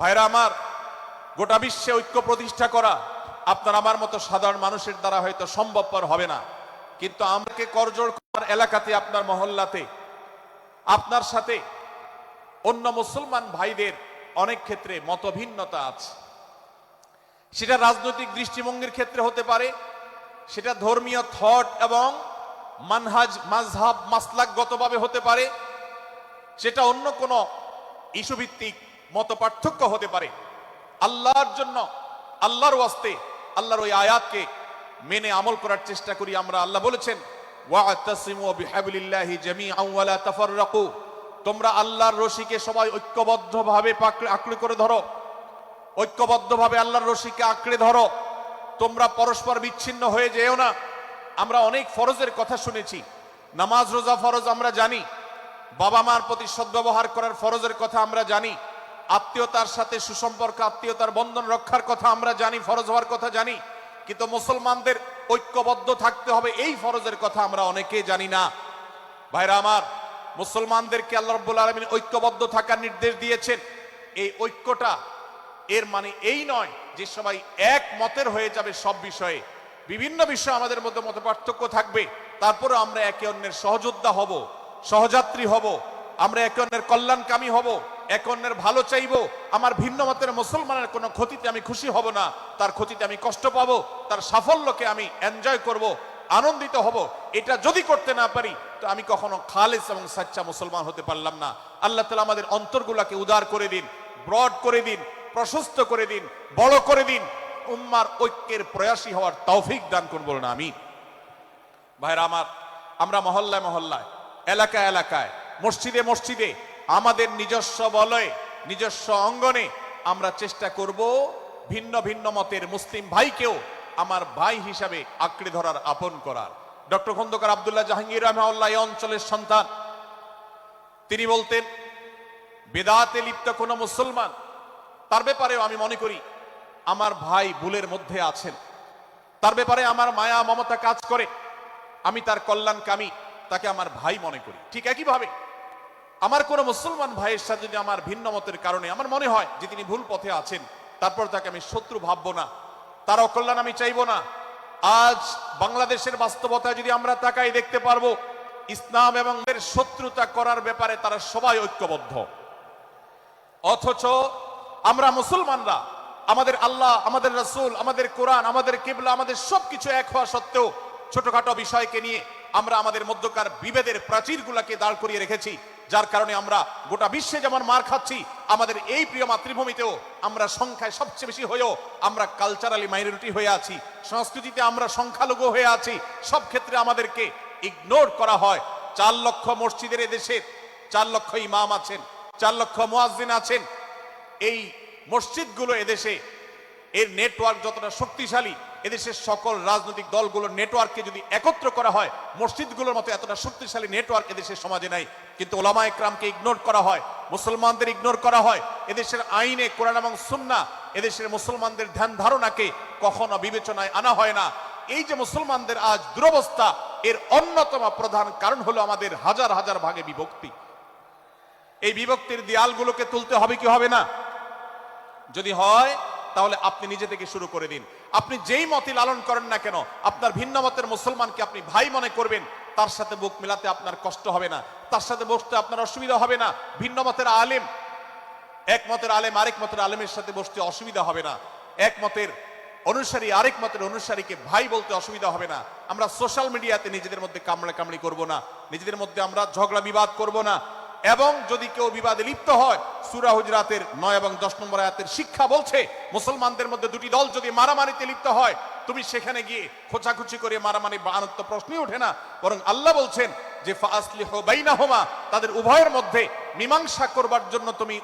ভাইরা আমার, গোটা বিশ্বে ঐক্য প্রতিষ্ঠা করা আপনার আমার মতো সাধারণ মানুষের দ্বারা হয়তো সম্ভবপর হবে না, কিন্তু আমাকে করজোড় করার এলাকাতে, আপনার মহল্লাতে, আপনার সাথে অন্য মুসলমান ভাইদের অনেক ক্ষেত্রে মতভিন্নতা আছে। সেটা রাজনৈতিক দৃষ্টিভঙ্গির ক্ষেত্রে হতে পারে, সেটা ধর্মীয় থট এবং মানহাজ, মাযহাব, মাসলাকগতভাবে হতে পারে, সেটা অন্য কোনো ইস্যু ভিত্তিক মত পার্থক্য হতে পারে, আল্লাহর জন্য, আল্লাহর ওয়াস্তে, আল্লাহর ওই আয়াতকে মেনে আমল করার চেষ্টা করি আমরা। আল্লাহ বলেছেন, ওয়া'তাসিমু বিহাবলিল্লাহি জামিআন ওয়া লা তাফাররাকু, তোমরা আল্লাহর রশিকে সবাই ঐক্যবদ্ধভাবে আঁকড়ে করে ধরো, ঐক্যবদ্ধভাবে আল্লাহর রশিকে আঁকড়ে ধরো, তোমরা পরস্পর বিচ্ছিন্ন হয়ে যেও না। আমরা অনেক ফরজের কথা শুনেছি, নামাজ রোজা ফরজ আমরা জানি, বাবা মার প্রতি সদ্ব্যবহার করার ফরজের কথা আমরা জানি, আত্মীয়তার সাথে সুসম্পর্ক, আত্মীয়তার বন্ধন রক্ষার কথা আমরা জানি, ফরজ হওয়ার কথা জানি, কিন্তু মুসলমানদের ঐক্যবদ্ধ থাকতে হবে এই ফরজের কথা আমরা অনেকেই জানি না। ভাইরা আমার, মুসলমানদেরকে আল্লাহ রাব্বুল আলামিন ঐক্যবদ্ধ থাকার নির্দেশ দিয়েছেন। এই ঐক্যটা এর মানে এই নয় যে সবাই এক মতের হয়ে যাবে সব বিষয়ে। বিভিন্ন বিষয়ে আমাদের মধ্যে মত পার্থক্য থাকবে, তারপরে আমরা একে অন্যের সহযোদ্ধা হব, সহযাত্রী হব, আমরা একে অন্যের কল্যাণকামী হব, একে অন্যের ভালো চাইবো। আমার ভিন্ন মতের মুসলমানের কোনো ক্ষতিতে আমি খুশি হব না, তার ক্ষতিতে আমি কষ্ট পাবো, তার সাফল্যকে আমি এনজয় করব, আনন্দিত হব। এটা যদি করতে না পারি তো আমি কখনো খালেস এবং সাচ্চা মুসলমান হতে পারলাম না। আল্লাহ তাআলা আমাদের অন্তরগুলোকে উদার করে দিন, ব্রড করে দিন, প্রশস্ত করে দিন, বড় করে দিন, উম্মার ঐক্যের প্রয়াসী হওয়ার তৌফিক দান করুন, বলুন আমিন। ভাইরা আমার, আমরা মহল্লায় মহল্লায়, এলাকায় এলাকায়, মসজিদে মসজিদে, আমাদের নিজস্ব বলয়ে, নিজস্ব অঙ্গনে আমরা চেষ্টা করব ভিন্ন ভিন্ন মতের মুসলিম ভাইকেও আমার ভাই হিসাবে আঁকড়ে ধরার, আপন করার। ডক্টর খন্দকার আব্দুল্লাহ জাহাঙ্গীর রাহিমাহুল্লাহ এই অঞ্চলের সন্তান। তিনি বলতেন, বেদাতে লিপ্ত কোন মুসলমান, তার ব্যাপারেও আমি মনে করি আমার ভাই ভুলের মধ্যে আছেন, তার ব্যাপারে আমার মায়া মমতা কাজ করে, আমি তার কল্যাণকামী, তাকে আমার ভাই মনে করি। ঠিক একইভাবে আমার কোন মুসলমান ভাইয়ের সাথে যদি আমার ভিন্ন মতের কারণে আমার মনে হয় যে তিনি ভুল পথে আছেন, তারপর তাকে আমি শত্রু ভাববো না, তার অকল্যাণ আমি চাইবো না। আজ বাংলাদেশের বাস্তবতায় যদি আমরা তাকাই, দেখতে পারবো ইসলাম এবং এর শত্রুতা করার ব্যাপারে তারা সবাই ঐক্যবদ্ধ, অথচ আমরা মুসলমানরা আমাদের আল্লাহ, আমাদের রাসূল, আমাদের কোরআন, আমাদের কিবলা, আমাদের সবকিছু এক হওয়া সত্ত্বেও ছোটখাটো বিষয়কে নিয়ে আমরা আমাদের মধ্যকার বিভেদের প্রাচীরগুলোকে দাঁড় করিয়ে রেখেছি, যার কারণে আমরা গোটা বিশ্বে যেমন মার খাচ্ছি, আমাদের এই প্রিয় মাতৃভূমিতেও আমরা সংখ্যায় সবচেয়ে বেশি হয়েও আমরা কালচারালি মাইনরিটি হয়ে আছি, সংস্কৃতিতে আমরা সংখ্যালঘু হয়ে আছি। সব ক্ষেত্রে আমাদেরকে ইগনোর করা হয়। 4 লক্ষ মসজিদের এদেশে 4 লক্ষ ইমাম আছেন, 4 লক্ষ মুয়াজ্জিন আছেন। এই মসজিদগুলো এদেশে, এর নেটওয়ার্ক যতটা শক্তিশালী, এদেশের সকল রাজনৈতিক দলগুলোর নেটওয়ার্ককে যদি একত্র করা হয়, মসজিদগুলোর মতো এতটা শক্তিশালী নেটওয়ার্ক এদেশের সমাজে নাই। কিন্তু ওলামা একরামকে ইগনোর করা হয়, মুসলমানদের ইগনোর করা হয়। এদেশের আইনে কোরআন এবং সুন্নাহ এদেশের মুসলমানদের ধ্যান ধারণাকে কখনো বিবেচনায় আনা হয় না। এই যে মুসলমানদের আজ দুরবস্থা, এর অন্যতম প্রধান কারণ হলো আমাদের হাজার হাজার ভাগে বিভক্তি। এই বিভক্তির দেয়ালগুলোকে তুলতে হবে কি হবে না? যদি হয় তাহলে আপনি নিজে থেকে শুরু করে দিন। আপনি যেই মতই লালন করেন না কেন, আপনার ভিন্ন মতের মুসলমানকে আপনি ভাই মনে করবেন, তার সাথে বুক মিলাতে আপনার কষ্ট হবে না, তার সাথে বসতে আপনার অসুবিধা হবে না। ভিন্ন মতের আলেম, এক মতের আলেম আরেক মতের আলেমের সাথে বসতে অসুবিধা হবে না। এক মতের অনুসারী আরেক মতের অনুসারীকে ভাই বলতে অসুবিধা হবে না। আমরা সোশ্যাল মিডিয়াতে নিজেদের মধ্যে কামড়াকামড়ি করব না, নিজেদের মধ্যে আমরা ঝগড়া বিবাদ করব না। এবং যদি কেউ বিবাদে লিপ্ত হয়, সূরা হুজরাতের 9 এবং 10 নম্বর আয়াতের শিক্ষা বলছে, মুসলমানদের মধ্যে দুটি দল যদি মারামারিতে লিপ্ত হয়, তুমি সেখানে গিয়ে খোঁচাখুচি করে মারামারি বানানোর তো প্রশ্নই ওঠে না। বরং আল্লাহ বলছেন যে ফাসলিহু বাইনাহুমা, তাদের উভয়ের মধ্যে মীমাংসা করবার জন্য তুমি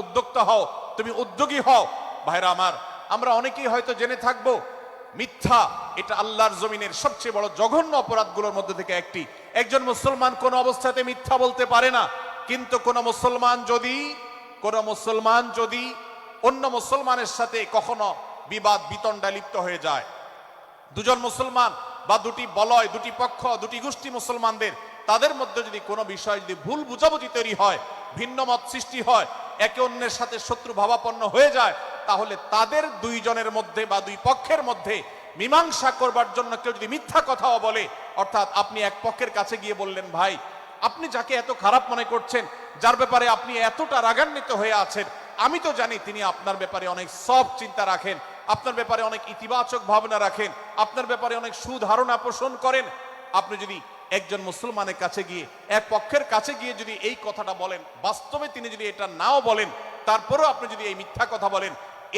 উদ্যোক্তা হও, তুমি উদ্যোগী হও। ভাইরা আমার, আমরা অনেকেই হয়তো জেনে থাকবো মিথ্যা এটা আল্লাহর জমিনের সবচেয়ে বড় জঘন্য অপরাধগুলোর মধ্যে থেকে একটি। একজন মুসলমান কোন অবস্থাতে মিথ্যা বলতে পারে না, কিন্তু কোন মুসলমান যদি অন্য মুসলমানের সাথে কখনো বিবাদ বিতণ্ডায় লিপ্ত হয়ে যায়, দুজন মুসলমান বা দুটি বলয়, দুটি পক্ষ, দুটি গোষ্ঠী মুসলমানদের, তাদের মধ্যে যদি কোনো বিষয় যদি ভুল বুঝাবুঝি তৈরি হয়, ভিন্ন মত সৃষ্টি হয়, একে অন্যের সাথে শত্রু ভাবাপন্ন হয়ে যায়, তাহলে তাদের দুইজনের মধ্যে বা দুই পক্ষের মধ্যে মীমাংসা করবার জন্য কেউ যদি মিথ্যা কথাও বলে, অর্থাৎ আপনি এক পক্ষের কাছে গিয়ে বললেন, ভাই আপনি যাকে এত খারাপ মনে করছেন, যার ব্যাপারে আপনি এতটা রাগান্বিত হয়ে আছেন, আমি তো জানি তিনি আপনার ব্যাপারে অনেক সফট চিন্তা রাখেন, আপনার ব্যাপারে অনেক ইতিবাচক ভাবনা রাখেন, আপনার ব্যাপারে অনেক সুধারণা পোষণ করেন। আপনি যদি একজন মুসলমানের কাছে গিয়ে, এক পক্ষের কাছে গিয়ে যদি এই কথাটা বলেন, বাস্তবে তিনি যদি এটা নাও বলেন, তারপরেও আপনি যদি এই মিথ্যা কথা বলেন,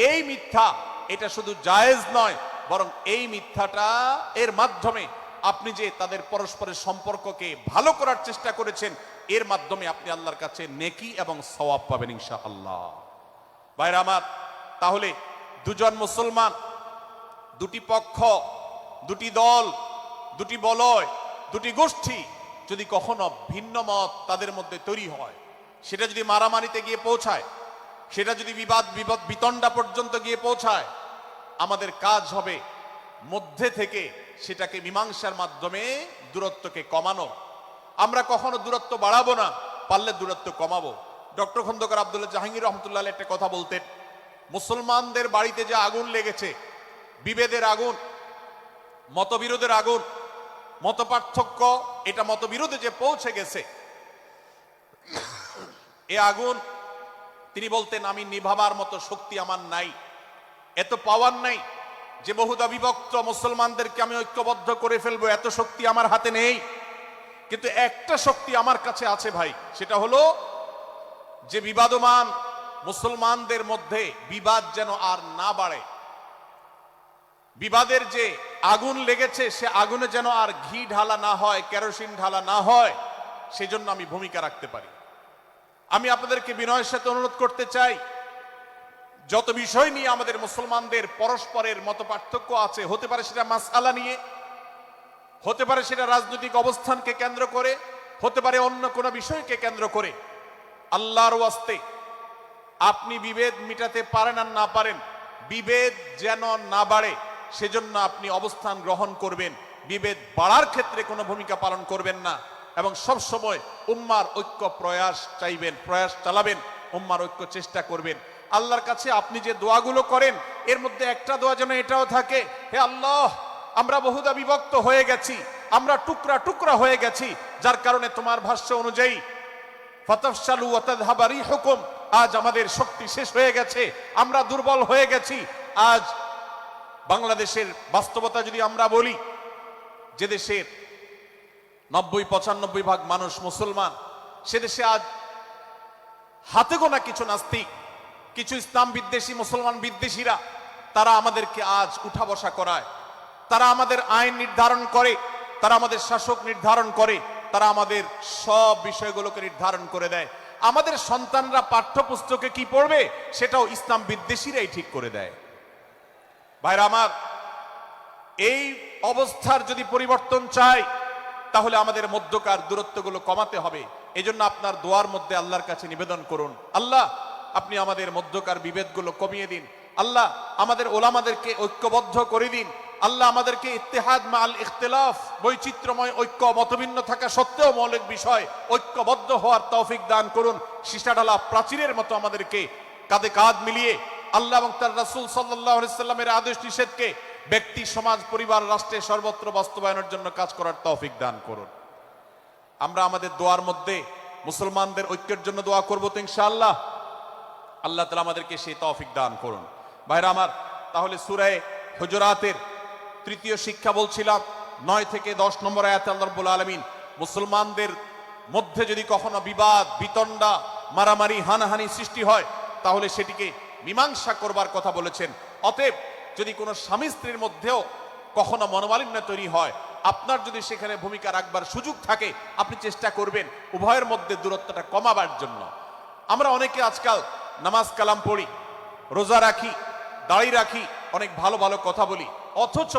এই মিথ্যা এটা শুধু জায়েজ নয়, বরং এই মিথ্যাটা এর মাধ্যমে আপনি যে তাদের পরস্পরের সম্পর্ককে ভালো করার চেষ্টা করেছেন, এর মাধ্যমে আপনি আল্লাহর কাছে নেকি এবং সওয়াব পাবেন ইনশাআল্লাহ। ভাইরা আমার, তাহলে দুজন মুসলমান, দুটি পক্ষ, দুটি দল, দুটি বলয়, দুটি গোষ্ঠী যদি কখনো ভিন্ন মত তাদের মধ্যে তৈরি হয়, সেটা যদি মারামারিতে গিয়ে পৌঁছায়, সেটা যদি বিবাদ বিতণ্ডা পর্যন্ত গিয়ে পৌঁছায়, আমাদের কাজ হবে মধ্যে থেকে সেটাকে মীমাংসার মাধ্যমে দূরত্বকে কমানো। আমরা কখনো দূরত্ব বাড়াবো না, পারলে দূরত্ব কমাবো। ডক্টর খন্দকার আব্দুল্লাহ জাহাঙ্গীর রহমতুল্লাহ একটা কথা বলতেন, মুসলমানদের বাড়িতে যে আগুন লেগেছে, বিভেদের আগুন, মতবিরোধের আগুন, মত পার্থক্য, এটা মতবিরোধে যে পৌঁছে গেছে, এ আগুন তিনি বলতেন আমি নিভাবার মতো শক্তি আমার নাই, এত পাওয়ার নাই যে বহুদা বিভক্ত মুসলমানদেরকে আমি ঐক্যবদ্ধ করে ফেলবো, এত শক্তি আমার হাতে নেই। কিন্তু একটা শক্তি আমার কাছে আছে ভাই, সেটা হলো যে বিবাদমান মুসলমানদের মধ্যে বিবাদ যেন আর না বাড়ে, বিবাদের যে আগুন লেগেছে সে আগুনে যেন আর ঘি ঢালা না হয়, কেরোসিন ঢালা না হয়, সেজন্য আমি ভূমিকা রাখতে পারি। আমি আপনাদেরকে বিনয়ের সাথে অনুরোধ করতে চাই, যত বিষয় নিয়ে আমাদের মুসলমানদের পরস্পরের মত পার্থক্য আছে, হতে পারে সেটা মাসআলা নিয়ে, হতে পারে সেটা রাজনৈতিক অবস্থানকে কেন্দ্র করে, হতে পারে অন্য কোনো বিষয়কে কেন্দ্র করে, আল্লাহর ওয়াস্তে আপনি বিভেদ মিটাতে পারেন আর না পারেন, বিভেদ যেন না বাড়ে সেজন্য আপনি অবস্থান গ্রহণ করবেন, বিভেদ বাড়ার ক্ষেত্রে কোনো ভূমিকা পালন করবেন না, এবং সব সময় উম্মার ঐক্য প্রয়াস চাইবেন, প্রয়াস চালাবেন, উম্মার ঐক্য চেষ্টা করবেন। আল্লাহর কাছে আপনি যে দোয়াগুলো করেন, এর মধ্যে একটা দোয়া যেন এটাও থাকে, হে আল্লাহ, আমরা বহুদা বিভক্ত হয়ে গেছি, আমরা টুকরা টুকরা হয়ে গেছি, যার কারণে তোমার ভাষ্য অনুযায়ী ফাতাফশালু ওয়া তাযহাবা রিহুকুম, আজ আমাদের শক্তি শেষ হয়ে গেছে, আমরা দুর্বল হয়ে গেছি। আজ বাংলাদেশের বাস্তবতা যদি আমরা বলি, যে দেশের 90-95 ভাগ মানুষ মুসলমান, সে দেশে আজ হাতে গোনা কিছু নাস্তিক, কিছু ইসলাম বিদ্বেষী, মুসলমান বিদ্বেষীরা, তারা আমাদেরকে আজ উঠা বসা করায়, তারা আমাদের আইন নির্ধারণ করে, তারা আমাদের শাসক নির্ধারণ করে, তারা আমাদের সব বিষয়গুলোকে নির্ধারণ করে দেয়। আমাদের সন্তানরা পাঠ্যপুস্তকে কি পড়বে সেটাও ইসলাম বিদ্বেষীরাই ঠিক করে দেয়। ভাইরা আমার, এই অবস্থার যদি পরিবর্তন চাই, তাহলে আমাদের মধ্যকার দূরত্বগুলো কমাতে হবে। এজন্য আপনার দোয়ার মধ্যে আল্লাহর কাছে নিবেদন করুন, আল্লাহ আপনি আমাদের মধ্যকার বিভেদগুলো কমিয়ে দিন, আল্লাহ আমাদের ওলামাদেরকে ঐক্যবদ্ধ করে দিন, আল্লাহ আমাদেরকে ইত্তেহাদ মাল ইখতিলাফ, বৈচিত্র্যময় ঐক্য, মতভিন্ন থাকা সত্ত্বেও মৌলিক বিষয় ঐক্যবদ্ধ হওয়ার তৌফিক দান করুন। সীসাঢালা প্রাচীরের মতো আমাদেরকে কাঁধে কাঁধ মিলিয়ে আল্লাহ এবং তার রাসূল সাল্লাল্লাহু আলাইহি সাল্লামের আদেশ নিষেধকে ব্যক্তি, সমাজ, পরিবার, রাষ্ট্রে সর্বত্র বাস্তবায়নের জন্য কাজ করার তৌফিক দান করুন। আমরা আমাদের দোয়ার মধ্যে মুসলমানদের ঐক্যের জন্য দোয়া করব তো ইনশাআল্লাহ। আল্লাহ তাআলা আমাদেরকে সেই তৌফিক দান করুন। ভাইরা আমার, তাহলে সূরা হুজুরাতের 3য় শিক্ষা বলছিলাম, 9 থেকে 10 নম্বর আয়াতে আল্লাহ রাব্বুল আলামিন মুসলমানদের মধ্যে যদি কখনো বিবাদ, বিতণ্ডা, মারামারি, হানাহানি সৃষ্টি হয়, তাহলে সেটিকে মীমাংসা করবার কথা বলেছেন। অতএব যদি কোনো স্বামী স্ত্রীর মধ্যেও কখনো মনোমালিন্য তৈরি হয়, আপনার যদি সেখানে ভূমিকা রাখবার সুযোগ থাকে, আপনি চেষ্টা করবেন উভয়ের মধ্যে দূরত্বটা কমাবার জন্য। আমরা অনেকে আজকাল নামাজ কালাম পড়ি, রোজা রাখি, দাড়ি রাখি, অনেক ভালো ভালো কথা বলি, অথচ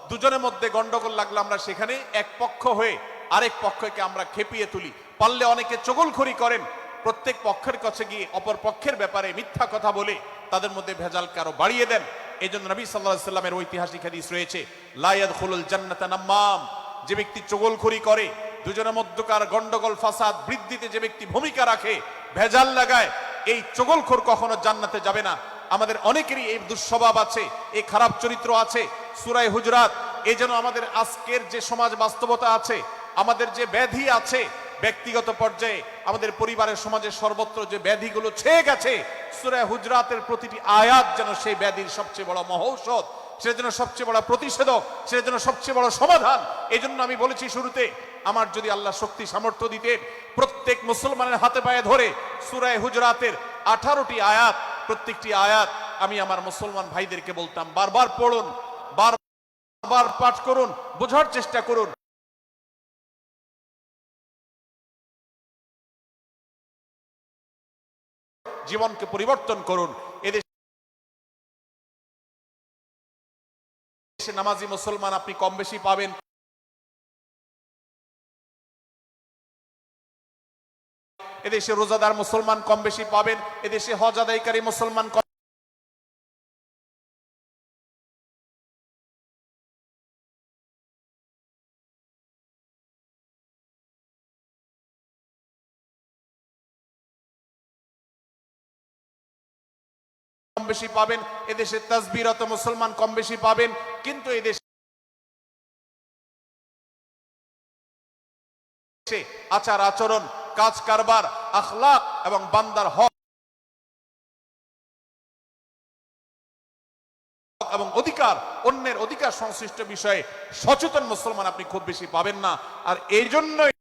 দুজনের মধ্যে গন্ডগোল লাগলে আমরা সেখানে এক পক্ষ হয়ে আরেক পক্ষকে আমরা খেপিয়ে তুলি। পারলে অনেকে চগলখড়ি করেন, প্রত্যেক পক্ষের কাছে গিয়ে অপর পক্ষের ব্যাপারে মিথ্যা কথা বলে তাদের মধ্যে ভেজালকে আরো বাড়িয়ে দেন। এই জন্য নবী সাল্লাল্লাহু আলাইহি সাল্লামের ঐতিহাসিক হাদিস রয়েছে, লা ইয়াদখুলুল জান্নাতা নাম্মাম, যে ব্যক্তি চগলখড়ি করে, দুজনের মধ্যকার গন্ডগোল ফাসাদ বৃদ্ধিতে যে ব্যক্তি ভূমিকা রাখে, ভেজাল লাগায়, এই চগলখোর কখনো জান্নাতে যাবে না। আমাদের অনেকেরই এই দুঃস্বভাব আছে, এই খারাপ চরিত্র আছে। সূরা হুজুরাত, এই জন্য আমাদের আজকের যে সমাজ বাস্তবতা আছে, আমাদের যে ব্যাধি আছে, ব্যক্তিগত পর্যায়ে আমাদের পরিবারের, সমাজের সর্বত্র যে ব্যাধিগুলো ছেয়ে গেছে, সূরা হুজুরাতের প্রতিটি আয়াত যেন সেই ব্যাধির সবচেয়ে বড় মহৌষধ, সেটার জন্য সবচেয়ে বড় প্রতিষেধক, সেটার জন্য সবচেয়ে বড় সমাধান। এই জন্য আমি বলেছি শুরুতে, আমার যদি আল্লাহ শক্তি সামর্থ্য দিতে, প্রত্যেক মুসলমানের হাতে পায়ে ধরে সূরা হুজরাতের 18টি আয়াত, প্রত্যেকটি আয়াত আমি আমার মুসলমান ভাইদেরকে বলতাম বারবার পড়ুন, বারবার পাঠ করুন, বোঝার চেষ্টা করুন। জীবনকে পরিবর্তন করুন। এদেশে নামাজি মুসলমান আপনি কম বেশি পাবেন, এদেশে রোজাদার মুসলমান কম বেশি পাবেন, এদেশে হজ আদায়কারী মুসলমান কম বেশি পাবেন, এদেশে তাসবিরত মুসলমান কম বেশি পাবেন, কিন্তু এদেশে আচার আচরণ, কাজ কারবার, আখলাক এবং বান্দার হক এবং অধিকার, অন্যের অধিকার সংশ্লিষ্ট বিষয়ে সচেতন মুসলমান আপনি খুব বেশি পাবেন না। আর এই জন্যই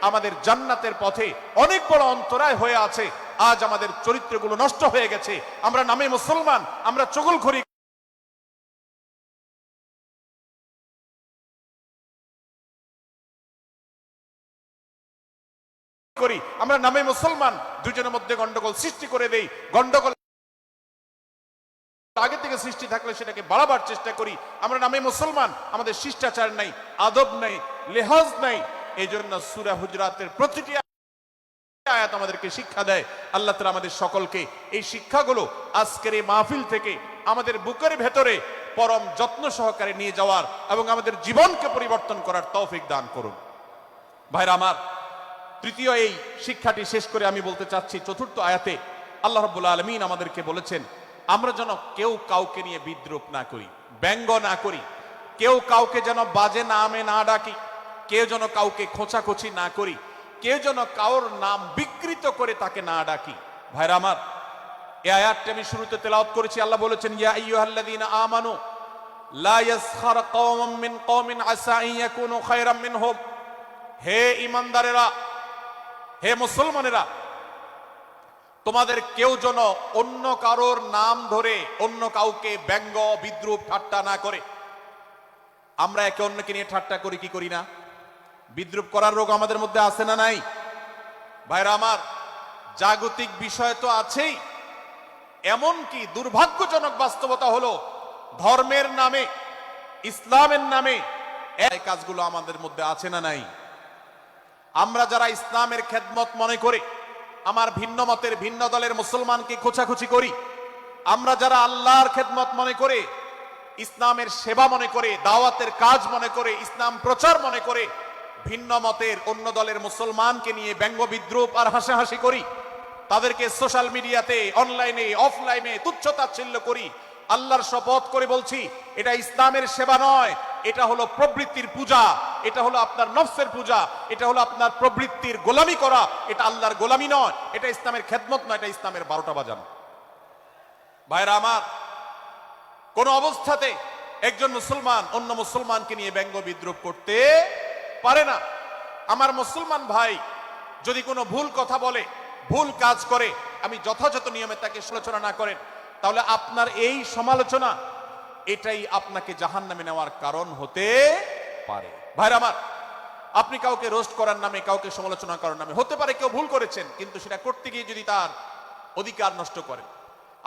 আমাদের জান্নাতের পথে অনেক বড় অন্তরায় হয়ে আছে। আজ আমাদের চরিত্রগুলো নষ্ট হয়ে গেছে, আমরা নামে মুসলমান, আমরা চগলখড়ি করি, আমরা নামে মুসলমান, দুজনের মধ্যে গন্ডগোল সৃষ্টি করে দেই। গন্ডগোল আগে থেকে সৃষ্টি থাকলে সেটাকে বাড়াবার চেষ্টা করি। আমরা নামে মুসলমান, আমাদের শিষ্টাচার নাই, আদব নাই, লেহাজ নাই। এই জন্য সূরা হুজরাতের প্রতিটি আয়াত আমাদেরকে শিক্ষা দেয়। আল্লাহ তাআলা আমাদের সকলকে এই শিক্ষাগুলো আজকের এই মাহফিল থেকে আমাদের বুকের ভেতরে পরম যত্ন সহকারে নিয়ে যাওয়ার এবং আমাদের জীবনকে পরিবর্তন করার তৌফিক দান করুন। ভাইরা আমার, তৃতীয় এই শিক্ষাটি শেষ করে আমি বলতে চাচ্ছি, চতুর্থ আয়াতে আল্লাহ রাব্বুল আলামিন আমাদেরকে বলেছেন আমরা যেন কেউ কাউকে নিয়ে বিদ্রূপ না করি, ব্যঙ্গ না করি, কেউ কাউকে যেন বাজে নামে না ডাকি, কেউ যেন কাউকে খোঁচাখুচি না করি, কেউ যেন কারোর নাম বিকৃত করে তাকে না ডাকি। ভাইরা আমার, এই আয়াতটি আমি শুরুতে তেলাওয়াত করেছি। আল্লাহ বলেছেন ইয়া আইয়ুহাল্লাযীনা আমানু লা ইয়াসখার কওমুম মিন কওমিন আসা আন ইয়াকুনু খায়রাম মিনহুম। হে ঈমানদারেরা, হে মুসলমানেরা, তোমাদের কেউ যেন অন্য কারোর নাম ধরে অন্য কাউকে ব্যঙ্গ বিদ্রূপ ঠাট্টা না করে। আমরা একে অন্যকে নিয়ে ঠাট্টা করি কি করি না? বিদ্রূপ করার রোগ আমাদের মধ্যে আছে না নাই? ভাইরা আমার, জাগতিক বিষয় তো আছেই, এমন কি দুর্ভাগ্যজনক বাস্তবতা হলো ধর্মের নামে, ইসলামের নামে এই কাজগুলো আমাদের মধ্যে আছে না নাই? আমরা যারা ইসলামের খেদমত মনে করে আমার ভিন্ন মতের ভিন্ন দলের মুসলমানকে খোঁচাখুচি করি, আমরা যারা আল্লাহর খেদমত মনে করে, ইসলামের সেবা মনে করে, দাওয়াতের কাজ মনে করে, ইসলাম প্রচার মনে করে ভিন্ন মতের অন্য দলের মুসলমানকে নিয়ে ব্যঙ্গ বিদ্রূপ আর হাসাহাসি করি, তাদেরকে সোশ্যাল মিডিয়াতে, অনলাইনে, অফলাইনে তুচ্ছতাচ্ছিল্য করি, আল্লাহর শপথ করে বলছি এটা ইসলামের সেবা নয়, এটা হলো প্রবৃত্তির পূজা, এটা হলো আপনার নফসের পূজা, এটা হলো আপনার প্রবৃত্তির গোলামি করা, এটা আল্লাহর গোলামি নয়, এটা ইসলামের খেদমত নয়, এটা ইসলামের 12টা বাজানো। ভাইরা আমার, কোন অবস্থাতে একজন মুসলমান অন্য মুসলমানকে নিয়ে ব্যঙ্গ বিদ্রূপ করতে পারে না। আমার মুসলমান ভাই যদি কোনো ভুল কথা বলে, ভুল কাজ করে, আমি যথাযথ নিয়মে তাকে সমালোচনা না করেন, তাহলে আপনার এই সমালোচনা এটাই আপনাকে জাহান্নামে নেওয়ার কারণ হতে পারে। ভাইরা আমার, আপনি কাউকে রোস্ট করার নামে, কাউকে সমালোচনা করার নামে, হতে পারে কেউ ভুল করেছেন, কিন্তু সেটা করতে গিয়ে যদি তার অধিকার নষ্ট করেন,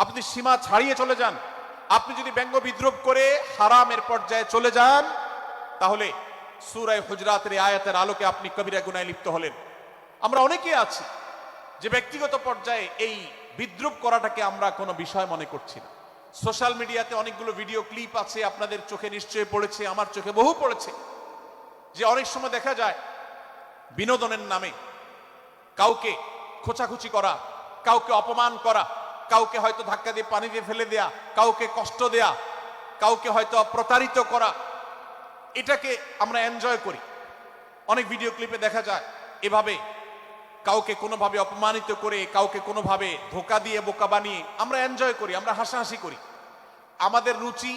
আপনি সীমা ছাড়িয়ে চলে যান, আপনি যদি ব্যঙ্গ বিদ্রূপ করে হারামের পর্যায়ে চলে যান, তাহলে সূরা হুজরাতের আয়াতের আলোকে আপনি কবিরা গুনাহে লিপ্ত হলেন। আমরা অনেকে আছি যে ব্যক্তিগত পর্যায়ে এই বিদ্রূপ করাটাকে আমরা কোনো বিষয় মনে করছি না। সোশ্যাল মিডিয়াতে অনেকগুলো ভিডিও ক্লিপ আছে, আপনাদের চোখে নিশ্চয়ই পড়েছে, আমার চোখে বহু পড়েছে, যে অনেক সময় দেখা যায় বিনোদনের নামে কাউকে খোঁচাখুচি করা, কাউকে অপমান করা, কাউকে হয়তো ধাক্কা দিয়ে পানি দিয়ে ফেলে দেয়া, কাউকে কষ্ট দেয়া, কাউকে হয়তো প্রতারিত করা, এটাকে আমরা এনজয় করি। অনেক ভিডিও ক্লিপে দেখা যায় এভাবে কাউকে কোনোভাবে অপমানিত করে, কাউকে কোনোভাবে ধোকা দিয়ে বোকা বানিয়ে আমরা এনজয় করি, আমরা হাসাহাসি করি। আমাদের রুচি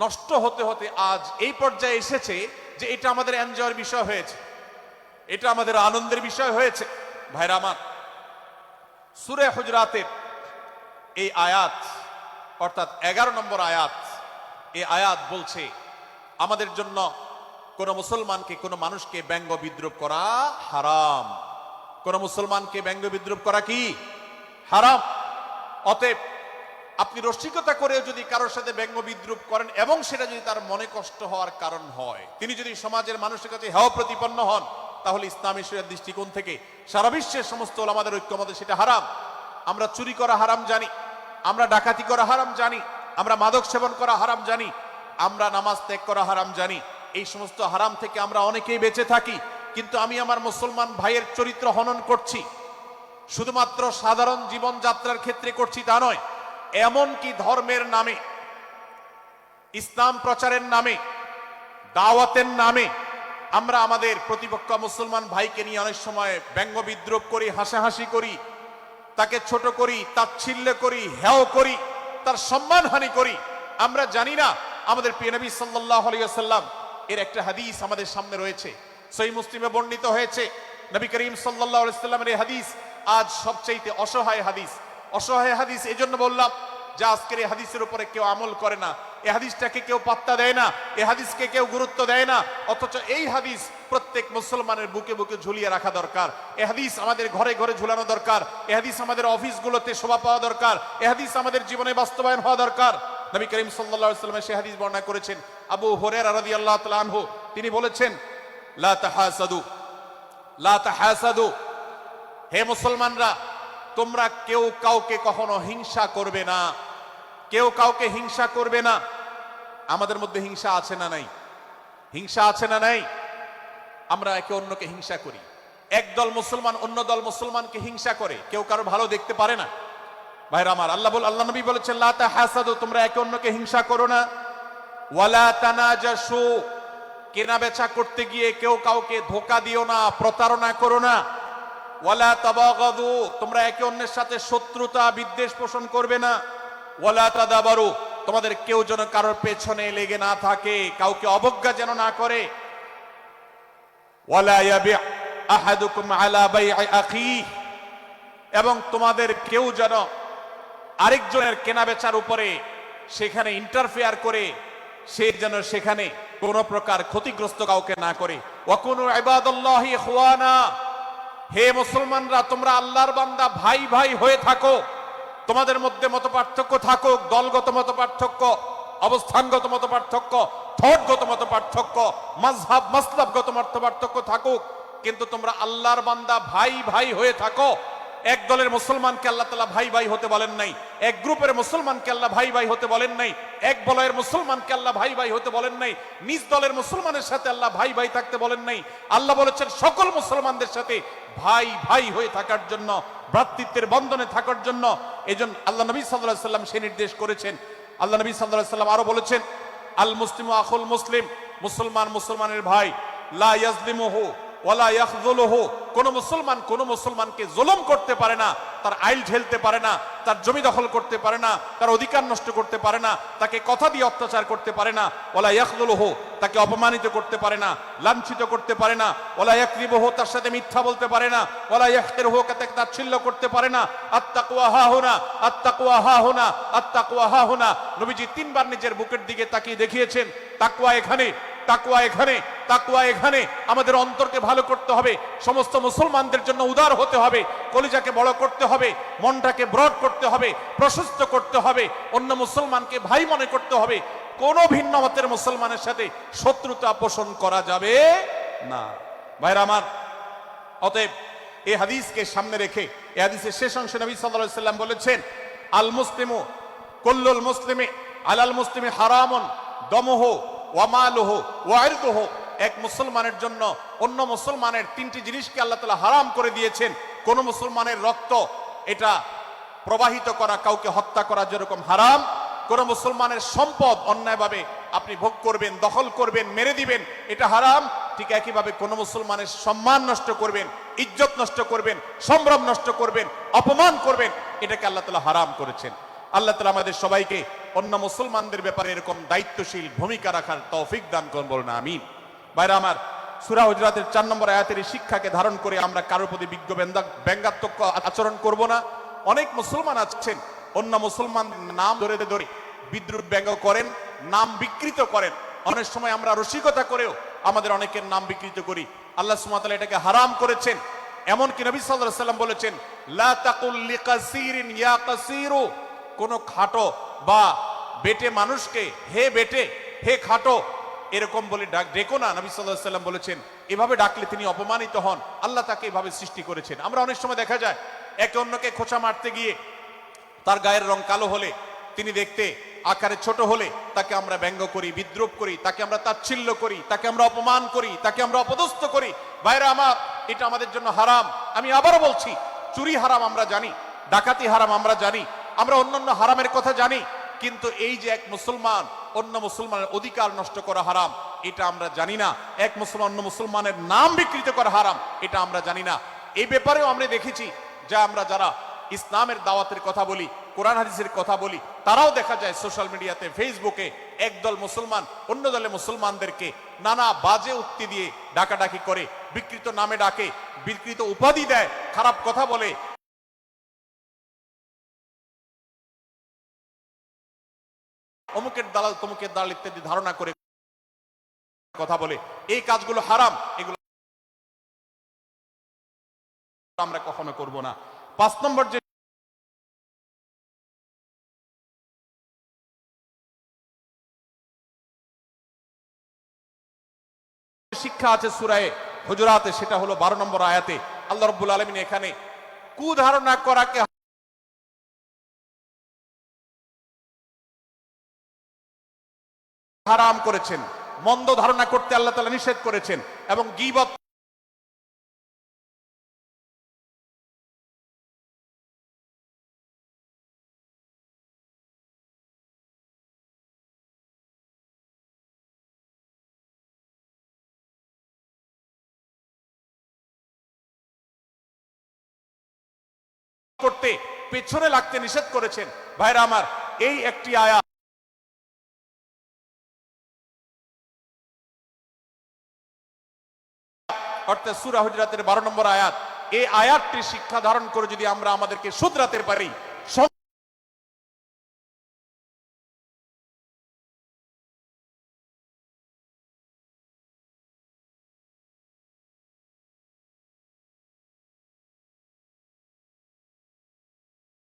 নষ্ট হতে হতে আজ এই পর্যায়ে এসেছে যে এটা আমাদের এনজয়ের বিষয় হয়েছে, এটা আমাদের আনন্দের বিষয় হয়েছে। ভাইরা আমার, সূরা হুজরাতের এই আয়াত অর্থাৎ 11 নম্বর আয়াত, এই আয়াত বলছে আমাদের জন্য কোন মুসলমানকে, কোন মানুষকে ব্যঙ্গ বিদ্রুপ করা হারাম। কোন মুসলমানকে ব্যঙ্গ বিদ্রুপ করা কি হারাম। অতএব আপনি রসিকতা করে যদি কারোর সাথে ব্যঙ্গ বিদ্রুপ করেন এবং সেটা যদি তার মনে কষ্ট হওয়ার কারণ হয়, তিনি যদি সমাজের মানুষের কাছে হেয় প্রতিপন্ন হন, তাহলে ইসলামী শরীয়তের দৃষ্টিকোণ থেকে সারা বিশ্বের সমস্ত ওলামাদের ঐক্যমতে সেটা হারাম। আমরা চুরি করা হারাম জানি, আমরা ডাকাতি করা হারাম জানি, আমরা মাদক সেবন করা হারাম জানি, আমরা নামাজ ত্যাগ করা হারাম জানি। এই সমস্ত হারাম থেকে আমরা অনেকেই বেঁচে থাকি, কিন্তু আমি আমার মুসলমান ভাইয়ের চরিত্র হনন করছি, শুধুমাত্র সাধারণ জীবন যাত্রার ক্ষেত্রে করছি তা নয়। এমনকি ধর্মের নামে, ইসলাম প্রচারের নামে, দাওয়াতের নামে আমরা আমাদের প্রতিপক্ষ মুসলমান ভাইকে নিয়ে অনেক সময় ব্যঙ্গ বিদ্রুপ করি, হাসাহাসি করি, তাকে ছোট করি, তাচ্ছিল্য করি, হেয় করি, তার সম্মানহানি করি। আমরা জানি না আমাদের প্রিয় নবী সাল্লাল্লাহু আলাইহি ওয়াসাল্লাম এর একটা হাদিস আমাদের সামনে রয়েছে, সহিহ মুসলিমে বর্ণিত হয়েছে। নবী করিম সাল্লাল্লাহু আলাইহি ওয়াসাল্লামের এই হাদিস আজ সবচেয়ে অসহায় হাদিস। অসহায় হাদিস এই জন্য বললাম যে আজকের এই হাদিসের উপরে কেউ আমল করে না, এই হাদিসটাকে কেউ পাত্তা দেয় না, এই হাদিসকে কেউ গুরুত্ব দেয় না। অথচ এই হাদিস প্রত্যেক মুসলমানের বুকে বুকে ঝুলিয়ে রাখা দরকার। এই হাদিস আমাদের ঘরে ঘরে ঝুলানো দরকার। এই হাদিস আমাদের অফিসগুলোতে শোভা পাওয়া দরকার। এই হাদিস আমাদের জীবনে বাস্তবায়ন হওয়া দরকার। নবী করিম সাল্লাল্লাহু আলাইহি ওয়াসাল্লাম সেই হাদিস বর্ণনা করেছেন। আবু হুরায়রা রাদিয়াল্লাহু তাআলা আনহু তিনি বলেছেন, লা তাহাসাদু, লা তাহাসাদু, হে মুসলমানরা, তোমরা কেউ কাউকে কখনো হিংসা করবে না, কেউ কাউকে হিংসা করবে না। আমাদের মধ্যে হিংসা আছে না নাই? হিংসা আছে না নাই? আমরা একে অন্যকে হিংসা করি। একদল মুসলমান অন্য দল মুসলমানকে হিংসা করে, কেউ কারো ভালো দেখতে পারে না। ভাইরা আমার, আল্লাহ নবী বলেছেন, লা তাহাসাদু, তোমরা একে অন্যকে হিংসা করো না। ওয়ালা তানাজাসু, কেনা বেচা করতে গিয়ে কেউ কাউকে ধোকা দিও না, প্রতারণা করো না। ওয়ালা তাবাগাদু, তোমরা একে অন্যের সাথে শত্রুতা বিদ্বেষ পোষণ করবে না। ওয়ালা তাদাবারু, তোমাদের কেউ যেন কারোর পেছনে লেগে না থাকে, কাউকে অবজ্ঞা যেন না করে। ওয়ালা ইয়াবি আহাদুকুম আলা বাই'i আখিহি, এবং তোমাদের কেউ যেন আরেকজনের কেনাবেচার উপরে সেখানে ইন্টারফেয়ার করে সে যেন সেখানে কোনো প্রকার ক্ষতিগ্রস্ত কাউকে না করে। ওয়াকুনু ইবাদাল্লাহি ইখওয়ানা, হে মুসলমানরা, তোমরা আল্লাহর বান্দা, ভাই ভাই হয়ে থাকো। তোমাদের মধ্যে মত পার্থক্য থাকুক, দলগত মত পার্থক্য, অবস্থানগত মত পার্থক্য, থটগত মত পার্থক্য, মাযহাব মাসলাবগত মত পার্থক্য থাকুক, কিন্তু তোমরা আল্লাহর বান্দা, ভাই ভাই হয়ে থাকো। এক দলের মুসলমানকে আল্লাহ তাআলা ভাই ভাই হতে বলেন নাই, এক গ্রুপের মুসলমানকে আল্লাহ ভাই ভাই হতে বলেন নাই, এক বলয়ের মুসলমানকে আল্লাহ ভাই ভাই হতে বলেন নাই, নিজ দলের মুসলমানের সাথে আল্লাহ ভাই ভাই থাকতে বলেন নাই। আল্লাহ বলেছেন সকল মুসলমানদের সাথে ভাই ভাই হয়ে থাকার জন্য, ভ্রাতৃত্বের বন্ধনে থাকার জন্য। এজন্য আল্লাহ নবী সাল্লাল্লাহু আলাইহি ওয়াসাল্লাম সে নির্দেশ করেছেন। আল্লাহ নবী সাল্লাল্লাহু আলাইহি ওয়াসাল্লাম আরো বলেছেন, আল মুসলিমু আখুল মুসলিম, মুসলমান মুসলমানের ভাই, লা ইয়াজলিমুহু ওয়ালা ইয়াখযুলুহু, কোন মুসলমান কোন মুসলমানকে জুলুম করতে পারে না, তার আইল ঢেলতে পারে না, তার জমি দখল করতে পারে না, তার অধিকার নষ্ট করতে পারে না, তাকে কথা দিয়ে অত্যাচার করতে পারে না। ওয়ালা ইয়াখযুলুহু, তাকে অপমানিত করতে পারে না, লাঞ্ছিত করতে পারে না। ওয়ালা ইয়াকযিবুহু, তার সাথে মিথ্যা বলতে পারে না। ওয়ালা ইয়াহকিরুহু, তাকে তাচ্ছিল্য করতে পারে না। আত্তাকওয়া হাহুনা, আত্তাকওয়া হাহুনা, আত্তাকওয়া হাহুনা। নবীজি তিনবার নিজের বুকের দিকে তাকিয়ে দেখিয়েছেন, তাকওয়া এখানে, তাকওয়া এখানে, তাকওয়া এখানে। আমাদের অন্তরকে ভালো করতে হবে, সমস্ত মুসলমানদের জন্য উদার হতে হবে, কলিজাকে বড় করতে হবে, মনটাকে ব্রড করতে হবে, প্রশস্ত করতে হবে, অন্য মুসলমানকে ভাই মনে করতে হবে। কোন ভিন্ন মতের মুসলমানের সাথে শত্রুতা পোষণ করা যাবে না। ভাইরা আমার, অতএব এই হাদিসকে সামনে রেখে এই হাদিসের শেষ অংশে নবী সাল্লাল্লাহু আলাইহি ওয়াসাল্লাম বলেছেন, আল মুসলিমু কুল্লুল মুসলিমি আলাল মুসলিমি হারামুন দমুহু ওয়া মালুহু ওয়া ইরদুহু। এক মুসলমানের জন্য অন্য মুসলমানের তিনটি জিনিসকে আল্লাহ তাআলা হারাম করে দিয়েছেন। কোন মুসলমানের রক্ত এটা প্রবাহিত করা, কাউকে হত্যা করা যেরকম হারাম, কোন মুসলমানের সম্পদ অন্যায়ভাবে আপনি ভোগ করবেন, দখল করবেন, মেরে দিবেন, এটা হারাম। ঠিক একইভাবে কোন মুসলমানের সম্মান নষ্ট করবেন, ইজ্জত নষ্ট করবেন, সম্ভ্রম নষ্ট করবেন, অপমান করবেন, এটাকে আল্লাহ তাআলা হারাম করেছেন। আল্লাহ তাআলা আমাদের সবাইকে অন্য মুসলমানদের ব্যাপারে এরকম দায়িত্বশীল ভূমিকা রাখার তৌফিক দান করুন, বলুন আমিন। ভাইরা আমার, সূরা হুজুরাতের 4 নম্বর আয়াতের এই শিক্ষাকে ধারণ করে আমরা কারোর প্রতি বিজ্ঞ ব্যঙ্গাত্মক আচরণ করব না। অনেক মুসলমান আছেন অন্য মুসলমানদের নাম ধরে ধরে বিদ্রুপ ব্যঙ্গ করেন, নাম বিকৃত করেন। অনেক সময় আমরা রসিকতা করেও আমাদের অনেকের নাম বিকৃত করি। আল্লাহ সুবহানাহু ওয়া তাআলা এটাকে হারাম করেছেন। এমনকি নবী সাল্লাল্লাহু আলাইহি সাল্লাম বলেছেন, লা তাকুল লিকাসিরিন ইয়া কাসিরু, কোন খাটো বা বেটে মানুষকে হে বেটে, হে খাটো এরকম বলে ডেকো না। নবী সাল্লাল্লাহু আলাইহি সাল্লাম বলেছেন এভাবে ডাকলে তিনি অপমানিত হন। আল্লাহ তাকে এভাবে সৃষ্টি করেছেন। আমরা অনেক সময় দেখা যায় একে অন্যকে খোঁচা মারতে গিয়ে তার গায়ের রং কালো হলে, তিনি দেখতে আকারে ছোট হলে তাকে আমরা ব্যঙ্গ করি, বিদ্রুপ করি, তাকে আমরা তাচ্ছিল্য করি, তাকে আমরা অপমান করি, তাকে আমরা অপদস্থ করি। ভাইরা আমার, এটা আমাদের জন্য হারাম। আমি আবারও বলছি, চুরি হারাম আমরা জানি, ডাকাতি হারাম আমরা জানি, আমরা অন্যান্য হারামের কথা জানি, কিন্তু এই যে এক মুসলমান অন্য মুসলমানের অধিকার নষ্ট করা হারাম, এটা আমরা জানি না। এক মুসলমান অন্য মুসলমানের নাম বিকৃত করা হারাম, এটা আমরা জানি না। এই ব্যাপারেও আমরা দেখেছি যে আমরা যারা ইসলামের দাওয়াতের কথা বলি, কোরআন হাদিসের কথা বলি, তারাও দেখা যায় সোশ্যাল মিডিয়াতে, ফেসবুকে একদল মুসলমান অন্য দলে মুসলমানদেরকে নানা বাজে উক্তি দিয়ে ডাকাডাকি করে, বিকৃত নামে ডাকে, বিকৃত উপাধি দেয়, খারাপ কথা বলে, অমুকের দালাল তমুকের দালাল ইত্যাদি ধারণা করে কথা বলে। এই কাজগুলো হারাম, এগুলো আমরা কখনো করব না। 5 নম্বর যে শিক্ষা আছে সূরা হুজুরাতে, সেটা হলো 12 নম্বর আয়াতে আল্লাহ রাব্বুল আলামিন এখানে কুধারণা করাকে হারাম করেছেন, মন্দ ধারণা করতে আল্লাহ তাআলা নিষেধ করেছেন, এবং গীবত করতে পেছনে লাগতে নিষেধ করেছেন। ভাইরা আমার, এই একটি আয়াত অর্থাৎ সূরা হুজুরাতের 12 নম্বর আয়াত, এই আয়াতটি শিক্ষা ধারণ করে যদি আমরা আমাদেরকে শুধরাতে পারি,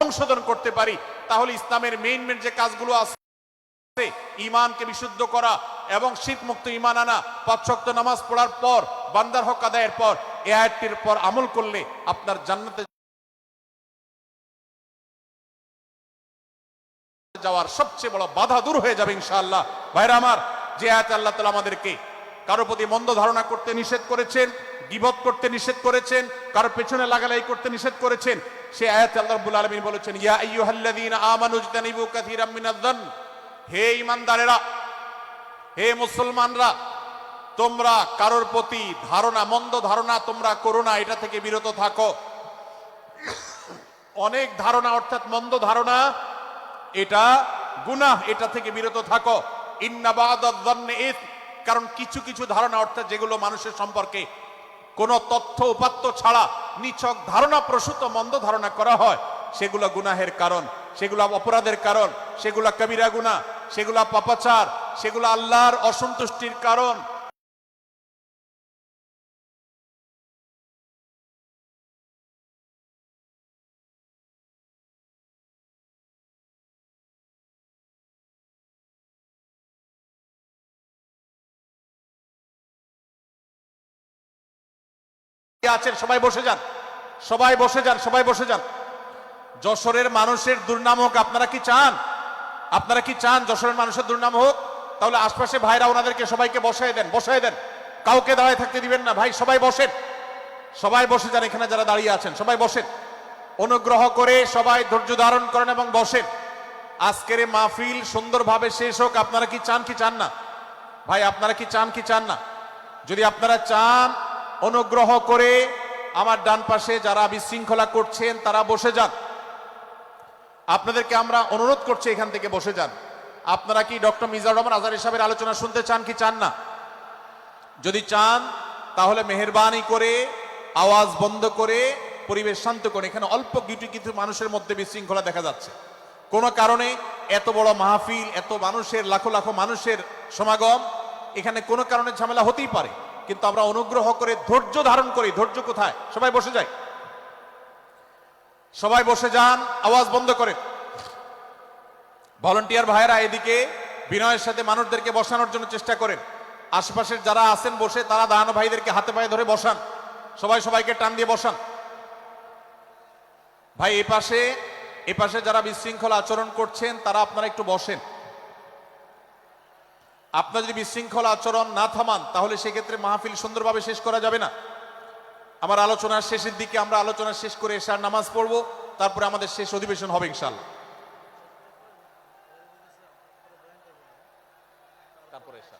সংশোধন করতে পারি, তাহলে ইসলামের মেইন যে কাজগুলো আছে, ঈমানকে বিশুদ্ধ করা এবং শিরক মুক্ত ঈমান আনা, 5 ওয়াক্ত নামাজ পড়ার পর, বান্দার হক আদায়ের পর, এই আয়াতটির পর আমল করলে আপনার জান্নাতে যাওয়ার সবচেয়ে বড় বাধা দূর হয়ে যাবে ইনশাআল্লাহ। ভাইরা আমার, যে আয়াতে আল্লাহ তাআলা আমাদেরকে কারো প্রতি মন্দ ধারণা করতে নিষেধ করেছেন, গীবত করতে নিষেধ করেছেন, কারো পেছনে লাগালাই করতে নিষেধ করেছেন, সেই আয়াতে আল্লাহ রাব্বুল আলামিন বলেছেন, ইয়া আইয়ুহাল্লাযীনা আমানু ইজতানিবু কাসীরাম মিনায-যন্ন, হে ঈমানদারেরা, হে মুসলমানরা, তোমরা কারোর প্রতি ধারণা, মন্দ ধারণা তোমরা করো না, এটা থেকে বিরত থাকো। অনেক ধারণা অর্থাৎ মন্দ ধারণা, এটা গুনাহ, এটা থেকে বিরত থাকো। ইন্না বা'দায-যন্নি ইসম, কারণ কিছু কিছু ধারণা অর্থাৎ যেগুলো মানুষের সম্পর্কে কোনো তথ্য উপাত্ত ছাড়া নিছক ধারণা প্রসূত মন্দ ধারণা করা হয়, সেগুলো গুনাহের কারণ, সেগুলো অপরাধের কারণ, সেগুলো কবিরা গুনাহ, সেগুলো পাপাচার, সেগুলো আল্লাহর অসন্তুষ্টির কারণ। আছেন সবাই বসে যান, সবাই বসে যান, সবাই বসে যান। যশোরের মানুষের দুর্নাম হোক, আপনারা কি চান? আপনারা কি চান যশোরের মানুষের দুর্নাম হোক? তাহলে আশপাশে ভাইরা ওনাদেরকে সবাইকে বসায় দেন, বসায় দেন, কাউকে দাঁড়ায় থাকতে দিবেন না। ভাই সবাই বসেন, সবাই বসে যান, এখানে যারা দাঁড়িয়ে আছেন সবাই বসেন, অনুগ্রহ করে সবাই ধৈর্য ধারণ করেন এবং বসেন। আজকের এই মাহফিল সুন্দরভাবে শেষ হোক। আপনারা কি চান কি চান না? ভাই আপনারা কি চান কি চান না? যদি আপনারা চান অনুগ্রহ করে আমার ডান পাশে যারা বিশৃঙ্খলা করছেন তারা বসে যান। আপনাদেরকে আমরা অনুরোধ করছি এখান থেকে বসে যান। আপনারা কি ডক্টর মিজানুর রহমান আজহারী সাহেবের আলোচনা শুনতে চান কি চান না? যদি চান তাহলে মেহেরবানি করে আওয়াজ বন্ধ করে পরিবেশ শান্ত করে, এখানে অল্প কিছু মানুষের মধ্যে বিশৃঙ্খলা দেখা যাচ্ছে। কোনো কারণে এত বড় মাহফিল, এত মানুষের লাখো লাখো মানুষের সমাগম, এখানে কোনো কারণে ঝামেলা হতেই পারে, কিন্তু আমরা অনুগ্রহ করে ধৈর্য ধারণ করি। ধৈর্য কোথায়? সবাই বসে যায়, সবাই বসে যান, আওয়াজ বন্ধ করে। ভলান্টিয়ার ভাইয়েরা এদিকে বিনয়ের সাথে মানুষদেরকে বসানোর জন্য চেষ্টা করেন। আশেপাশের যারা আছেন বসে, তারা দাঁড়ানো ভাইদেরকে হাতে পায়ে ধরে বসান, সবাই সবাইকে টান দিয়ে বসান। ভাই এ পাশে যারা বিশৃঙ্খলা আচরণ করছেন তারা আপনারা একটু বসেন। আপনারা যদি বিশৃঙ্খলা আচরণ না থামান তাহলে সেক্ষেত্রে মাহফিল সুন্দরভাবে শেষ করা যাবে না। আমার আলোচনার শেষের দিকে আমরা আলোচনা শেষ করে এশার নামাজ পড়বো, তারপরে আমাদের শেষ অধিবেশন হবে ইনশাআল্লাহ। তারপরে এশার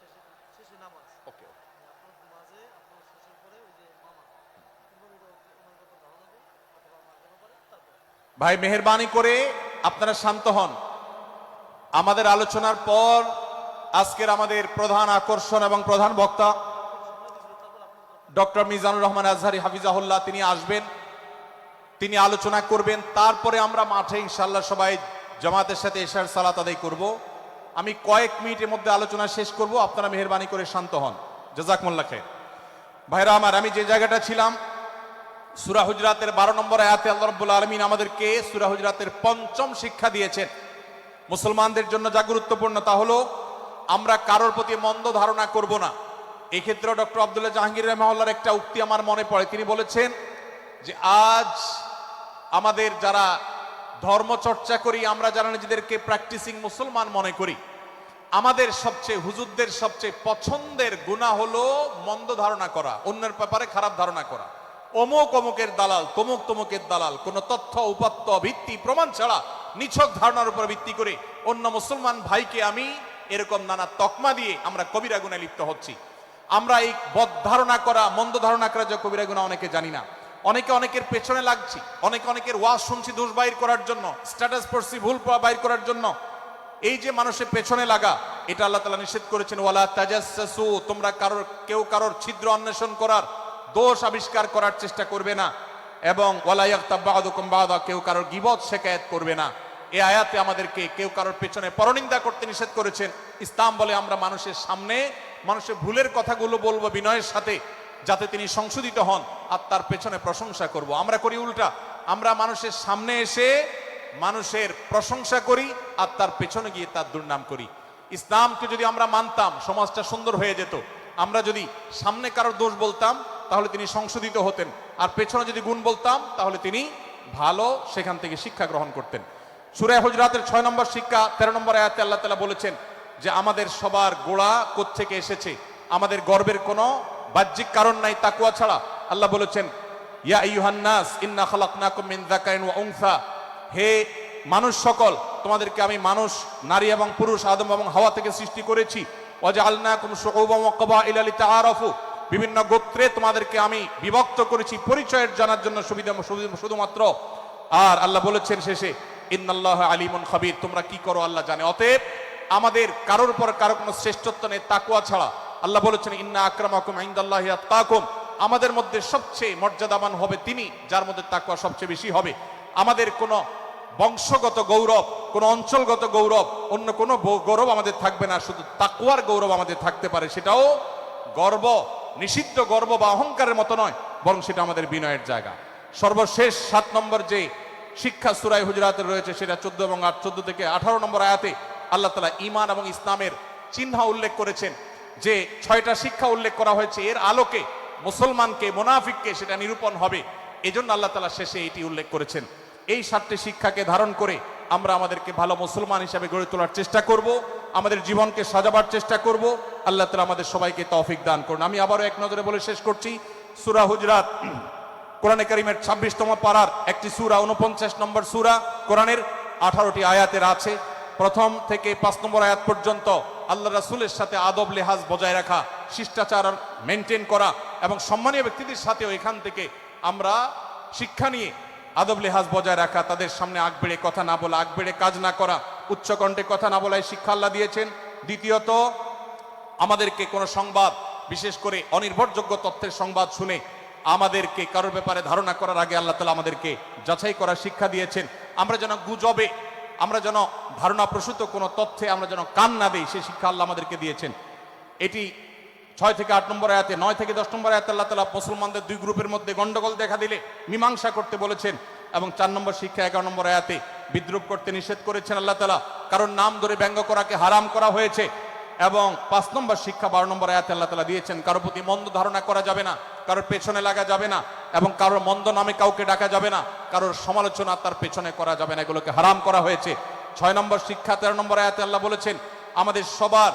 ওকে। ভাই মেহেরবানি করে আপনারা শান্ত হন। আমাদের আলোচনার পর আজকের আমাদের প্রধান আকর্ষণ এবং প্রধান বক্তা ডক্টর মিজানুর রহমান আজহারী হাফিজাহুল্লাহ তিনি আসবেন, তিনি আলোচনা করবেন। তারপরে আমরা মাঠে ইনশাআল্লাহ সবাই জামাতের সাথে এশার সালাত আদায় করব। আমি কয়েক মিনিটের মধ্যে আলোচনা শেষ করব, আপনারা মেহেরবানি করে শান্ত হন। জাযাকুমুল্লাহ খাইর। ভাইরা আমার, আমি যে জায়গাটা ছিলাম, সূরা হুজরাতের 12 নম্বর আয়াতে আল্লাহ রাব্বুল আলামিন আমাদেরকে সূরা হুজরাতের 5ম শিক্ষা দিয়েছেন। মুসলমানদের জন্য যা গুরুত্বপূর্ণ তা হলো আমরা কারোর প্রতি মন্দ ধারণা করব না। এই ক্ষেত্রে ডক্টর আব্দুল্লাহ জাহাঙ্গীর রাহিমাহুল্লাহর একটা উক্তি আমার মনে পড়ে। তিনি বলেছেন যে আজ আমাদের যারা ধর্ম চর্চা করি, আমরা যারা নিজেদেরকে প্র্যাকটিসিং মুসলমান মনে করি, আমাদের সবচেয়ে হুজুরদের সবচেয়ে পছন্দের গুনাহ হলো মন্দ ধারণা করা, অন্যের ব্যাপারে খারাপ ধারণা করা। অমুক অমুকের দালাল, তমুক তমুকের দালাল, কোন তথ্য উপাত্ত ভিত্তি প্রমাণ ছাড়া নিছক ধারণার উপর ভিত্তি করে অন্য মুসলমান ভাইকে আমি এরকম নানা তকমা দিয়ে আমরা কবিরা গুনাহে লিপ্ত হচ্ছি। আমরা এই বদ ধারণা করা, মন্দ ধারণা করা যে কবিরা গুনাহ অনেকে জানি না। অনেকে অনেকের পেছনে লাগছি, অনেকে অনেকের ওয়াজ শুনছি দোষ বাইর করার জন্য, স্ট্যাটাস পড়ছি ভুল বাইর করার জন্য। এই যে মানুষের পেছনে লাগা, এটা আল্লাহ তাআলা নিষেধ করেছেন, ওয়ালা তাজাসসু, তোমরা কেউ কারোর ছিদ্র অন্বেষণ করার, দোষ আবিষ্কার করার চেষ্টা করবে না, এবং ওয়ালা ইয়াগতাব বা'দুকুম বা'দা, কেউ কারোর গীবত শিকায়াত করবে না। এই আয়াতে আমাদেরকে কেউ কারোর পেছনে পরনিন্দা করতে নিষেধ করেছেন। ইসলাম বলে আমরা মানুষের সামনে মানুষের ভুলের কথাগুলো বলবো বিনয়ের সাথে, যাতে তিনি সংশোধিত হন, আর তার পেছনে প্রশংসা করব। আমরা করি উল্টা, আমরা মানুষের সামনে এসে মানুষের প্রশংসা করি আর তার পেছনে গিয়ে তার দুর্নাম করি। ইসলামকে যদি আমরা মানতাম সমাজটা সুন্দর হয়ে যেত। আমরা যদি সামনে কারোর দোষ বলতাম তাহলে তিনি সংশোধিত হতেন, আর পেছনে যদি গুণ বলতাম তাহলে তিনি ভালো সেখান থেকে শিক্ষা গ্রহণ করতেন। সূরা হুজরাতের 6 নম্বর শিক্ষা 13 নম্বর আয়াতে আল্লাহ তাআলা বলেছেন যে আমাদের সবার গোড়া কোত্থেকে এসেছে, আমাদের গর্বের কোনো বাহ্যিক কারণ নাই তাকওয়া ছাড়া। আল্লাহ বলেছেন, ইয়া আইয়ুহান নাস ইন্না খালাকনাকুম মিন যাকারিন ওয়া উনসা, হে মানুষ সকল, তোমাদেরকে আমি মানুষ, নারী এবং পুরুষ, আদম এবং হাওয়া থেকে সৃষ্টি করেছি। ওয়াজআলনাকুম শুউবান ওয়া ক্বাবাইলা লিতাআরাফু, বিভিন্ন গোত্রে তোমাদেরকে আমি বিভক্ত করেছি পরিচয়ের জানার জন্য শুধুমাত্র। আর আল্লাহ বলেছেন শেষে, ইন্নাল্লাহা আলিমুন খাবীর, তোমরা কি করো আল্লাহ জানে। অতএব আমাদের কারোর পর কারো কোনো শ্রেষ্ঠত্ব নেই তাকওয়া ছাড়া। আল্লাহ বলেছেন, ইন্না আকরামাকুম ইনদাল্লাহি আতকাকুম, আমাদের মধ্যে সবচেয়ে মর্যাদাবান হবে তিনি যার মধ্যে তাকওয়া সবচেয়ে বেশি হবে। আমাদের কোনো বংশগত গৌরব, কোনো অঞ্চলগত গৌরব, অন্য কোনো গৌরব আমাদের থাকবে না, শুধু তাকওয়ার গৌরব আমাদের থাকতে পারে। সেটাও গর্ব, নিষিদ্ধ গর্ব বা অহংকারের মতো নয়, বরং সেটা আমাদের বিনয়ের জায়গা। সর্বশেষ 7 নম্বর যে শিক্ষা সূরা হুজরাতের রয়েছে, সেটা 14 এবং 14 থেকে 18 নম্বর আয়াতে আল্লাহ তাআলা ঈমান এবং ইসলামের চিহ্ন উল্লেখ করেছেন। যে 6টা শিক্ষা উল্লেখ করা হয়েছে, এর আলোকে মুসলমানকে, মুনাফিককে সেটা নিরূপণ হবে। এজন্য আল্লাহ তাআলা শেষে এটি উল্লেখ করেছেন। এই 7টি শিক্ষাকে ধারণ করে আমরা আমাদেরকে ভালো মুসলমান হিসেবে গড়ে তোলার চেষ্টা করব, আমাদের জীবনকে সাজাবার চেষ্টা করব। আল্লাহ তাআলা আমাদের সবাইকে তৌফিক দান করুন। আমি আবারও এক নজরে বলে শেষ করছি, সূরা হুজরাত কোরআনে কারীমের 26তম পারার একটি সূরা, 49 নম্বর সূরা, কোরআনের 18টি আয়াতের আছে। প্রথম থেকে 5 নম্বর আয়াত পর্যন্ত আল্লাহ রাসূলের সাথে আদব লেহাজ বজায় রাখা শিষ্টাচার মেনটেন করা এবং সম্মানীয় ব্যক্তিদের সাথেও এখান থেকে আমরা শিক্ষা নিয়ে আদব লেহাজ বজায় রাখা, তাদের সামনে আগ বেড়ে কথা না বলা, আগ বেড়ে কাজ না করা, উচ্চকণ্ঠে কথা না বলায় শিক্ষা আল্লাহ দিয়েছেন। দ্বিতীয়ত, আমাদেরকে কোনো সংবাদ, বিশেষ করে অনির্ভরযোগ্য তথ্যের সংবাদ শুনে আমাদেরকে কারোর ব্যাপারে ধারণা করার আগে আল্লাহ তাআলা আমাদেরকে যাচাই করার শিক্ষা দিয়েছেন। আমরা যেন গুজবে, আমরা যেন ধারণা প্রসূত কোনো তথ্যে আমরা যেন কান না দেই, সেই শিক্ষা আল্লাহ আমাদেরকে দিয়েছেন। এটি 6 থেকে 8 নম্বর আয়াতে, 9 থেকে 10 নম্বর আয়াতে আল্লাহ তাআলা মুসলমানদের দুই গ্রুপের মধ্যে গন্ডগোল দেখা দিলে মীমাংসা করতে বলেছেন, এবং 4 নম্বর শিক্ষা 11 নম্বর আয়াতে বিদ্রুপ করতে নিষেধ করেছেন আল্লাহ তাআলা, কারণ নাম ধরে ব্যঙ্গ করাকে হারাম করা হয়েছে। এবং 5 নম্বর শিক্ষা 12 নম্বর আয়াতে আল্লাহ তাআলা দিয়েছেন, কারোর প্রতি মন্দ ধারণা করা যাবে না, কারোর পেছনে লাগা যাবে না, এবং কারোর মন্দ নামে কাউকে ডাকা যাবে না, কারোর সমালোচনা তার পেছনে করা যাবে না, এগুলোকে হারাম করা হয়েছে। 6 নম্বর শিক্ষা 13 নম্বর আয়াতে আল্লাহ বলেছেন, আমাদের সবার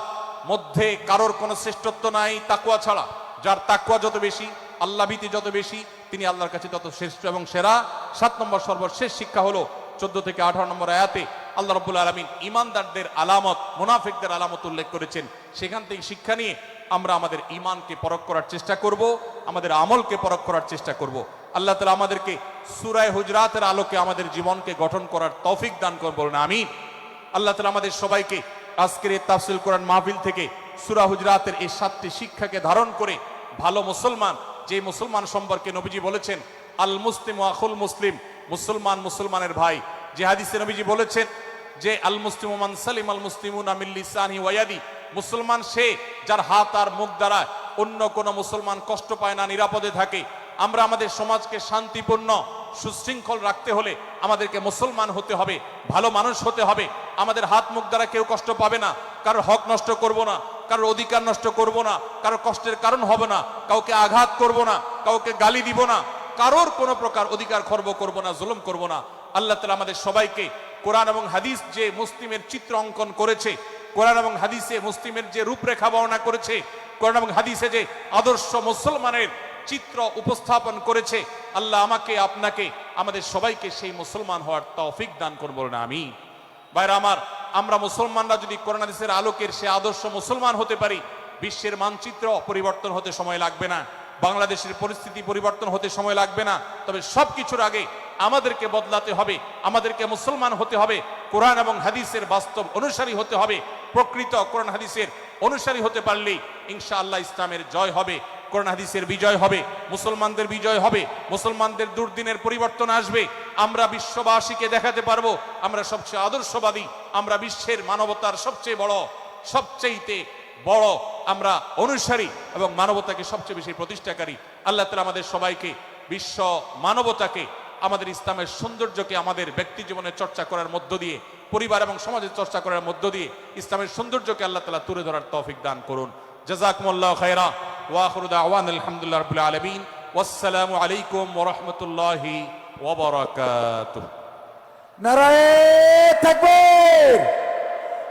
মধ্যে কারোর কোনো শ্রেষ্ঠত্ব নাই তাকওয়া ছাড়া। যার তাকওয়া যত বেশি, আল্লাহ ভীতি যত বেশি, তিনি আল্লাহর কাছে তত শ্রেষ্ঠ এবং সেরা। 7 নম্বর সর্বশেষ শিক্ষা হলো 14 থেকে 18 নম্বর আয়াতে আল্লাহ রাব্বুল আলামিন ঈমানদারদের আলামত, মুনাফিকদের আলামত উল্লেখ করেছেন। সেখান থেকে শিক্ষা নিয়ে আমরা আমাদের ঈমানকে পরখ করার চেষ্টা করব, আমাদের আমলকে পরখ করার চেষ্টা করব। আল্লাহ তাআলা আমাদেরকে সূরা হুজরাতের আলোকে আমাদের জীবনকে গঠন করার তৌফিক দান করুন, বলুন আমিন। আল্লাহ তাআলা আমাদের সবাইকে আজকের এই তাফসীর কোরআন মাহফিল থেকে সূরা হুজরাতের এই 7টি শিক্ষাকে ধারণ করে ভালো মুসলমান, যে মুসলমান সম্পর্কে নবীজি বলেছেন আল মুসলিমু আখুল মুসলিম, মুসলমান মুসলমানের ভাই। যে হাদিসে নবীজি বলেছেন যে আল মুসলিমু মান সালিম আল মুসলিমুনা মিন লিসানিহি ওয়া ইয়াদি, মুসলমান সে যার হাত আর মুখ দ্বারা অন্য কোনো মুসলমান কষ্ট পায় না, নিরাপদে থাকে। আমরা আমাদের সমাজকে শান্তিপূর্ণ সুশৃঙ্খল রাখতে হলে আমাদেরকে মুসলমান হতে হবে, ভালো মানুষ হতে হবে। আমাদের হাত মুখ দ্বারা কেউ কষ্ট পাবে না, কারোর হক নষ্ট করব না, কারোর অধিকার নষ্ট করব না, কারোর কষ্টের কারণ হবে না, কাউকে আঘাত করব না, কাউকে গালি দিব না, কারোর কোনো প্রকার অধিকার খর্ব করব না, জুলুম করব না। আল্লাহ তাআলা আমাদের সবাইকে কোরআন এবং হাদিস যে মুসলিমের চিত্র অঙ্কন করেছে, কোরআন এবং হাদিসে মুসলিমের যে রূপরেখা বর্ণনা করেছে, কোরআন এবং হাদিসে যে আদর্শ মুসলমানের চিত্র উপস্থাপন করেছে, আল্লাহ আমাকে, আপনাকে, আমাদের সবাইকে সেই মুসলমান হওয়ার তৌফিক দান করুন, বলুন আমিন। ভাইরা আমার, আমরা মুসলমানরা যদি কোরআন হাদিসের আলোকের সে আদর্শ মুসলমান হতে পারি, বিশ্বের মানচিত্র পরিবর্তন হতে সময় লাগবে না, বাংলাদেশের পরিস্থিতি পরিবর্তন হতে সময় লাগবে না। তবে সবকিছুর আগে আমাদেরকে বদলাতে হবে, আমাদেরকে মুসলমান হতে হবে, কোরআন এবং হাদিসের বাস্তব অনুসারী হতে হবে। প্রকৃত কোরআন হাদিসের অনুসারী হতে পারলেই ইনশাআল্লাহ ইসলামের জয় হবে, কোরআন হাদিসের বিজয় হবে, মুসলমানদের বিজয় হবে, মুসলমানদের দুর্দিনের পরিবর্তন আসবে। আমরা বিশ্ববাসীকে দেখাতে পারবো আমরা সবচেয়ে আদর্শবাদী, আমরা বিশ্বের মানবতার সবচেয়ে বড় আমরা অনুসারী এবং মানবতাকে সবচেয়ে বেশি প্রতিষ্ঠাকারী। আল্লাহ তাআলা আমাদের সবাইকে বিশ্ব মানবতাকে, আমাদের ইসলামের সৌন্দর্যকে আমাদের ব্যক্তি জীবনে চর্চা করার মধ্য দিয়ে, পরিবার এবং সমাজে চর্চা করার মধ্য দিয়ে ইসলামের সৌন্দর্যকে আল্লাহ তাআলা তুলে ধরার তৌফিক দান করুন। জাযাকুমুল্লাহু খায়রা ওয়া আখিরু দাওয়ানা আলহামদুলিল্লাহি রাব্বিল আলামিন। ওয়াসসালামু আলাইকুম ওয়া রাহমাতুল্লাহি ওয়া বারাকাতুহু। নারায়ে তাকবীর,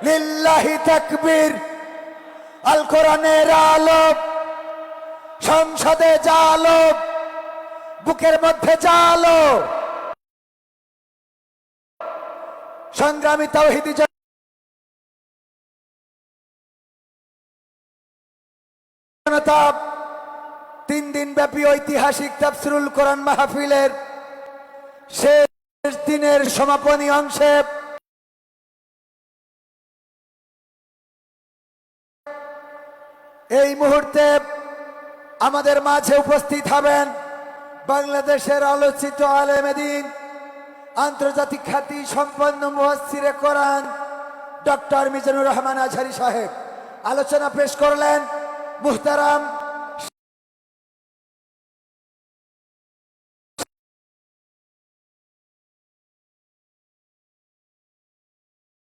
লিল্লাহি তাকবীর। আল কোরআনের আলোক, সংসদে জালো, বুকের মধ্যে জালো, সংগ্রামী তাওহীদি জনতা 3 দিন ব্যাপী ঐতিহাসিক তাফসীরুল কোরআন মাহফিলের শেষ দিনের সমাপনী অংশে এই মুহূর্তে আমাদের মাঝে উপস্থিত হবেন বাংলাদেশের আলোচিত আলেমে দ্বীন, আন্তর্জাতিক খ্যাতি সম্পন্ন মুফাসসিরে কোরআন ডক্টর মিজানুর রহমান আজহারী সাহেব। আলোচনা পেশ করলেন মুহতারাম